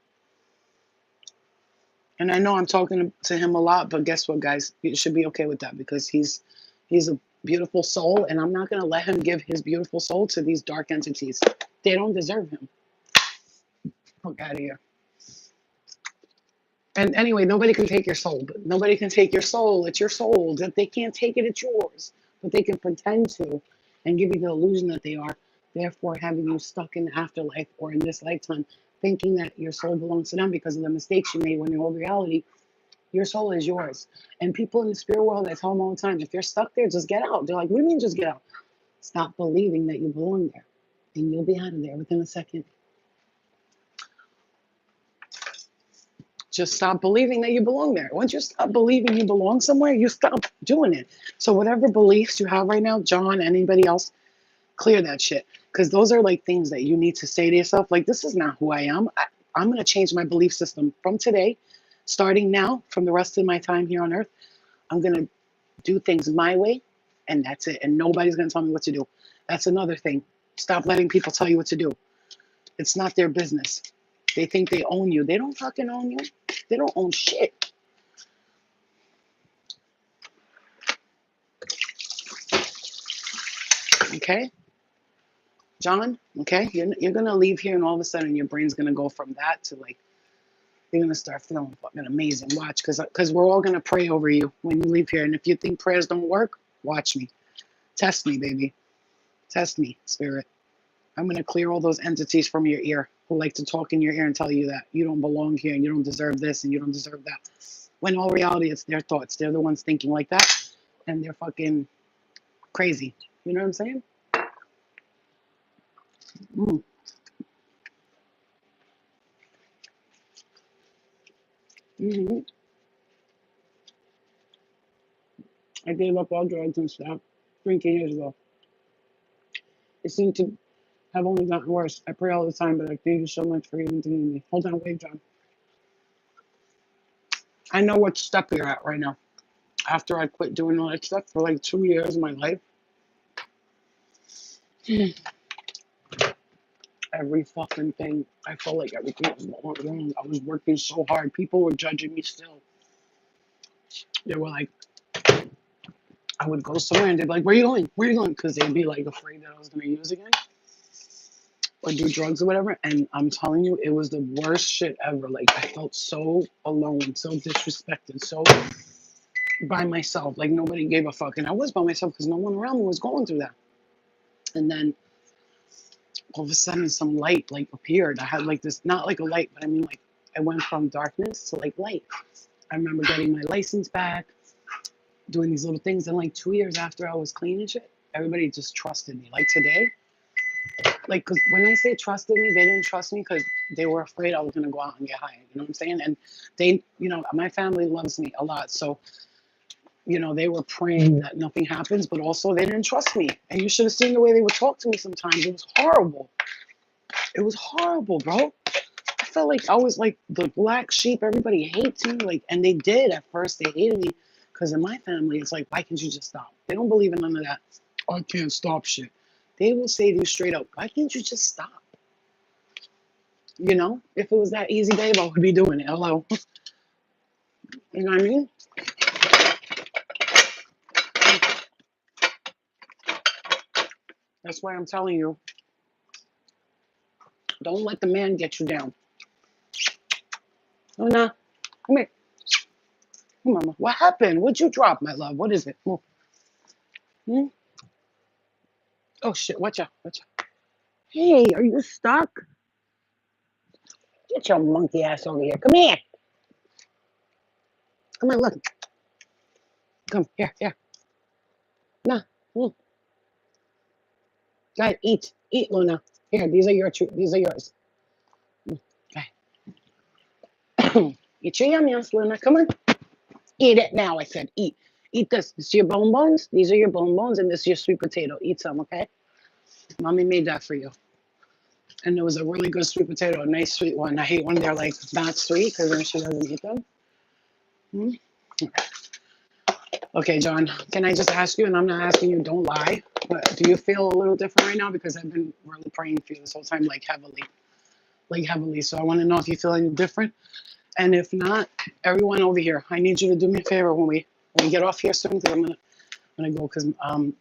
And I know I'm talking to him a lot, but guess what, guys? You should be okay with that, because he's a beautiful soul, and I'm not going to let him give his beautiful soul to these dark entities. They don't deserve him. Fuck out of here. And anyway, nobody can take your soul. But nobody can take your soul. It's your soul. If they can't take it, it's yours. But they can pretend to and give you the illusion that they are, therefore having you stuck in the afterlife or in this lifetime, thinking that your soul belongs to them because of the mistakes you made, when in all reality, your soul is yours. And people in the spirit world, I tell them all the time, if you're stuck there, just get out. They're like, what do you mean just get out? Stop believing that you belong there. And you'll be out of there within a second. Just stop believing that you belong there. Once you stop believing you belong somewhere, you stop doing it. So whatever beliefs you have right now, John, anybody else, clear that shit. Because those are like things that you need to say to yourself, like, this is not who I am. I'm going to change my belief system from today, starting now, from the rest of my time here on earth. I'm going to do things my way, and that's it. And nobody's going to tell me what to do. That's another thing. Stop letting people tell you what to do. It's not their business. They think they own you. They don't fucking own you. They don't own shit. Okay? John, okay? You're going to leave here, and all of a sudden your brain's going to go from that to like, you're going to start feeling fucking amazing. Watch, because we're all going to pray over you when you leave here. And if you think prayers don't work, watch me. Test me, baby. Test me, spirit. I'm going to clear all those entities from your ear who like to talk in your ear and tell you that you don't belong here and you don't deserve this and you don't deserve that. When in all reality, it's their thoughts. They're the ones thinking like that, and they're fucking crazy. You know what I'm saying? Mm. Hmm. I gave up all drugs and stuff 20 years ago. It seemed to have only gotten worse. I pray all the time, but I thank you so much for even thinking of me. Hold on, wait, John. I know what step you're at right now. After I quit doing all that stuff for like 2 years of my life, every fucking thing, I felt like everything was going wrong. I was working so hard. People were judging me still. They were like, I would go somewhere and they'd be like, where you going? Where you going? Because they'd be like afraid that I was going to use again or do drugs or whatever. And I'm telling you, it was the worst shit ever. Like, I felt so alone, so disrespected, so by myself. Like, nobody gave a fuck. And I was by myself because no one around me was going through that. And then all of a sudden, some light like appeared. I had like this, not like a light, but I mean, like, I went from darkness to like light. I remember getting my license back, doing these little things. And like 2 years after I was clean and shit, everybody just trusted me. Like today, like, because when I say trusted me, they didn't trust me because they were afraid I was going to go out and get high. You know what I'm saying? And they, you know, my family loves me a lot. So, you know, they were praying that nothing happens, but also they didn't trust me. And you should have seen the way they would talk to me sometimes. It was horrible. It was horrible, bro. I felt like I was like the black sheep. Everybody hates me. Like, and they did at first. They hated me because in my family, it's like, why can't you just stop? They don't believe in none of that. I can't stop shit. They will say to you straight up, why can't you just stop? You know, if it was that easy, babe, I would be doing it. Hello. You know what I mean? That's why I'm telling you, don't let the man get you down. Oh, no. Come here. Come on. What happened? What'd you drop, my love? What is it? Hmm? Oh, shit. Watch out. Watch out. Hey, are you stuck? Get your monkey ass over here. Come here. Come on, look. Come here, here. No. Mm. Go ahead, eat. Eat, Luna. Here, these are these are yours. Okay. Eat your yum-yums, Luna. Come on. Eat it now, I said. Eat. Eat this. This is your bonbons. These are your bonbons, and this is your sweet potato. Eat some, okay? Mommy made that for you. And it was a really good sweet potato, a nice sweet one. I hate when they're like not sweet because then she doesn't eat them. Hmm? Okay, John, can I just ask you, and I'm not asking you, don't lie, but do you feel a little different right now? Because I've been really praying for you this whole time, like heavily. So I want to know if you feel any different. And if not, everyone over here, I need you to do me a favor when we get off here soon, because I'm gonna go because I'm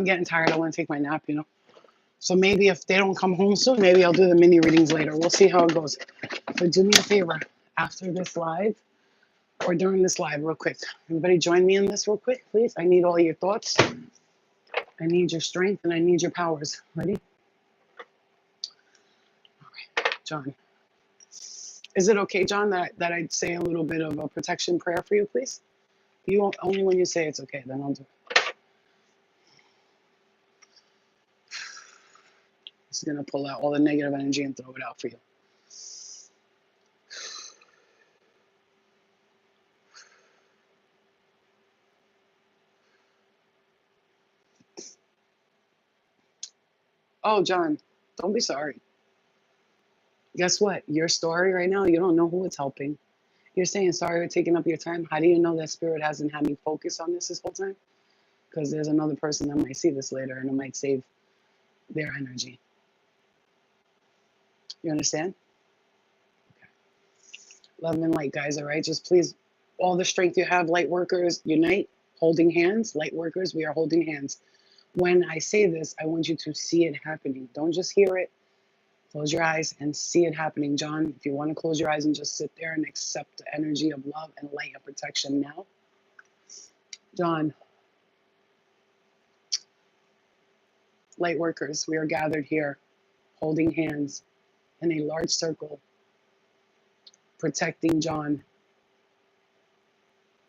getting tired. I want to take my nap, you know. So maybe if they don't come home soon, maybe I'll do the mini readings later. We'll see how it goes. But do me a favor, after this live or during this live, real quick. Everybody join me in this real quick, please. I need all your thoughts. I need your strength and I need your powers. Ready? All right, John. Is it okay, John, that I say a little bit of a protection prayer for you, please? You only when you say it's okay, then I'll do it. This is gonna pull out all the negative energy and throw it out for you. Oh, John, don't be sorry. Guess what? Your story right now, you don't know who it's helping. You're saying sorry for taking up your time. How do you know that spirit hasn't had me focus on this whole time? Because there's another person that might see this later and it might save their energy. You understand? Okay. Love and light, guys, all right? Just please, all the strength you have, light workers, unite, holding hands. Light workers, we are holding hands. When I say this, I want you to see it happening. Don't just hear it. Close your eyes and see it happening. John, if you want to close your eyes and just sit there and accept the energy of love and light and protection now. John, light workers, we are gathered here, holding hands in a large circle, protecting John,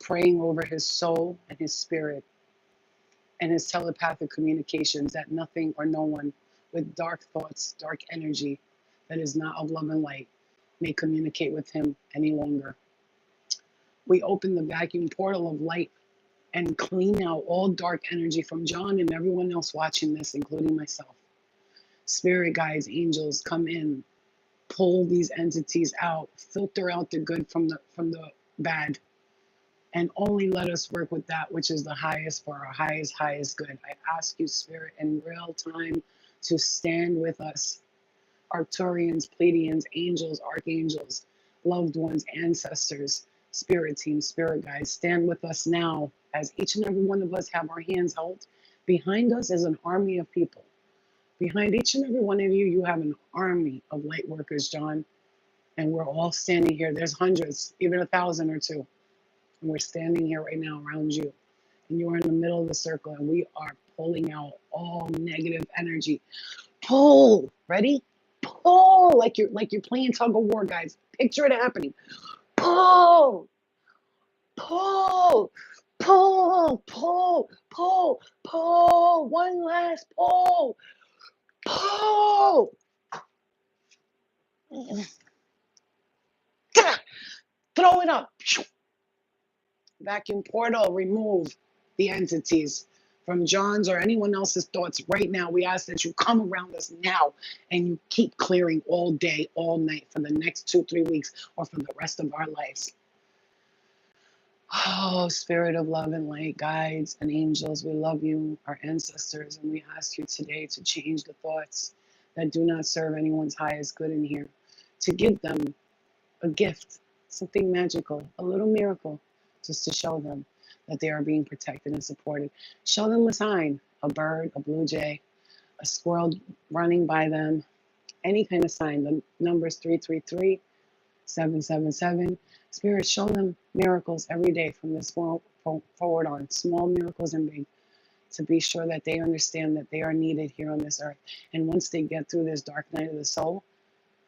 praying over his soul and his spirit and his telepathic communications that nothing or no one with dark thoughts, dark energy that is not of love and light may communicate with him any longer. We open the vacuum portal of light and clean out all dark energy from John and everyone else watching this, including myself. Spirit guides, angels, come in, pull these entities out, filter out the good from the bad, and only let us work with that which is the highest for our highest good. I ask you, Spirit, in real time to stand with us, Arcturians, Pleiadians, angels, archangels, loved ones, ancestors, spirit team, spirit guides, stand with us now as each and every one of us have our hands held. Behind us is an army of people. Behind each and every one of you, you have an army of light workers, John. And we're all standing here. There's hundreds, even 1,000 or two. And we're standing here right now around you. And you are in the middle of the circle, and we are pulling out all negative energy. Pull. Ready? Pull like you're playing tug of war, guys. Picture it happening. Pull, pull, pull, pull, pull, pull. One last pull. Pull. Throw it up. Vacuum portal, remove the entities from John's or anyone else's thoughts right now. We ask that you come around us now and you keep clearing all day, all night for the next 2-3 weeks or for the rest of our lives. Oh, Spirit of love and light, guides and angels, we love you, our ancestors, and we ask you today to change the thoughts that do not serve anyone's highest good in here, to give them a gift, something magical, a little miracle, just to show them that they are being protected and supported. Show them a sign, a bird, a blue jay, a squirrel running by them, any kind of sign. The number's 333-777. Spirit, show them miracles every day from this forward on, small miracles and big, to be sure that they understand that they are needed here on this earth. And once they get through this dark night of the soul,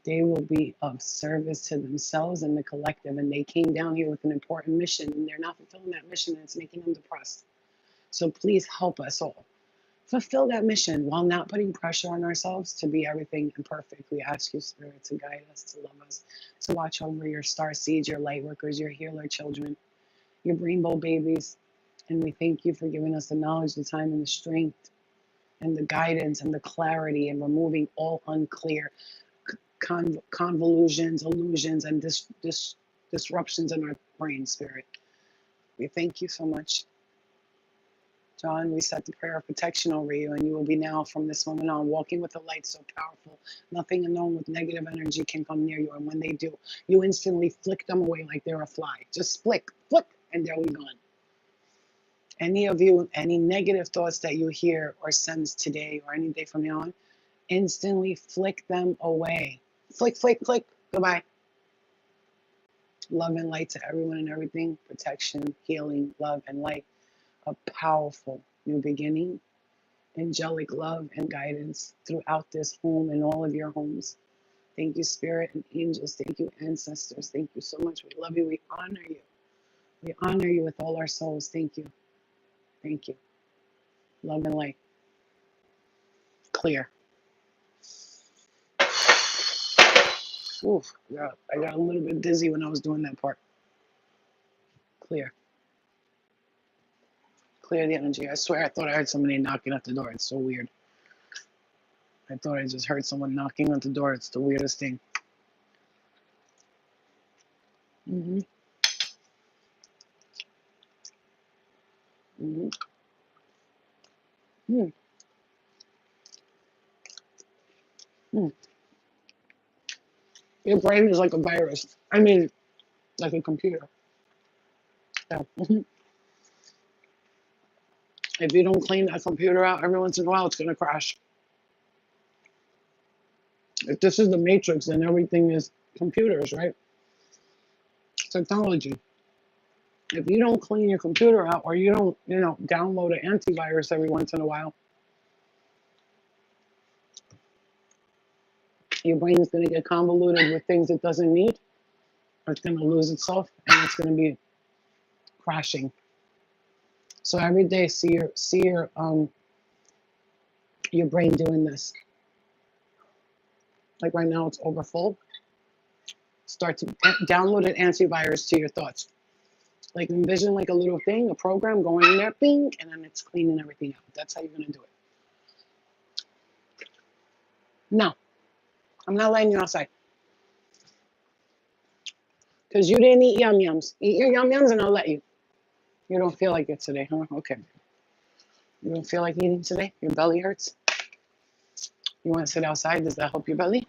they will be of service to themselves and the collective. And they came down here with an important mission, and they're not fulfilling that mission, and it's making them depressed. So please help us all fulfill that mission while not putting pressure on ourselves to be everything and perfect. We ask you, Spirit, to guide us, to love us, to watch over your star seeds, your light workers, your healer children, your rainbow babies. And we thank you for giving us the knowledge, the time, and the strength, and the guidance, and the clarity, and removing all unclear convolutions, illusions, and disruptions in our brain, Spirit. We thank you so much. John, we set the prayer of protection over you, and you will be now from this moment on walking with a light so powerful, nothing unknown with negative energy can come near you. And when they do, you instantly flick them away like they're a fly. Just flick, and they'll be gone. Any of you, any negative thoughts that you hear or sense today or any day from now on, instantly flick them away. Flick, goodbye. Love and light to everyone and everything. Protection, healing, love, and light. A powerful new beginning. Angelic love and guidance throughout this home and all of your homes. Thank you, Spirit and angels. Thank you, ancestors. Thank you so much. We love you. We honor you. We honor you with all our souls. Thank you. Thank you. Love and light. Clear. Oof, yeah, I got a little bit dizzy when I was doing that part. Clear. Clear the energy. I swear I thought I heard somebody knocking at the door. It's so weird. I thought I just heard someone knocking on the door. It's the weirdest thing. Mm-hmm. Mm-hmm. Mm. Mm. Your brain is like a virus. I mean, like a computer. Yeah. Mm-hmm. If you don't clean that computer out every once in a while, it's going to crash. If this is the matrix, then everything is computers, right? Technology. If you don't clean your computer out or you don't, download an antivirus every once in a while, your brain is going to get convoluted with things it doesn't need. It's going to lose itself and it's going to be crashing. So every day, see your brain doing this. Like right now, it's overfull. Start to download an antivirus to your thoughts. Like envision like a little thing, a program going in there, bing, and then it's cleaning everything out. That's how you're gonna do it. No, I'm not letting you outside. Because you didn't eat yum yums. Eat your yum yums and I'll let you. You don't feel like it today, huh? Okay. You don't feel like eating today? Your belly hurts? You want to sit outside? Does that help your belly?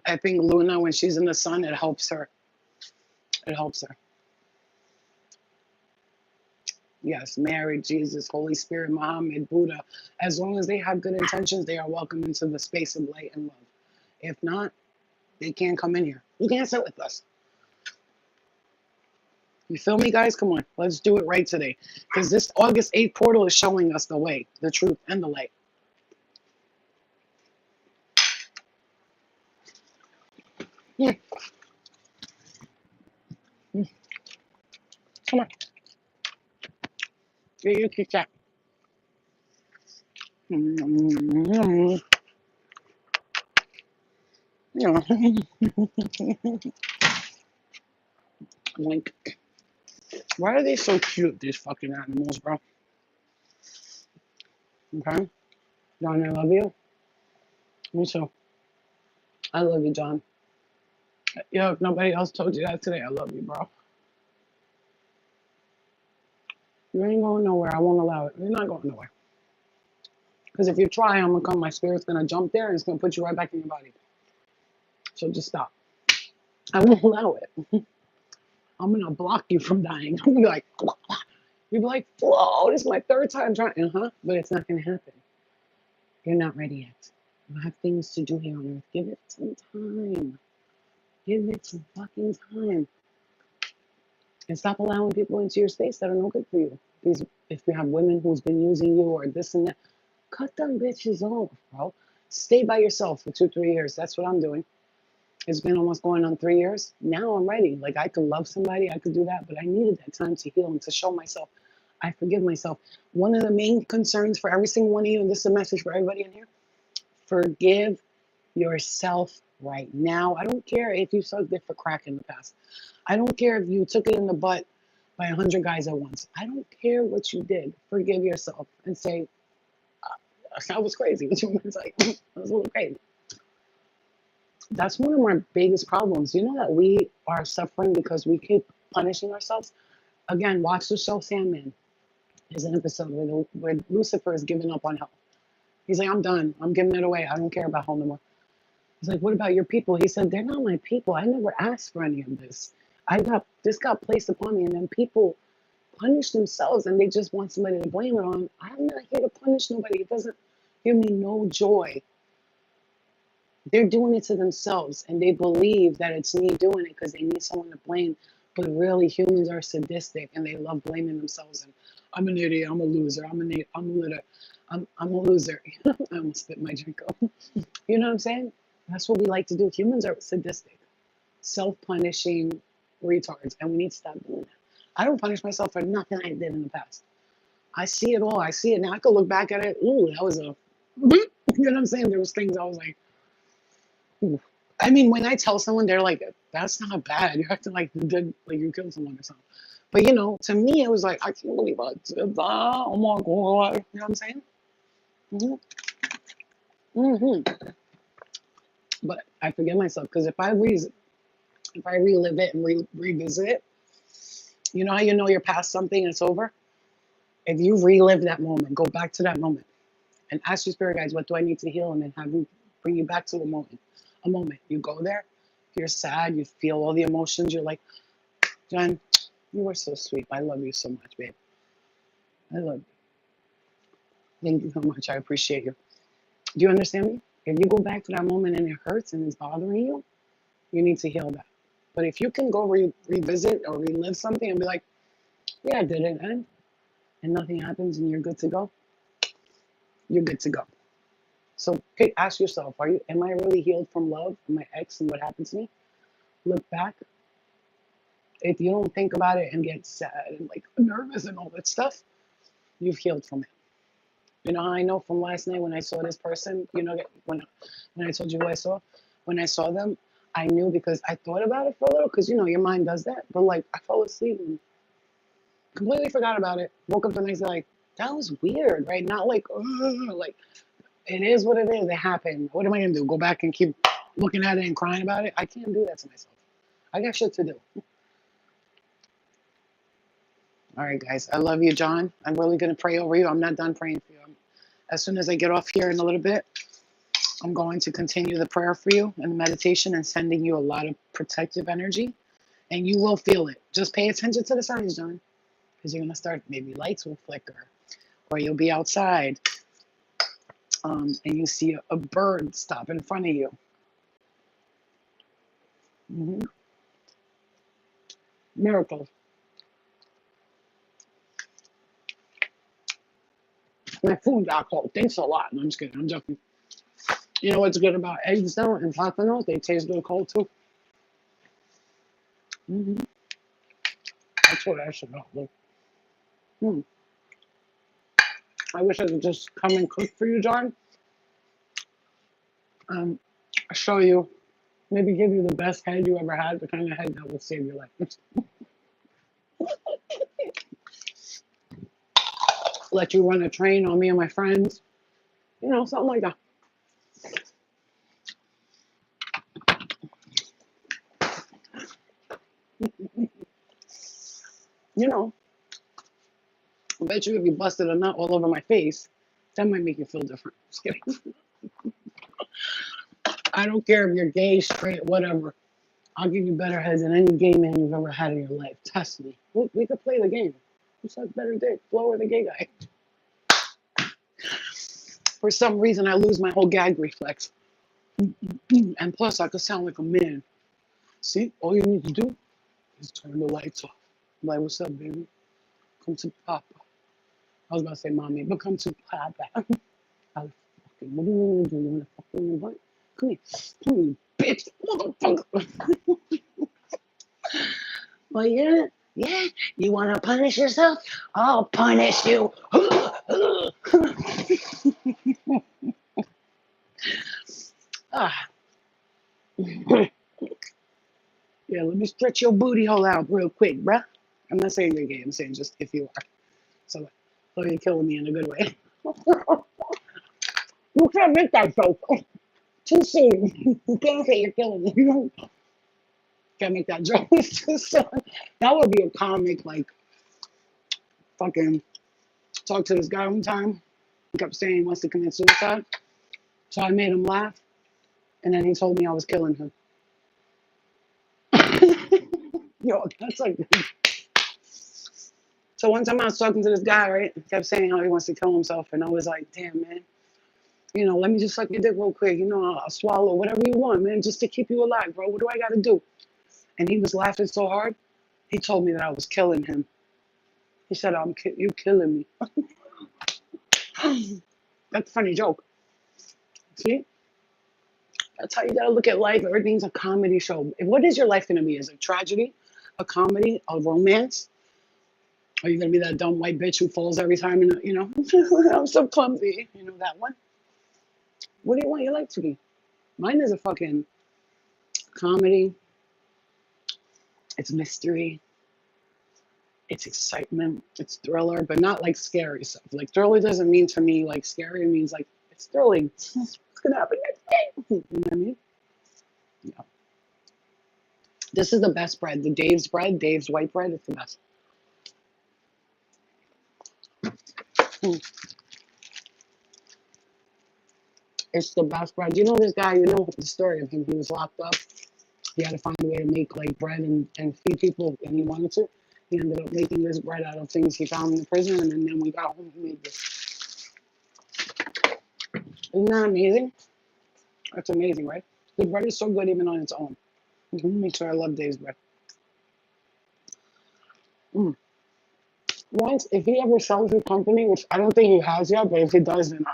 I think Luna, when she's in the sun, it helps her. It helps her. Yes, Mary, Jesus, Holy Spirit, Muhammad, Buddha. As long as they have good intentions, they are welcome into the space of light and love. If not, they can't come in here. You can't sit with us. You feel me, guys? Come on. Let's do it right today. Because this August 8th portal is showing us the way, the truth, and the light. Yeah. Come on. Get your Kit Kat. Yeah. Like, why are they so cute, these fucking animals, bro? Okay? John, I love you. Me too. I love you, John. Yo, if nobody else told you that today, I love you, bro. You ain't going nowhere. I won't allow it. You're not going nowhere. Because if you try, I'm going to come. My spirit's going to jump there and it's going to put you right back in your body. So just stop. I won't allow it. I'm going to block you from dying. I'm going to be like, you'll be like, whoa, this is my third time trying. But it's not going to happen. You're not ready yet. You have things to do here on earth. Give it some time. Give it some fucking time. And stop allowing people into your space that are no good for you. These, if you have women who's been using you or this and that, cut them bitches off, bro. Stay by yourself for 2-3 years. That's what I'm doing. It's been almost going on 3 years. Now I'm ready. Like, I could love somebody, I could do that, but I needed that time to heal and to show myself. I forgive myself. One of the main concerns for every single one of you, and this is a message for everybody in here, forgive yourself right now. I don't care if you sucked it for crack in the past. I don't care if you took it in the butt by 100 guys at once. I don't care what you did. Forgive yourself and say, that was crazy. It's like, that was a little crazy. That's one of my biggest problems. You know that we are suffering because we keep punishing ourselves? Again, watch the show Sandman. There's an episode where Lucifer is giving up on hell. He's like, I'm done. I'm giving it away. I don't care about hell no more. He's like, what about your people? He said, they're not my people. I never asked for any of this. This got placed upon me, and then people punish themselves and they just want somebody to blame it on. I'm not here to punish nobody. It doesn't give me no joy. They're doing it to themselves and they believe that it's me doing it because they need someone to blame. But really, humans are sadistic and they love blaming themselves. And I'm an idiot. I'm a loser. I'm a loser. I almost spit my drink out. You know what I'm saying? That's what we like to do. Humans are sadistic, self-punishing retards, and we need to stop doing that. I don't punish myself for nothing I did in the past. I see it all. I see it now. I could look back at it. Ooh, that was a, you know what I'm saying? There was things I was like, ooh. I mean, when I tell someone, they're like, that's not bad. You're acting like you did, like you killed someone or something. But you know, to me, it was like, I can't believe I did that. Oh my God. You know what I'm saying? Mm-hmm. But I forgive myself because if I relive it and revisit it, you know how you know you're past something and it's over? If you relive that moment, go back to that moment and ask your spirit guides, what do I need to heal? And then have you bring you back to a moment. A moment. You go there, you're sad, you feel all the emotions, you're like, Jen, you were so sweet. I love you so much, babe. I love you. Thank you so much. I appreciate you. Do you understand me? If you go back to that moment and it hurts and it's bothering you, you need to heal that. But if you can go revisit or relive something and be like, yeah, I did it, and nothing happens and you're good to go, you're good to go. So ask yourself, am I really healed from love, from my ex and what happened to me? Look back. If you don't think about it and get sad and like nervous and all that stuff, you've healed from it. You know how I know from last night when I saw this person, you know, when I told you who I saw, when I saw them, I knew because I thought about it for a little because, you know, your mind does that. But like I fell asleep Completely forgot about it. Woke up the next day like, that was weird, right? Not like, ugh, like, it is what it is. It happened. What am I going to do? Go back and keep looking at it and crying about it? I can't do that to myself. I got shit to do. All right, guys. I love you, John. I'm really going to pray over you. I'm not done praying for you. As soon as I get off here in a little bit, I'm going to continue the prayer for you and the meditation and sending you a lot of protective energy. And you will feel it. Just pay attention to the signs, John. Because you're going to start, maybe lights will flicker. Or you'll be outside and you see a bird stop in front of you. Mm-hmm. Miracles. My food got cold. Thanks a lot. No, I'm just kidding. I'm joking. You know what's good about eggs though and plátanos? They taste good cold too. Mm-hmm. That's what I should know. Hmm. I wish I could just come and cook for you, John. Show you, maybe give you the best head you ever had, the kind of head that will save your life. Let you run a train on me and my friends. You know, something like that. You know, I bet you if you busted a nut all over my face, that might make you feel different. Just kidding. I don't care if you're gay, straight, whatever. I'll give you better head than any gay man you've ever had in your life. Test me. We could play the game. Who sucks better dick, Flo or the gay guy? For some reason, I lose my whole gag reflex. And plus, I could sound like a man. See, all you need to do is turn the lights off. I'm like, what's up, baby? Come to Papa. I was about to say mommy, but come to Papa. I was fucking, what do you want to do? You want to fuck me in the butt? Come here. Come here, bitch. Motherfucker. Well, yeah. Yeah. You want to punish yourself? I'll punish you. Ah. Yeah, let me stretch your booty hole out real quick, bruh. I'm not saying you're gay. I'm saying just if you are. So you're killing me in a good way. You can't make that joke. Too soon. You can't say you're killing me. Can't make that joke. It's too soon. That would be a comic, like, fucking talk to this guy one time. He kept saying he wants to commit suicide. So I made him laugh. And then he told me I was killing him. Yo, that's like... So one time I was talking to this guy, right? He kept saying how he wants to kill himself. And I was like, damn, man. You know, let me just suck your dick real quick. You know, I'll swallow whatever you want, man, just to keep you alive, bro. What do I got to do? And he was laughing so hard, he told me that I was killing him. He said, you killing me. That's a funny joke. See? That's how you got to look at life. Everything's a comedy show. What is your life going to be? Is it a tragedy, a comedy, a romance? Are you going to be that dumb white bitch who falls every time? And, you know, I'm so clumsy. You know that one? What do you want your life to be? Mine is a fucking comedy. It's mystery. It's excitement. It's thriller, but not like scary stuff. Like thriller doesn't mean to me like scary. It means like it's thrilling. It's going to happen next day. You know what I mean? Yeah. This is the best bread. The Dave's bread, Dave's white bread. It's the best. It's the best bread. You know this guy, you know the story of him. He was locked up. He had to find a way to make like bread and feed people, and he wanted to. He ended up making this bread out of things he found in the prison, and then when we got home, he made this. Isn't that amazing? That's amazing, right? The bread is so good even on its own. Me too. I love Dave's bread. Once, if he ever sells his company, which I don't think he has yet, but if he does, then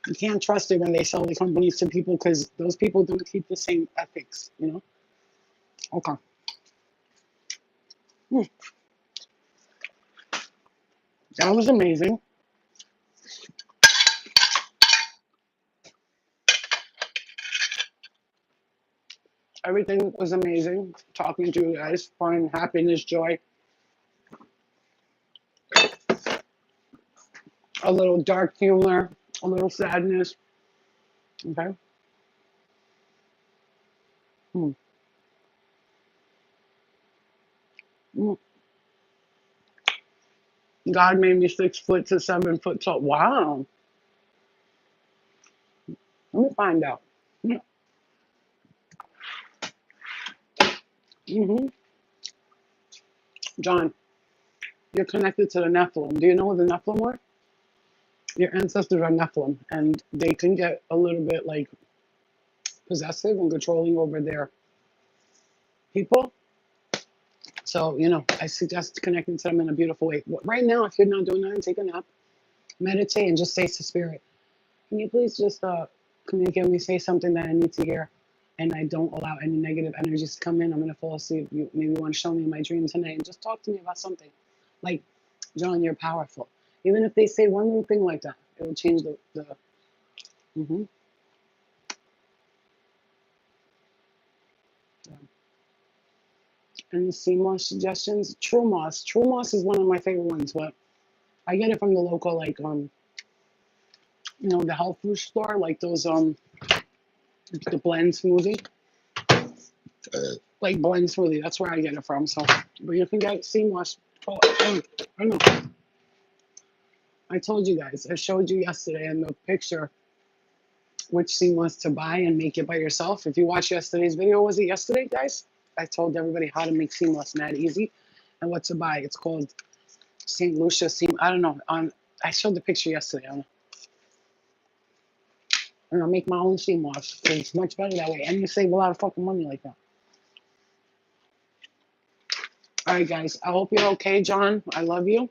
you can't trust it when they sell the companies to people because those people don't keep the same ethics, you know? Okay. That was amazing. Everything was amazing. Talking to you guys, fun, happiness, joy. a little dark humor, a little sadness. Okay. Mm. Mm. God made me 6 foot to 7 foot tall. Wow. Let me find out. Mm-hmm. John, you're connected to the Nephilim. Do you know what the Nephilim were? Your ancestors are Nephilim, and they can get a little bit like possessive and controlling over their people. So, I suggest connecting to them in a beautiful way. Right now, if you're not doing that, take a nap, meditate, and just say to spirit, can you please just communicate with me, say something that I need to hear, and I don't allow any negative energies to come in. I'm going to fall asleep. You maybe want to show me my dream tonight and just talk to me about something. Like, John, you're powerful. Even if they say one little thing like that, it will change the mm-hmm. And the Seamos suggestions, True Moss. True Moss is one of my favorite ones, but I get it from the local, like, the health food store, like those, the blend smoothie. Like blend smoothie, that's where I get it from. So, but you can get Seamos. Oh, I don't know. I told you guys, I showed you yesterday in the picture which Seamos to buy and make it by yourself. If you watched yesterday's video, was it yesterday, guys? I told everybody how to make Seamos mad easy and what to buy. It's called St. Lucia Seam. I don't know. I showed the picture yesterday. And I'll make my own Seamos. It's much better that way. And you save a lot of fucking money like that. All right, guys. I hope you're okay, John. I love you.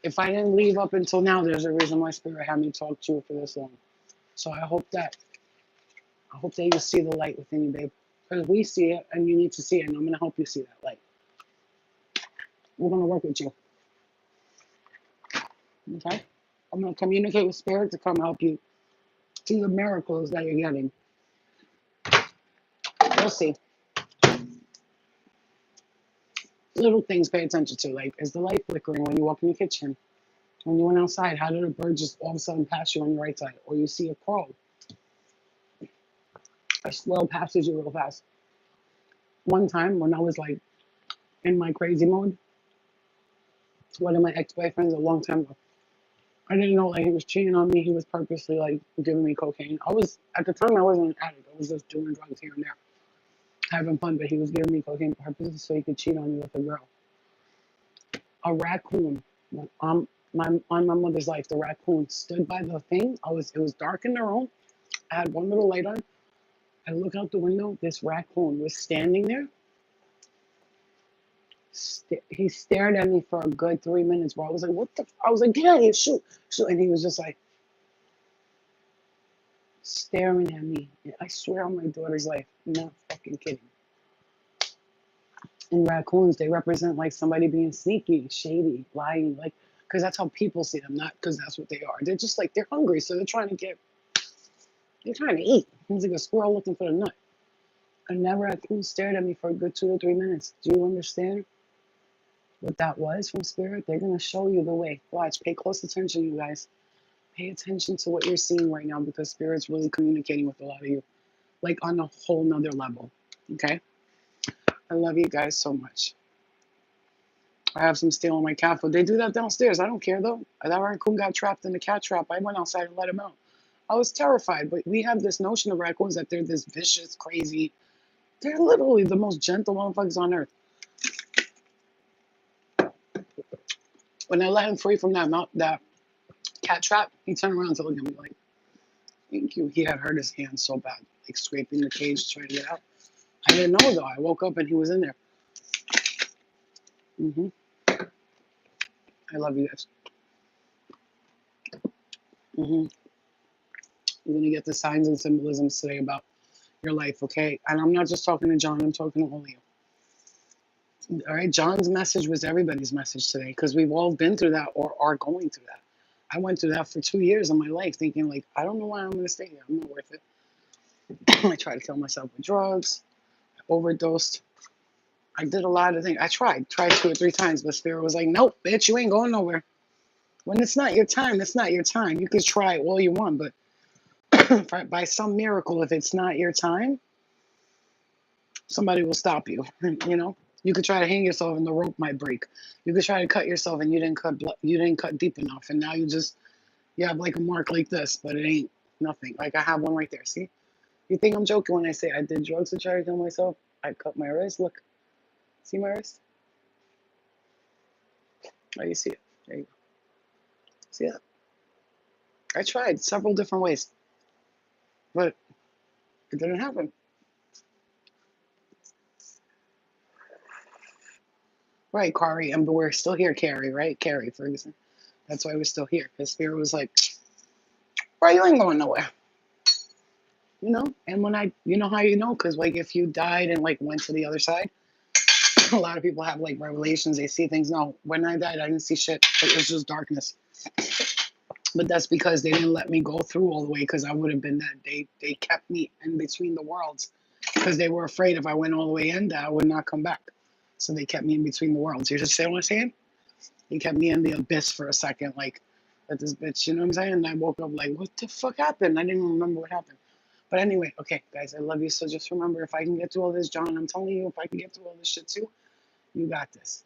If I didn't leave up until now, there's a reason why Spirit had me talk to you for this long. So I hope that you see the light within you, babe. Because we see it and you need to see it, and I'm gonna help you see that light. We're gonna work with you. Okay? I'm gonna communicate with Spirit to come help you see the miracles that you're getting. We'll see. Little things pay attention to, like is the light flickering when you walk in the kitchen? When you went outside, how did a bird just all of a sudden pass you on your right side? Or you see a crow, a squirrel passes you real fast. One time when I was like in my crazy mode, one of my ex-boyfriends a long time ago, I didn't know like he was cheating on me. He was purposely like giving me cocaine. At the time I wasn't an addict. I was just doing drugs here and there, having fun. But he was giving me cocaine purposely so he could cheat on me with a girl. A raccoon. On my mother's life, the raccoon stood by the thing. It was dark in the room. I had one little light on. I look out the window. This raccoon was standing there. He stared at me for a good 3 minutes, bro. I was like, what the? I was like, get out of here, shoot. And he was just like staring at me. And I swear on my daughter's life, I'm not fucking kidding. And raccoons, they represent like somebody being sneaky, shady, lying, like, because that's how people see them, not because that's what they are. They're just like, they're hungry, so they're trying to eat. It's like a squirrel looking for the nut. And that raccoon stared at me for a good 2 to 3 minutes. Do you understand what that was from Spirit? They're going to show you the way. Watch, pay close attention, you guys. Pay attention to what you're seeing right now because Spirit's really communicating with a lot of you, like on a whole nother level. Okay? I love you guys so much. I have some steel in my cat food. They do that downstairs. I don't care though. That raccoon got trapped in the cat trap. I went outside and let him out. I was terrified, but we have this notion of raccoons that they're this vicious, crazy. They're literally the most gentle motherfuckers on earth. When I let him free from that cat trap, he turned around to look at me like, thank you. He had hurt his hand so bad, like scraping the cage trying to get out. I didn't know though. I woke up and he was in there. I love you guys. You're going to get the signs and symbolisms today about your life, okay? And I'm not just talking to John, I'm talking to all of you. All right, John's message was everybody's message today because we've all been through that or are going through that. I went through that for 2 years of my life thinking like, I don't know why I'm going to stay here. I'm not worth it. I tried to kill myself with drugs, I overdosed. I did a lot of things. I tried 2 or 3 times, but Spirit was like, nope, bitch, you ain't going nowhere. When it's not your time, it's not your time. You could try all you want, but by some miracle, if it's not your time, somebody will stop you. You know, you could try to hang yourself and the rope might break. You could try to cut yourself and you didn't cut deep enough, and now you have like a mark like this, but it ain't nothing. Like I have one right there. See, you think I'm joking when I say I did drugs to try to kill myself? I cut my wrist. Look, see my wrist? Oh, you see it? There you go. See that? I tried several different ways, but it didn't happen. Right, Kari, and but we're still here, Carrie, right? Carrie Ferguson. That's why we're still here. Because Spirit was like, bro, you ain't going nowhere. You know? And when you know how you know? Because, like, if you died and, like, went to the other side, a lot of people have, like, revelations. They see things. No, when I died, I didn't see shit. It was just darkness. But that's because they didn't let me go through all the way because I would have been dead. They kept me in between the worlds because they were afraid if I went all the way in, that I would not come back. So they kept me in between the worlds. You understand what I'm saying? He kept me in the abyss for a second, like, at this bitch, you know what I'm saying? And I woke up like, what the fuck happened? I didn't even remember what happened. But anyway, okay, guys, I love you. So just remember, if I can get through all this, John, I'm telling you, if I can get through all this shit too, you got this.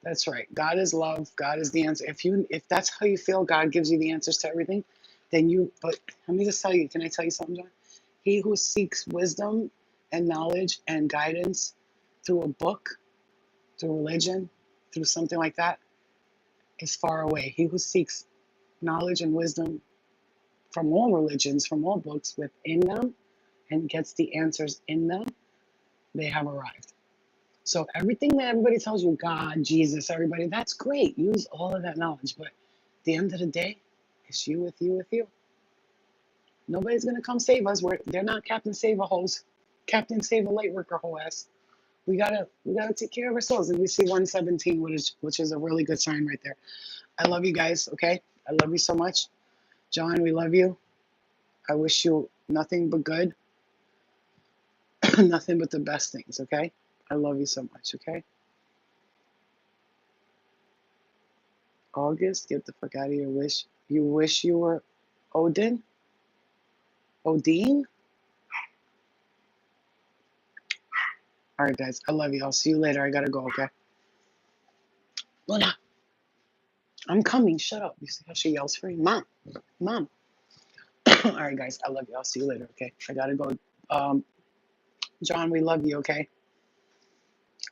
That's right. God is love. God is the answer. If that's how you feel, God gives you the answers to everything, but let me just tell you, can I tell you something, John? He who seeks wisdom and knowledge and guidance through a book, through religion, through something like that, is far away. He who seeks knowledge and wisdom from all religions, from all books within them, and gets the answers in them, they have arrived. So everything that everybody tells you, God, Jesus, everybody, that's great. Use all of that knowledge. But at the end of the day, it's you with you with you. Nobody's gonna come save us. They're not Captain Save a Hose, Captain Save a Light Worker whole ass. We gotta take care of ourselves. And we see 117, which is a really good sign right there. I love you guys, okay? I love you so much. John, we love you. I wish you nothing but good, nothing but the best things, okay? I love you so much, okay? August, get the fuck out of here. You wish you were Odin? Odin? All right, guys, I love you. I'll see you later. I gotta go, okay? Luna, I'm coming. Shut up. You see how she yells for me? Mom, mom. All right, guys, I love you. I'll see you later, okay? I gotta go. John, we love you, okay?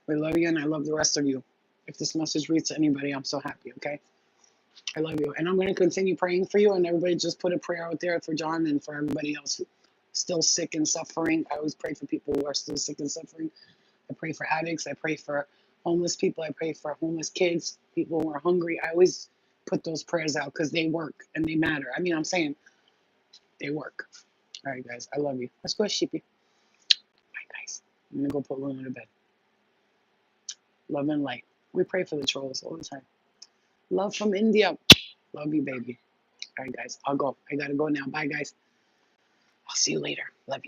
We love you, and I love the rest of you. If this message reaches anybody, I'm so happy, okay? I love you. And I'm going to continue praying for you. And everybody just put a prayer out there for John and for everybody else still sick and suffering. I always pray for people who are still sick and suffering. I pray for addicts. I pray for homeless people. I pray for homeless kids, people who are hungry. I always put those prayers out because they work and they matter. I mean, I'm saying they work. All right, guys. I love you. Let's go, sheepy. Bye, guys. I'm going to go put Luna to bed. Love and light. We pray for the trolls all the time. Love from India. Love you, baby. All right, guys. I'll go. I got to go now. Bye, guys. I'll see you later. Love you.